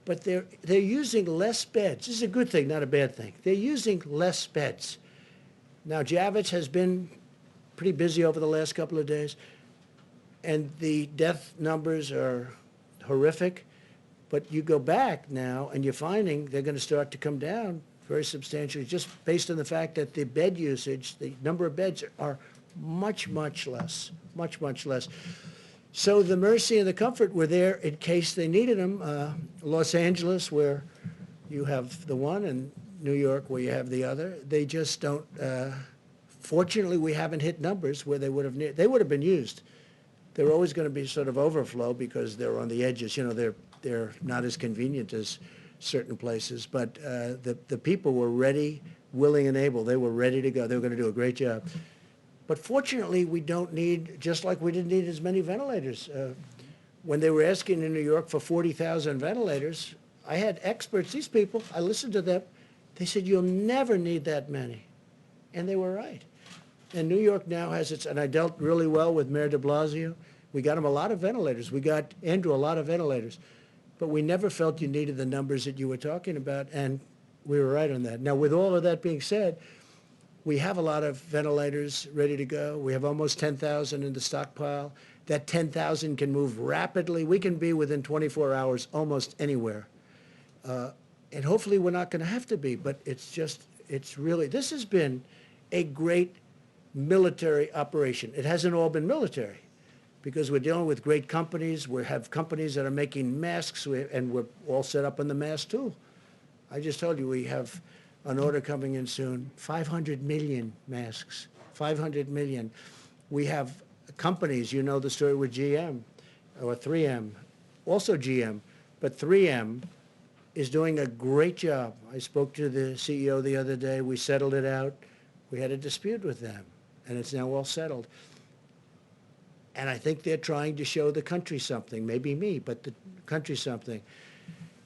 But they're using less beds. This is a good thing, not a bad thing. They're using less beds. Now, Javits has been pretty busy over the last couple of days, and the death numbers are horrific. But you go back now, and you're finding they're going to start to come down very substantially, just based on the fact that the bed usage, the number of beds are much, much less, much, much less. So the Mercy and the Comfort were there in case they needed them. Los Angeles, where you have the one, and New York, where you have the other. They just don't. Fortunately, we haven't hit numbers where they would have been used. They're always going to be sort of overflow because they're on the edges. You know, they're not as convenient as certain places. But the people were ready, willing, and able. They were ready to go. They were going to do a great job. But fortunately, we don't need, just like we didn't need as many ventilators. When they were asking in New York for 40,000 ventilators, I had experts, these people, I listened to them. They said, you'll never need that many. And they were right. And New York now has its, and I dealt really well with Mayor de Blasio. We got him a lot of ventilators. We got Andrew a lot of ventilators. But we never felt you needed the numbers that you were talking about, and we were right on that. Now, with all of that being said, we have a lot of ventilators ready to go. We have almost 10,000 in the stockpile. That 10,000 can move rapidly. We can be within 24 hours almost anywhere. And hopefully we're not going to have to be, but it's really, this has been a great military operation. It hasn't all been military because we're dealing with great companies. We have companies that are making masks, and we're all set up on the mask tool. I just told you we have an order coming in soon, 500 million masks, 500 million. We have companies, you know the story with GM or 3M, also GM, but 3M is doing a great job. I spoke to the CEO the other day. We settled it out. We had a dispute with them, and it's now all settled. And I think they're trying to show the country something, maybe me, but the country something.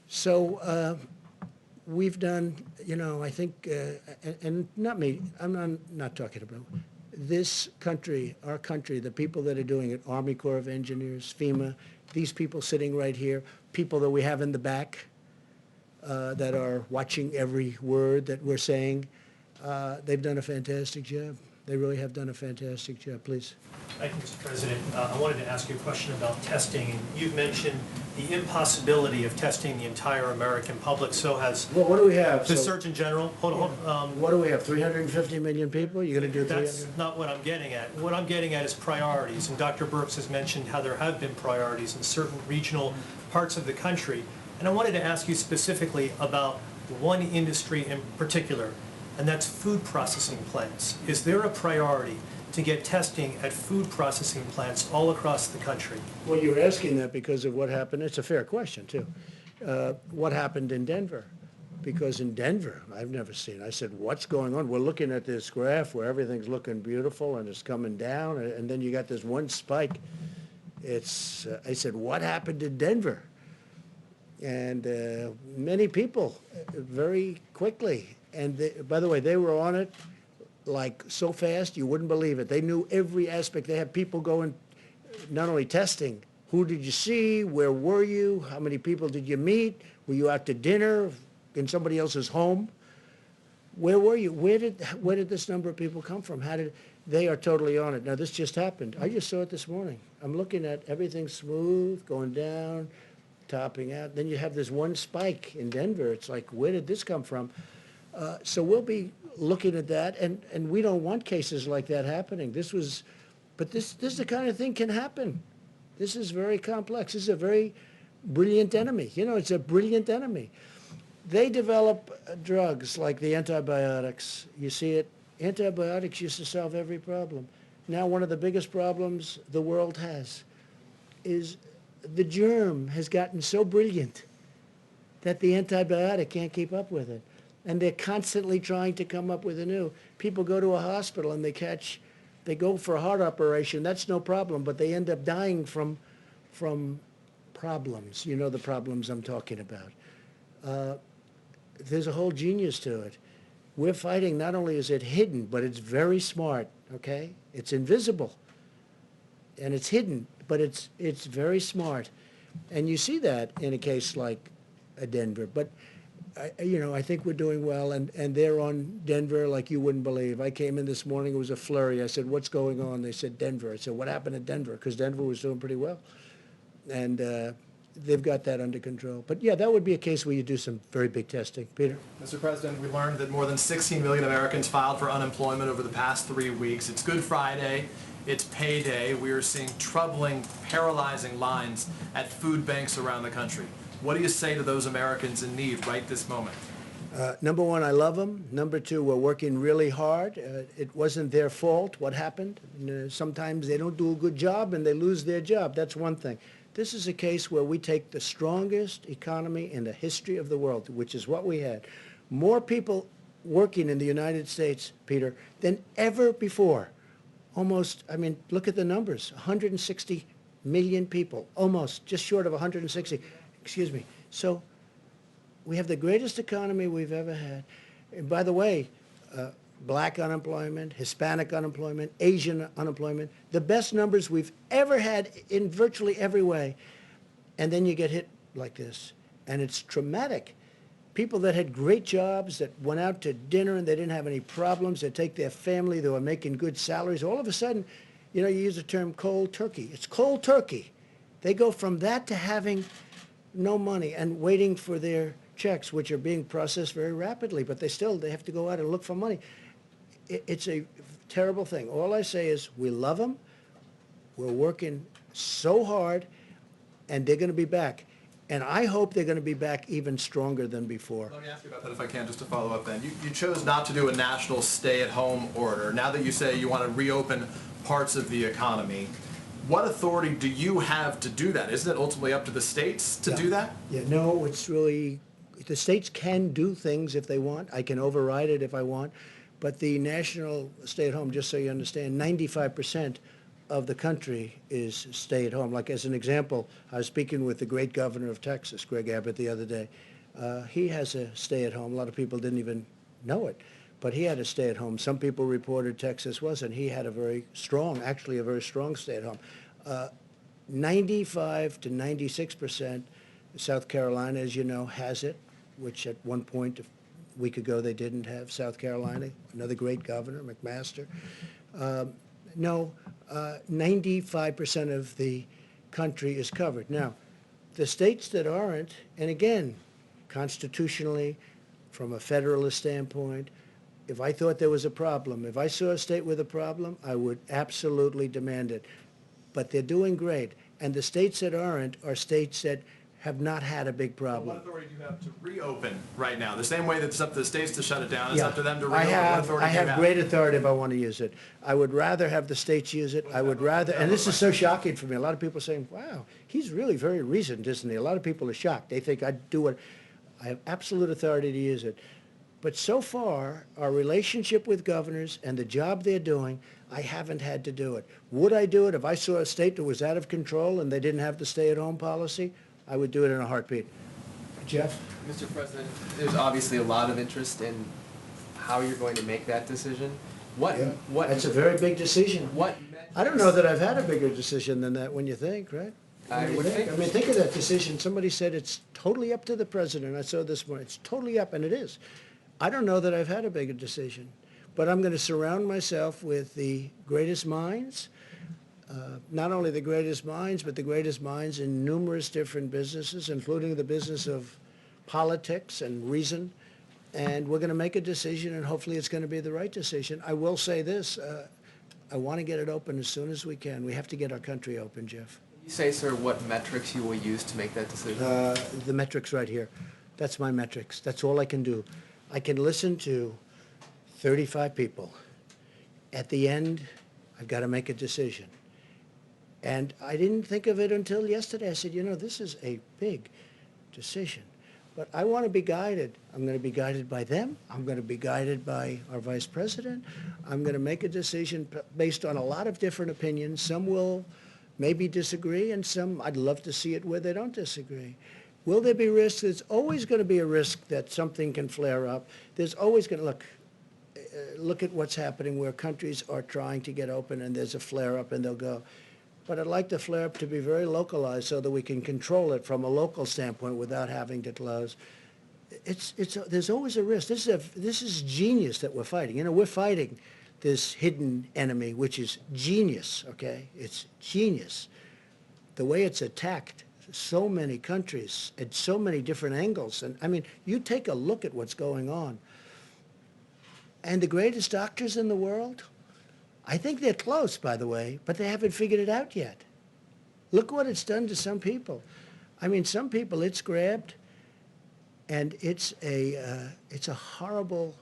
So we've done, you know, I think, and not me, I'm not talking about this country, our country, the people that are doing it, Army Corps of Engineers, FEMA, these people sitting right here, people that we have in the back that are watching every word that we're saying, they've done a fantastic job. They really have done a fantastic job. Please. Thank you, Mr. President. I wanted to ask you a question about testing. And you've mentioned the impossibility of testing the entire American public. So has well, what do we have? The Surgeon General. Hold on. What do we have? 350 million people? You're going to do 300? That's not what I'm getting at. What I'm getting at is priorities. And Dr. Birx has mentioned how there have been priorities in certain regional parts of the country. And I wanted to ask you specifically about one industry in particular, and that's food processing plants. Is there a priority to get testing at food processing plants all across the country? Well, you're asking that because of what happened. It's a fair question, too. What happened in Denver? because in Denver, I've never seen, I said, what's going on? We're looking at this graph where everything's looking beautiful and it's coming down, and then you got this one spike. It's, I said, what happened in Denver? And many people, very quickly, and by the way, they were on it like so fast, you wouldn't believe it. They knew every aspect. They had people going, not only testing, who did you see, where were you, how many people did you meet, were you out to dinner in somebody else's home? Where were you? Where did this number of people come from? How did, they are totally on it. Now, this just happened. I just saw it this morning. I'm looking at everything smooth, going down, topping out. Then you have this one spike in Denver. It's like, where did this come from? So we'll be looking at that, and we don't want cases like that happening. But this is the kind of thing can happen. This is very complex. This is a very brilliant enemy. You know, it's a brilliant enemy. They develop drugs like the antibiotics. You see it. Antibiotics used to solve every problem. Now one of the biggest problems the world has is the germ has gotten so brilliant that the antibiotic can't keep up with it. And they're constantly trying to come up with a new. People go to a hospital and they go for a heart operation. That's no problem, but they end up dying from problems. You know the problems I'm talking about. There's a whole genius to it. We're fighting, not only is it hidden, but it's very smart, okay? It's invisible, and it's hidden, but it's very smart. And you see that in a case like Denver. But, I think we're doing well, and they're on Denver like you wouldn't believe. I came in this morning, it was a flurry. I said, what's going on? They said, Denver. I said, what happened at Denver? Because Denver was doing pretty well. And they've got that under control. But yeah, that would be a case where you do some very big testing. Peter? Mr. President, we learned that more than 16 million Americans filed for unemployment over the past 3 weeks. It's Good Friday. It's payday. We are seeing troubling, paralyzing lines at food banks around the country. What do you say to those Americans in need right this moment? Number one, I love them. Number two, we're working really hard. It wasn't their fault what happened. Sometimes they don't do a good job and they lose their job. That's one thing. This is a case where we take the strongest economy in the history of the world, which is what we had. More people working in the United States, Peter, than ever before. Almost, look at the numbers, 160 million people, almost, just short of 160, excuse me. So we have the greatest economy we've ever had. And by the way, black unemployment, Hispanic unemployment, Asian unemployment, the best numbers we've ever had in virtually every way. And then you get hit like this. And it's traumatic. People that had great jobs, that went out to dinner and they didn't have any problems, they take their family, they were making good salaries, all of a sudden, you use the term cold turkey. It's cold turkey. They go from that to having no money and waiting for their checks, which are being processed very rapidly, but they have to go out and look for money. It's a terrible thing. All I say is we love them. We're working so hard, and they're going to be back. And I hope they're going to be back even stronger than before. Let me ask you about that if I can, just to follow up then. You chose not to do a national stay-at-home order. Now that you say you want to reopen parts of the economy, what authority do you have to do that? Isn't it ultimately up to the states to do that? Yeah, no, it's really, the states can do things if they want. I can override it if I want. But the national stay-at-home, just so you understand, 95% of the country is stay-at-home. Like as an example, I was speaking with the great governor of Texas, Greg Abbott, the other day. He has a stay-at-home. A lot of people didn't even know it, but he had a stay-at-home. Some people reported Texas wasn't. He had a very strong stay-at-home. 95 to 96%, South Carolina, as you know, has it, which at one point, a week ago, they didn't have South Carolina. Another great governor, McMaster. 95% of the country is covered. Now, the states that aren't, and again, constitutionally, from a federalist standpoint, if I thought there was a problem, if I saw a state with a problem, I would absolutely demand it. But they're doing great. And the states that aren't are states that have not had a big problem. What authority do you have to reopen right now? The same way that it's up to the states to shut it down, it's up to them to reopen. I have great authority if I want to use it. I would rather have the states use it. I would rather, and this is so shocking for me. A lot of people are saying, wow, he's really very reasoned, isn't he? A lot of people are shocked. They think I'd do it. I have absolute authority to use it. But so far, our relationship with governors and the job they're doing, I haven't had to do it. Would I do it if I saw a state that was out of control and they didn't have the stay-at-home policy? I would do it in a heartbeat. Jeff? Mr. President, there's obviously a lot of interest in how you're going to make that decision. What? It's a very big decision. What? I don't know that I've had a bigger decision than that when you think, right? I would think. I mean, think of that decision. Somebody said it's totally up to the president. I saw this morning. It's totally up, and it is. I don't know that I've had a bigger decision, but I'm going to surround myself with the greatest minds, not only the greatest minds, but the greatest minds in numerous different businesses, including the business of politics and reason. And we're going to make a decision, and hopefully it's going to be the right decision. I will say this. I want to get it open as soon as we can. We have to get our country open, Jeff. You say, sir, what metrics you will use to make that decision? The metrics right here. That's my metrics. That's all I can do. I can listen to 35 people. At the end, I've got to make a decision. And I didn't think of it until yesterday. I said, you know, this is a big decision. But I want to be guided. I'm going to be guided by them. I'm going to be guided by our vice president. I'm going to make a decision based on a lot of different opinions. Some will maybe disagree, and some I'd love to see it where they don't disagree. Will there be risks? There's always going to be a risk that something can flare up. There's always going to, look at what's happening where countries are trying to get open and there's a flare up and they'll go. But I'd like the flare up to be very localized so that we can control it from a local standpoint without having to close. There's always a risk. This is genius that we're fighting. You know, we're fighting this hidden enemy, which is genius, okay? It's genius. The way it's attacked so many countries at so many different angles. And I mean, you take a look at what's going on. And the greatest doctors in the world, I think they're close, by the way, but they haven't figured it out yet. Look what it's done to some people. I mean, some people it's grabbed, and it's a horrible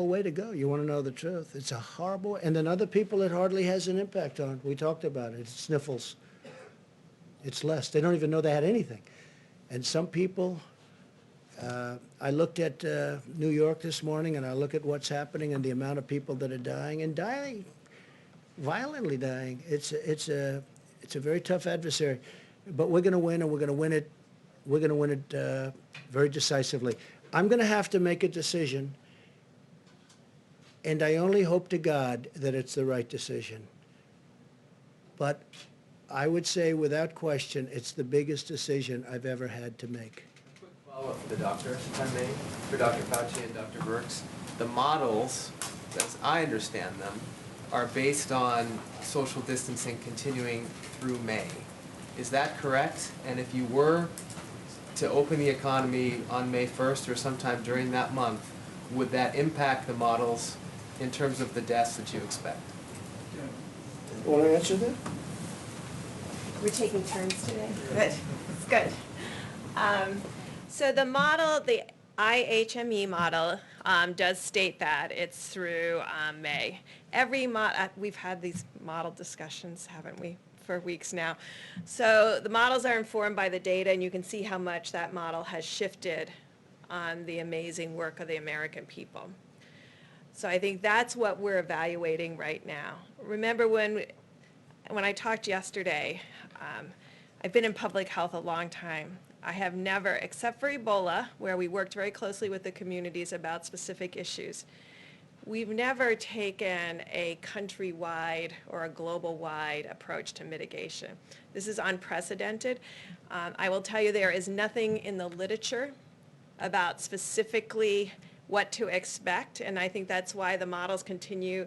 way to go. You want to know the truth? It's a horrible, and then other people it hardly has an impact on. We talked about it. It's sniffles. It's less. They don't even know they had anything. And some people, I looked at New York this morning, and I look at what's happening and the amount of people that are dying, and dying, violently dying. It's a very tough adversary. But we're going to win, and we're going to win it. We're going to win it very decisively. I'm going to have to make a decision, and I only hope to God that it's the right decision. But I would say, without question, it's the biggest decision I've ever had to make. Quick follow-up for the doctor, if I may, for Dr. Fauci and Dr. Birx. The models, as I understand them, are based on social distancing continuing through May. Is that correct? And if you were to open the economy on May 1st or sometime during that month, would that impact the models in terms of the deaths that you expect? Want to answer that? We're taking turns today. Good. It's good. So the model, the IHME model, does state that it's through May. We've had these model discussions, haven't we, for weeks now. So the models are informed by the data, and you can see how much that model has shifted on the amazing work of the American people. So I think that's what we're evaluating right now. Remember when I talked yesterday, I've been in public health a long time. I have never, except for Ebola, where we worked very closely with the communities about specific issues, we've never taken a countrywide or a global-wide approach to mitigation. This is unprecedented. I will tell you there is nothing in the literature about specifically what to expect, and I think that's why the models continue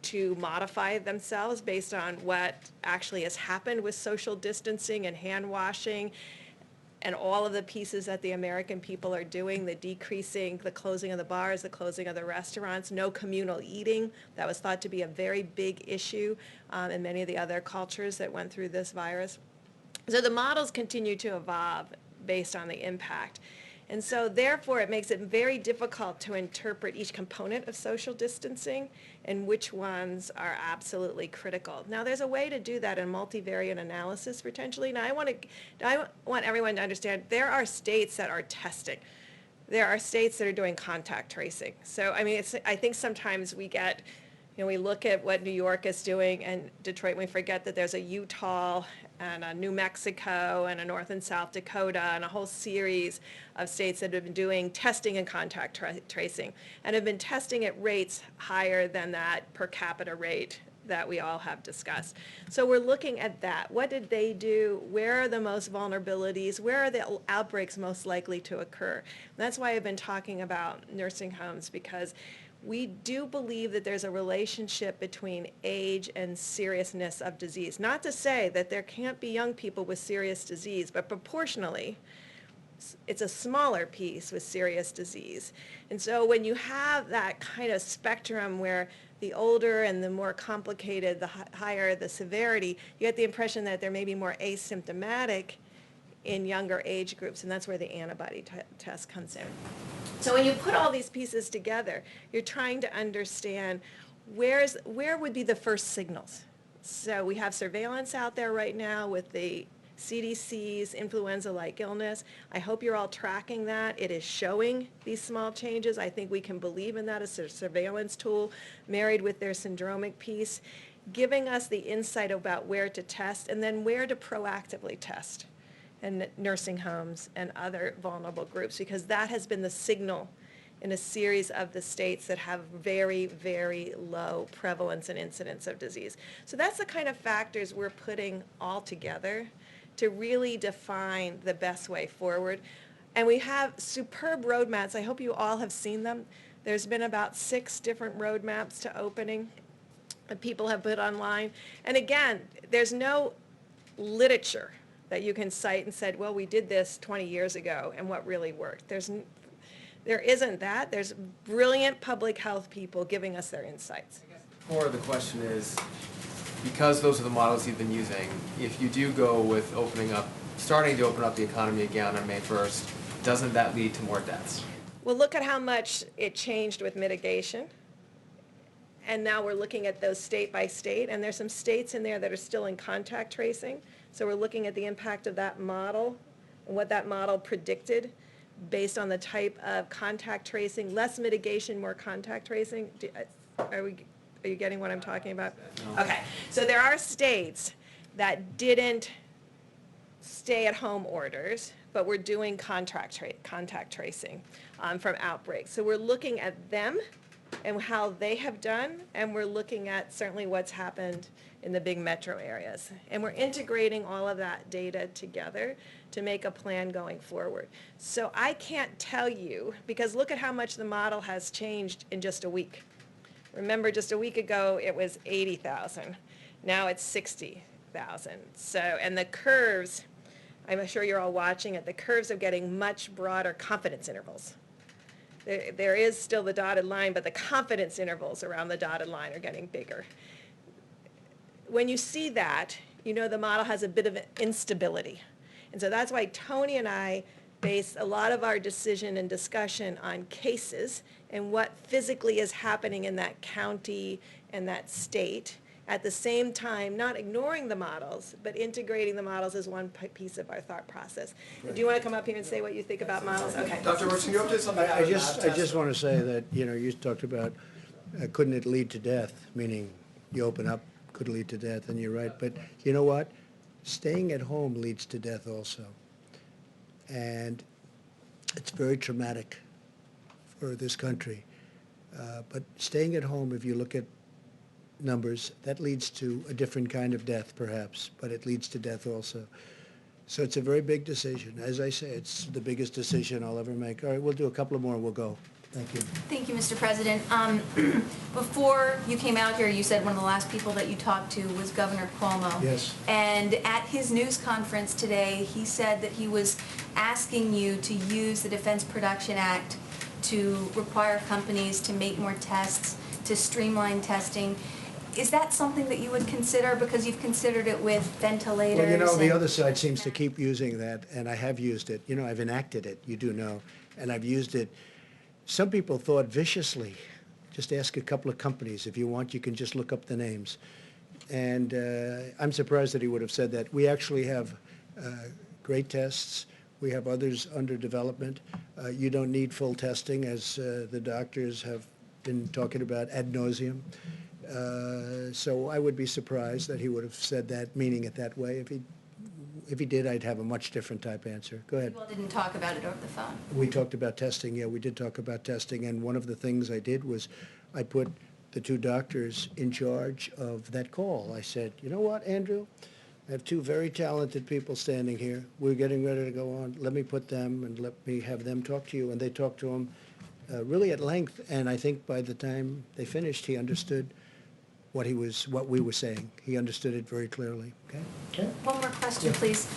to modify themselves based on what actually has happened with social distancing and hand washing and all of the pieces that the American people are doing, the decreasing, the closing of the bars, the closing of the restaurants, no communal eating. That was thought to be a very big issue in many of the other cultures that went through this virus. So the models continue to evolve based on the impact. And so therefore it makes it very difficult to interpret each component of social distancing and which ones are absolutely critical. Now, there's a way to do that in multivariate analysis potentially. Now, I want everyone to understand there are states that are testing. There are states that are doing contact tracing. So, I mean, I think sometimes we get, we look at what New York is doing and Detroit, and we forget that there's a Utah and a New Mexico and a North and South Dakota and a whole series of states that have been doing testing and contact tracing and have been testing at rates higher than that per capita rate that we all have discussed. So we're looking at that. What did they do? Where are the most vulnerabilities? Where are the outbreaks most likely to occur? And that's why I've been talking about nursing homes, because we do believe that there's a relationship between age and seriousness of disease. Not to say that there can't be young people with serious disease, but proportionally, it's a smaller piece with serious disease. And so when you have that kind of spectrum where the older and the more complicated, the higher the severity, you get the impression that there may be more asymptomatic in younger age groups, and that's where the antibody test comes in. So when you put all these pieces together, you're trying to understand where would be the first signals. So we have surveillance out there right now with the CDC's influenza-like illness. I hope you're all tracking that. It is showing these small changes. I think we can believe in that as a surveillance tool married with their syndromic piece, giving us the insight about where to test and then where to proactively test in nursing homes and other vulnerable groups, because that has been the signal in a series of the states that have very, very low prevalence and incidence of disease. So that's the kind of factors we're putting all together to really define the best way forward. And we have superb roadmaps. I hope you all have seen them. There's been about 6 different roadmaps to opening that people have put online. And again, there's no literature that you can cite and said, well, we did this 20 years ago and what really worked. There isn't that. There's brilliant public health people giving us their insights. The core of the question is, because those are the models you've been using, if you do go with starting to open up the economy again on May 1st, doesn't that lead to more deaths? Well, look at how much it changed with mitigation. And now we're looking at those state by state, and there's some states in there that are still in contact tracing. So we're looking at the impact of that model and what that model predicted based on the type of contact tracing, less mitigation, more contact tracing. Are you getting what I'm talking about? No. Okay, so there are states that didn't stay-at-home orders, but we're doing contact tracing from outbreaks. So we're looking at them and how they have done, and we're looking at certainly what's happened in the big metro areas. And we're integrating all of that data together to make a plan going forward. So I can't tell you, because look at how much the model has changed in just a week. Remember, just a week ago, it was 80,000. Now it's 60,000. So, and the curves, I'm sure you're all watching it, the curves are getting much broader confidence intervals. There is still the dotted line, but the confidence intervals around the dotted line are getting bigger. When you see that, you know the model has a bit of instability. And so that's why Tony and I base a lot of our decision and discussion on cases and what physically is happening in that county and that state. At the same time, not ignoring the models, but integrating the models as one piece of our thought process. Right. Do you want to come up here and say what you think about models? Okay. Dr. Works, can you update something? I just want to say that, you talked about couldn't it lead to death, meaning you open up, could lead to death, and you're right. But you know what? Staying at home leads to death also. And it's very traumatic for this country. But staying at home, if you look at numbers, that leads to a different kind of death perhaps, but it leads to death also. So it's a very big decision. As I say, it's the biggest decision I'll ever make. All right, we'll do a couple of more and we'll go. Thank you. Thank you, Mr. President. Before you came out here, you said one of the last people that you talked to was Governor Cuomo. Yes. And at his news conference today, he said that he was asking you to use the Defense Production Act to require companies to make more tests, to streamline testing. Is that something that you would consider, because you've considered it with ventilators? Well, the other side seems to keep using that, and I have used it. I've enacted it, you do know, and I've used it. Some people thought viciously, Just ask a couple of companies. If you want, you can just look up the names. And I'm surprised that he would have said that. We actually have great tests. We have others under development. You don't need full testing, as the doctors have been talking about ad nauseum. So I would be surprised that he would have said that, meaning it that way. If he did, I'd have a much different type answer. Go ahead. You all didn't talk about it over the phone. We talked about testing. Yeah, we did talk about testing. And one of the things I did was I put the two doctors in charge of that call. I said, you know what, Andrew? I have two very talented people standing here. We're getting ready to go on. Let me put them and let me have them talk to you. And they talked to him really at length. And I think by the time they finished, he understood what we were saying. He understood it very clearly. Okay. One more question, please.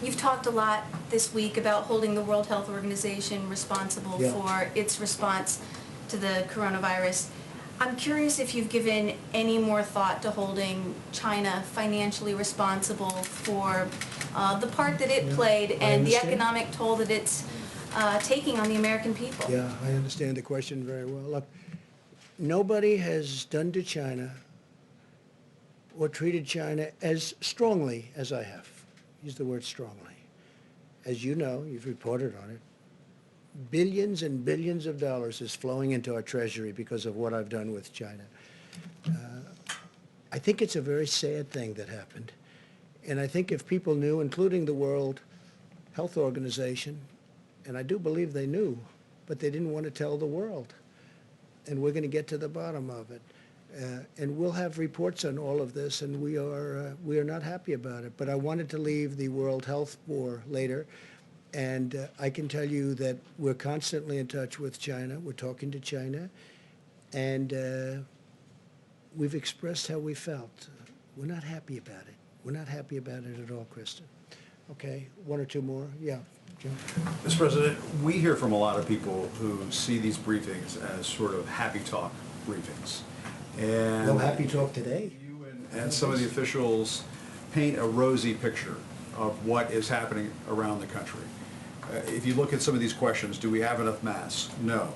You've talked a lot this week about holding the World Health Organization responsible for its response to the coronavirus. I'm curious if you've given any more thought to holding China financially responsible for the part that it played and the economic toll that it's taking on the American people. Yeah, I understand the question very well. Look, nobody has done to China or treated China as strongly as I have. Use the word strongly. As you know, you've reported on it. Billions and billions of dollars is flowing into our treasury because of what I've done with China. I think it's a very sad thing that happened. And I think if people knew, including the World Health Organization, and I do believe they knew, but they didn't want to tell the world. And we're going to get to the bottom of it. And we'll have reports on all of this, and we are not happy about it. But I wanted to leave the World Health war later. And I can tell you that we're constantly in touch with China. We're talking to China. And we've expressed how we felt. We're not happy about it. We're not happy about it at all, Kristen. Okay, one or two more? Yeah, Jim? Mr. President, we hear from a lot of people who see these briefings as sort of happy talk briefings. And No happy talk today. You and some of the officials paint a rosy picture of what is happening around the country. If you look at some of these questions, do we have enough masks? No.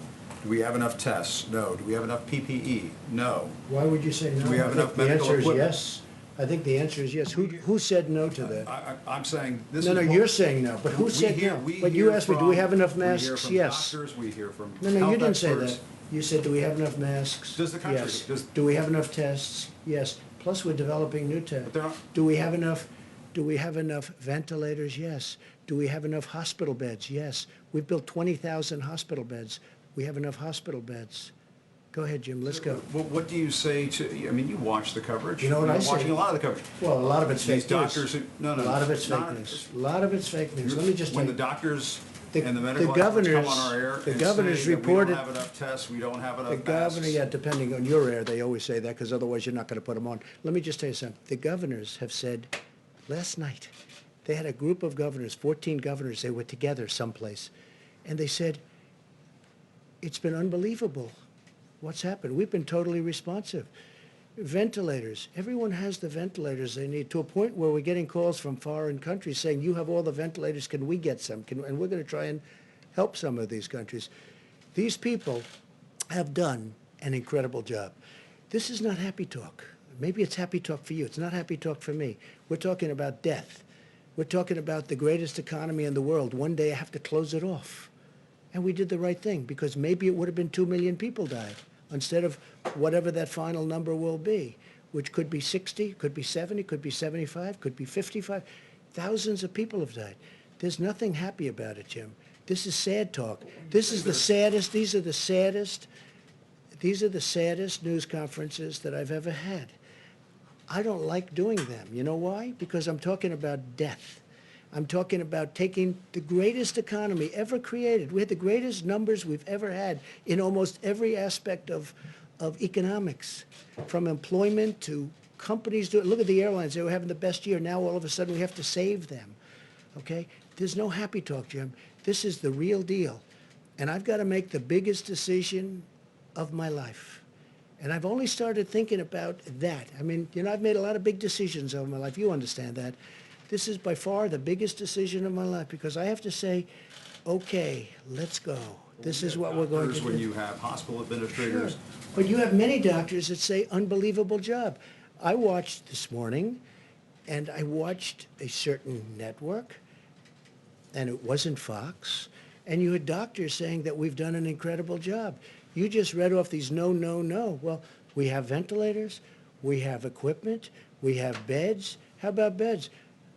Do we have enough tests? No. Do we have enough PPE? No. Why would you say no? Do we have enough medical equipment? The answer equipment? is yes. I think the answer is yes. Who said no to that? I'm saying this No, is... no, you're saying no, but who said no? But you asked me, do we have enough masks? Yes. We hear from doctors, we hear from No, you health didn't say experts. that. You said, do we have enough masks? Does the country- Yes. does- Do we have enough tests? Yes. Plus, we're developing new tests. they're not- Do we have enough ventilators? Yes. Do we have enough hospital beds? Yes. We've built 20,000 hospital beds. We have enough hospital beds. Go ahead, Jim, let's go. Well, what do you say to, I mean, you watch the coverage. You know what I You're say? watching a lot of the coverage. Well, a lot of it's These fake news. doctors who, no, A lot of it's not- fake news. A lot of it's fake news. Let me just tell When you. the doctors The- and the the medical experts come governors- on our air the and governors say that we reported- don't have enough tests, we don't have enough The governor, masks. yeah, depending on your air, they always say that, because otherwise you're not going to put them on. Let me just tell you something. The governors have said, last night, they had a group of governors, 14 governors, they were together someplace, and they said, it's been unbelievable what's happened. We've been totally responsive. Ventilators, everyone has the ventilators they need, to a point where we're getting calls from foreign countries saying, you have all the ventilators, can we get some? And we're going to try and help some of these countries. These people have done an incredible job. This is not happy talk. Maybe it's happy talk for you. It's not happy talk for me. We're talking about death. We're talking about the greatest economy in the world. One day I have to close it off. And we did the right thing, because maybe it would have been 2 million people died instead of whatever that final number will be, which could be 60, could be 70, could be 75, could be 55. Thousands of people have died. There's nothing happy about it, Jim. This is sad talk. This is the saddest, these are the saddest news conferences that I've ever had. I don't like doing them. You know why? Because I'm talking about death. I'm talking about taking the greatest economy ever created. We had the greatest numbers we've ever had in almost every aspect of economics, from employment to companies. Look at the airlines. They were having the best year. Now all of a sudden we have to save them. Okay? There's no happy talk, Jim. This is the real deal. And I've got to make the biggest decision of my life. And I've only started thinking about that. I mean, you know, I've made a lot of big decisions over my life. You understand that. This is by far the biggest decision of my life, because I have to say, okay, let's go. This is what we're going to do. When you have hospital administrators. Sure. But you have many doctors that say unbelievable job. I watched this morning, and I watched a certain network, and it wasn't Fox, and you had doctors saying that we've done an incredible job. You just read off these no, no, no. Well, we have ventilators, we have equipment, we have beds. How about beds?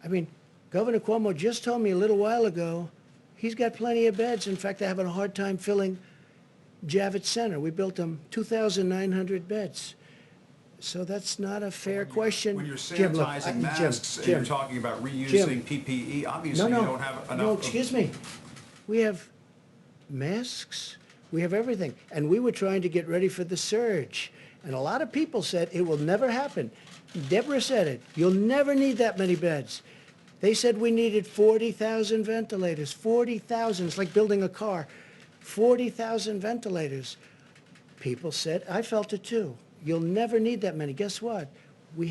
I mean, Governor Cuomo just told me a little while ago he's got plenty of beds. In fact, they're having a hard time filling Javits Center. We built them 2,900 beds. So that's not a fair question. When you're Jim, look, sanitizing Jim, masks and you're talking about reusing Jim. PPE, obviously No, you no, don't have enough. no, excuse me. We have masks, we have everything. And we were trying to get ready for the surge. And a lot of people said it will never happen. Deborah said it, you'll never need that many beds. They said we needed 40,000 ventilators, 40,000, it's like building a car, 40,000 ventilators. People said, I felt it too, you'll never need that many. Guess what? We're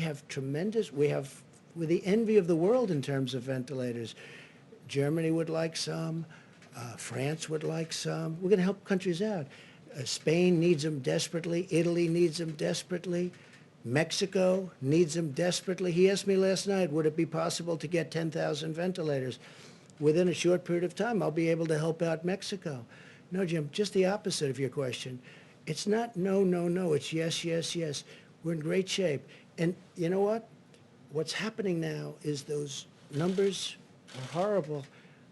the envy of the world in terms of ventilators. Germany would like some, France would like some. We're gonna help countries out. Spain needs them desperately, Italy needs them desperately. Mexico needs them desperately. He asked me last night, would it be possible to get 10,000 ventilators? Within a short period of time, I'll be able to help out Mexico. No, Jim, just the opposite of your question. It's not no, no, no. It's yes, yes, yes. We're in great shape. And you know what? What's happening now is those numbers are horrible.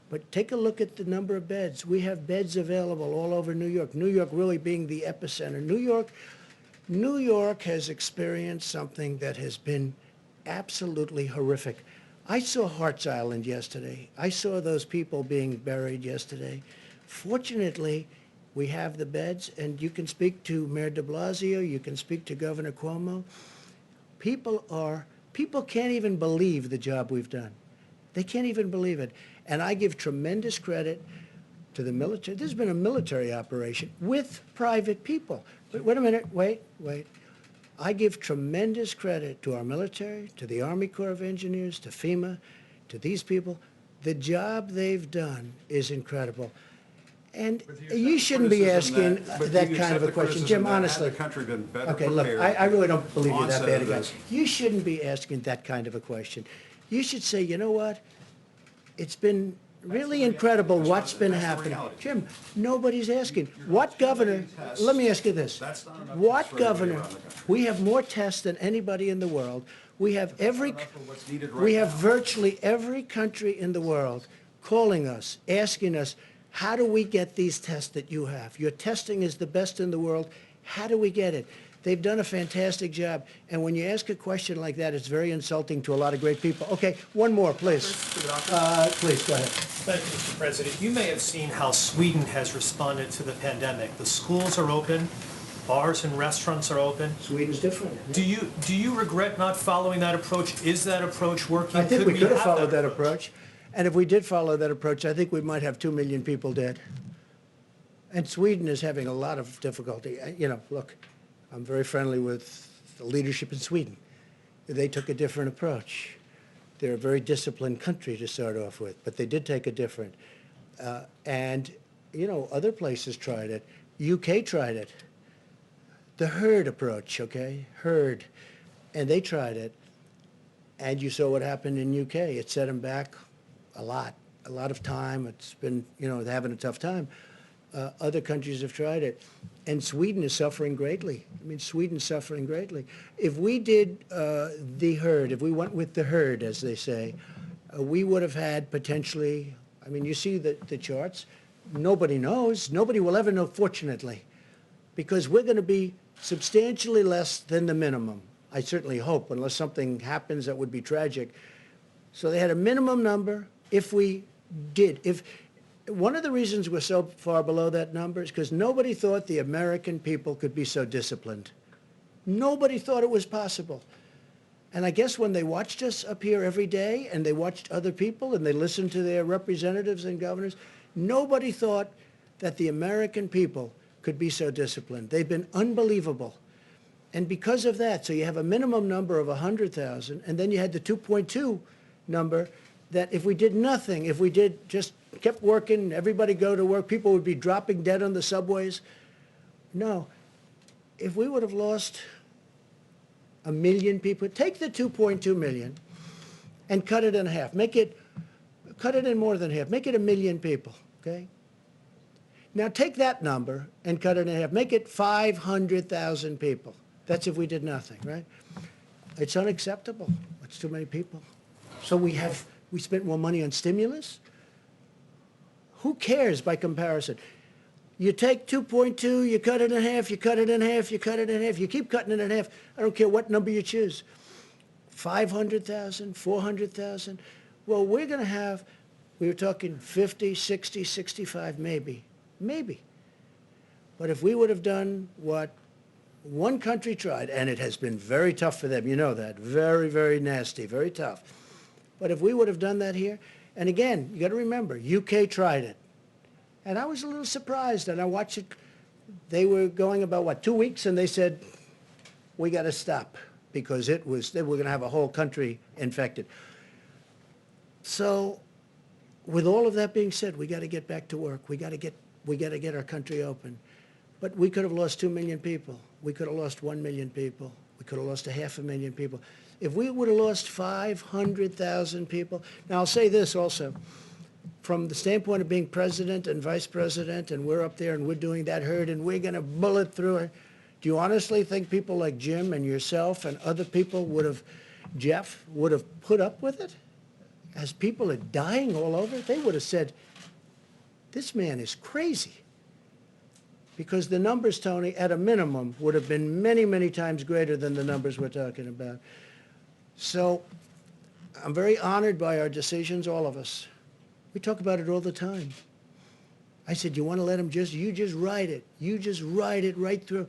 But take a look at the number of beds. We have beds available all over New York. New York really being the epicenter. New York has experienced something that has been absolutely horrific. I saw Hart's Island yesterday. I saw those people being buried yesterday. Fortunately, we have the beds, and you can speak to Mayor de Blasio, you can speak to Governor Cuomo. People can't even believe the job we've done. They can't even believe it. And I give tremendous credit to the military. This has been a military operation with private people. But wait a minute, wait. I give tremendous credit to our military, to the Army Corps of Engineers, to FEMA, to these people. The job they've done is incredible. And you shouldn't be asking that kind of a question. Jim, honestly. Had the country been better Okay, look, prepared I really don't believe you're that onset bad a of guy. this? You shouldn't be asking that kind of a question. You should say, you know what? It's been really incredible what's been happening. Jim, nobody's asking. What governor, let me ask you this. What governor, we have more tests than anybody in the world. We have virtually every country in the world calling us, asking us, how do we get these tests that you have? Your testing is the best in the world. How do we get it? They've done a fantastic job. And when you ask a question like that, it's very insulting to a lot of great people. Okay, one more, please. Please, go ahead. Thank you, Mr. President. You may have seen how Sweden has responded to the pandemic. The schools are open, bars and restaurants are open. Sweden's different. Do you regret not following that approach? Is that approach working? I think we could have followed that approach. And if we did follow that approach, I think we might have 2 million people dead. And Sweden is having a lot of difficulty. You know, look, I'm very friendly with the leadership in Sweden. They took a different approach. They're a very disciplined country to start off with, but they did take a different. And, you know, other places tried it. UK tried it. The herd approach, okay? Herd. And they tried it. And you saw what happened in UK. It set them back a lot of time. It's been, you know, they're having a tough time. Other countries have tried it. And Sweden is suffering greatly. I mean, Sweden's suffering greatly. If we did the herd, if we went with the herd, as they say, we would have had potentially, I mean, you see the charts. Nobody knows. Nobody will ever know, fortunately, because we're going to be substantially less than the minimum. I certainly hope, unless something happens that would be tragic. So they had a minimum number. If one of the reasons we're so far below that number is because nobody thought the American people could be so disciplined. Nobody thought it was possible. And I guess when they watched us up here every day and they watched other people and they listened to their representatives and governors, nobody thought that the American people could be so disciplined. They've been unbelievable. And because of that, so you have a minimum number of 100,000, and then you had the 2.2 number. that if we did nothing, if we did just kept working, everybody go to work, people would be dropping dead on the subways. No. If we would have lost 1 million people, take the 2.2 million and cut it in half. Cut it in more than half. Make it 1 million people, okay? Now take that number and cut it in half. Make it 500,000 people. That's if we did nothing, right? It's unacceptable. It's too many people. So we spent more money on stimulus? Who cares by comparison? You take 2.2, you cut it in half, you cut it in half, you cut it in half, you keep cutting it in half. I don't care what number you choose. 500,000, 400,000. Well, we're going to have, we were talking 50, 60, 65, maybe. Maybe. But if we would have done what one country tried, and it has been very tough for them, you know that, very, very nasty, very tough. But if we would have done that here, and again, you got to remember, UK tried it. And I was a little surprised, and I watched it. They were going about, what, 2 weeks, and they said, we got to stop, because they were going to have a whole country infected. So with all of that being said, we got to get back to work. We got to get our country open. But we could have lost 2 million people. We could have lost 1 million people. We could have lost 500,000 people. If we would have lost 500,000 people, now I'll say this also, from the standpoint of being president and vice president, and we're up there and we're doing that herd and we're going to bullet through it, do you honestly think people like Jim and yourself and other people would have, Jeff, would have put up with it? As people are dying all over, they would have said, this man is crazy. Because the numbers, Tony, at a minimum, would have been many, many times greater than the numbers we're talking about. So I'm very honored by our decisions, all of us. We talk about it all the time. I said, you want to let him you just ride it. You just ride it right through.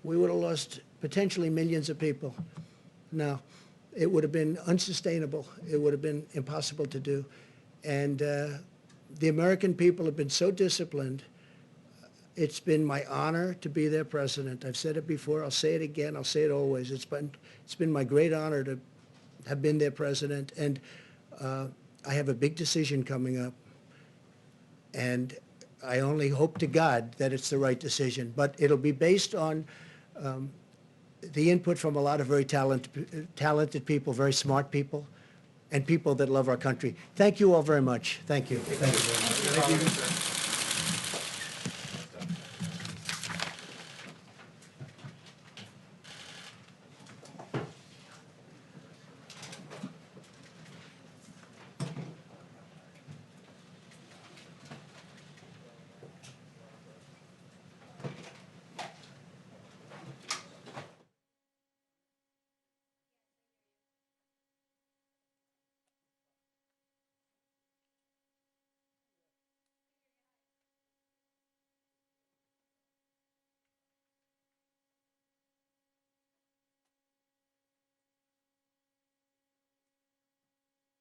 We would have lost potentially millions of people. No, it would have been unsustainable. It would have been impossible to do. And the American people have been so disciplined. It's been my honor to be their president. I've said it before. I'll say it again. I'll say it always. It's been my great honor to have been their president. And I have a big decision coming up. And I only hope to God that it's the right decision. But it'll be based on the input from a lot of very talented people, very smart people, and people that love our country. Thank you all very much. Thank you. Thank you very much. Thank you.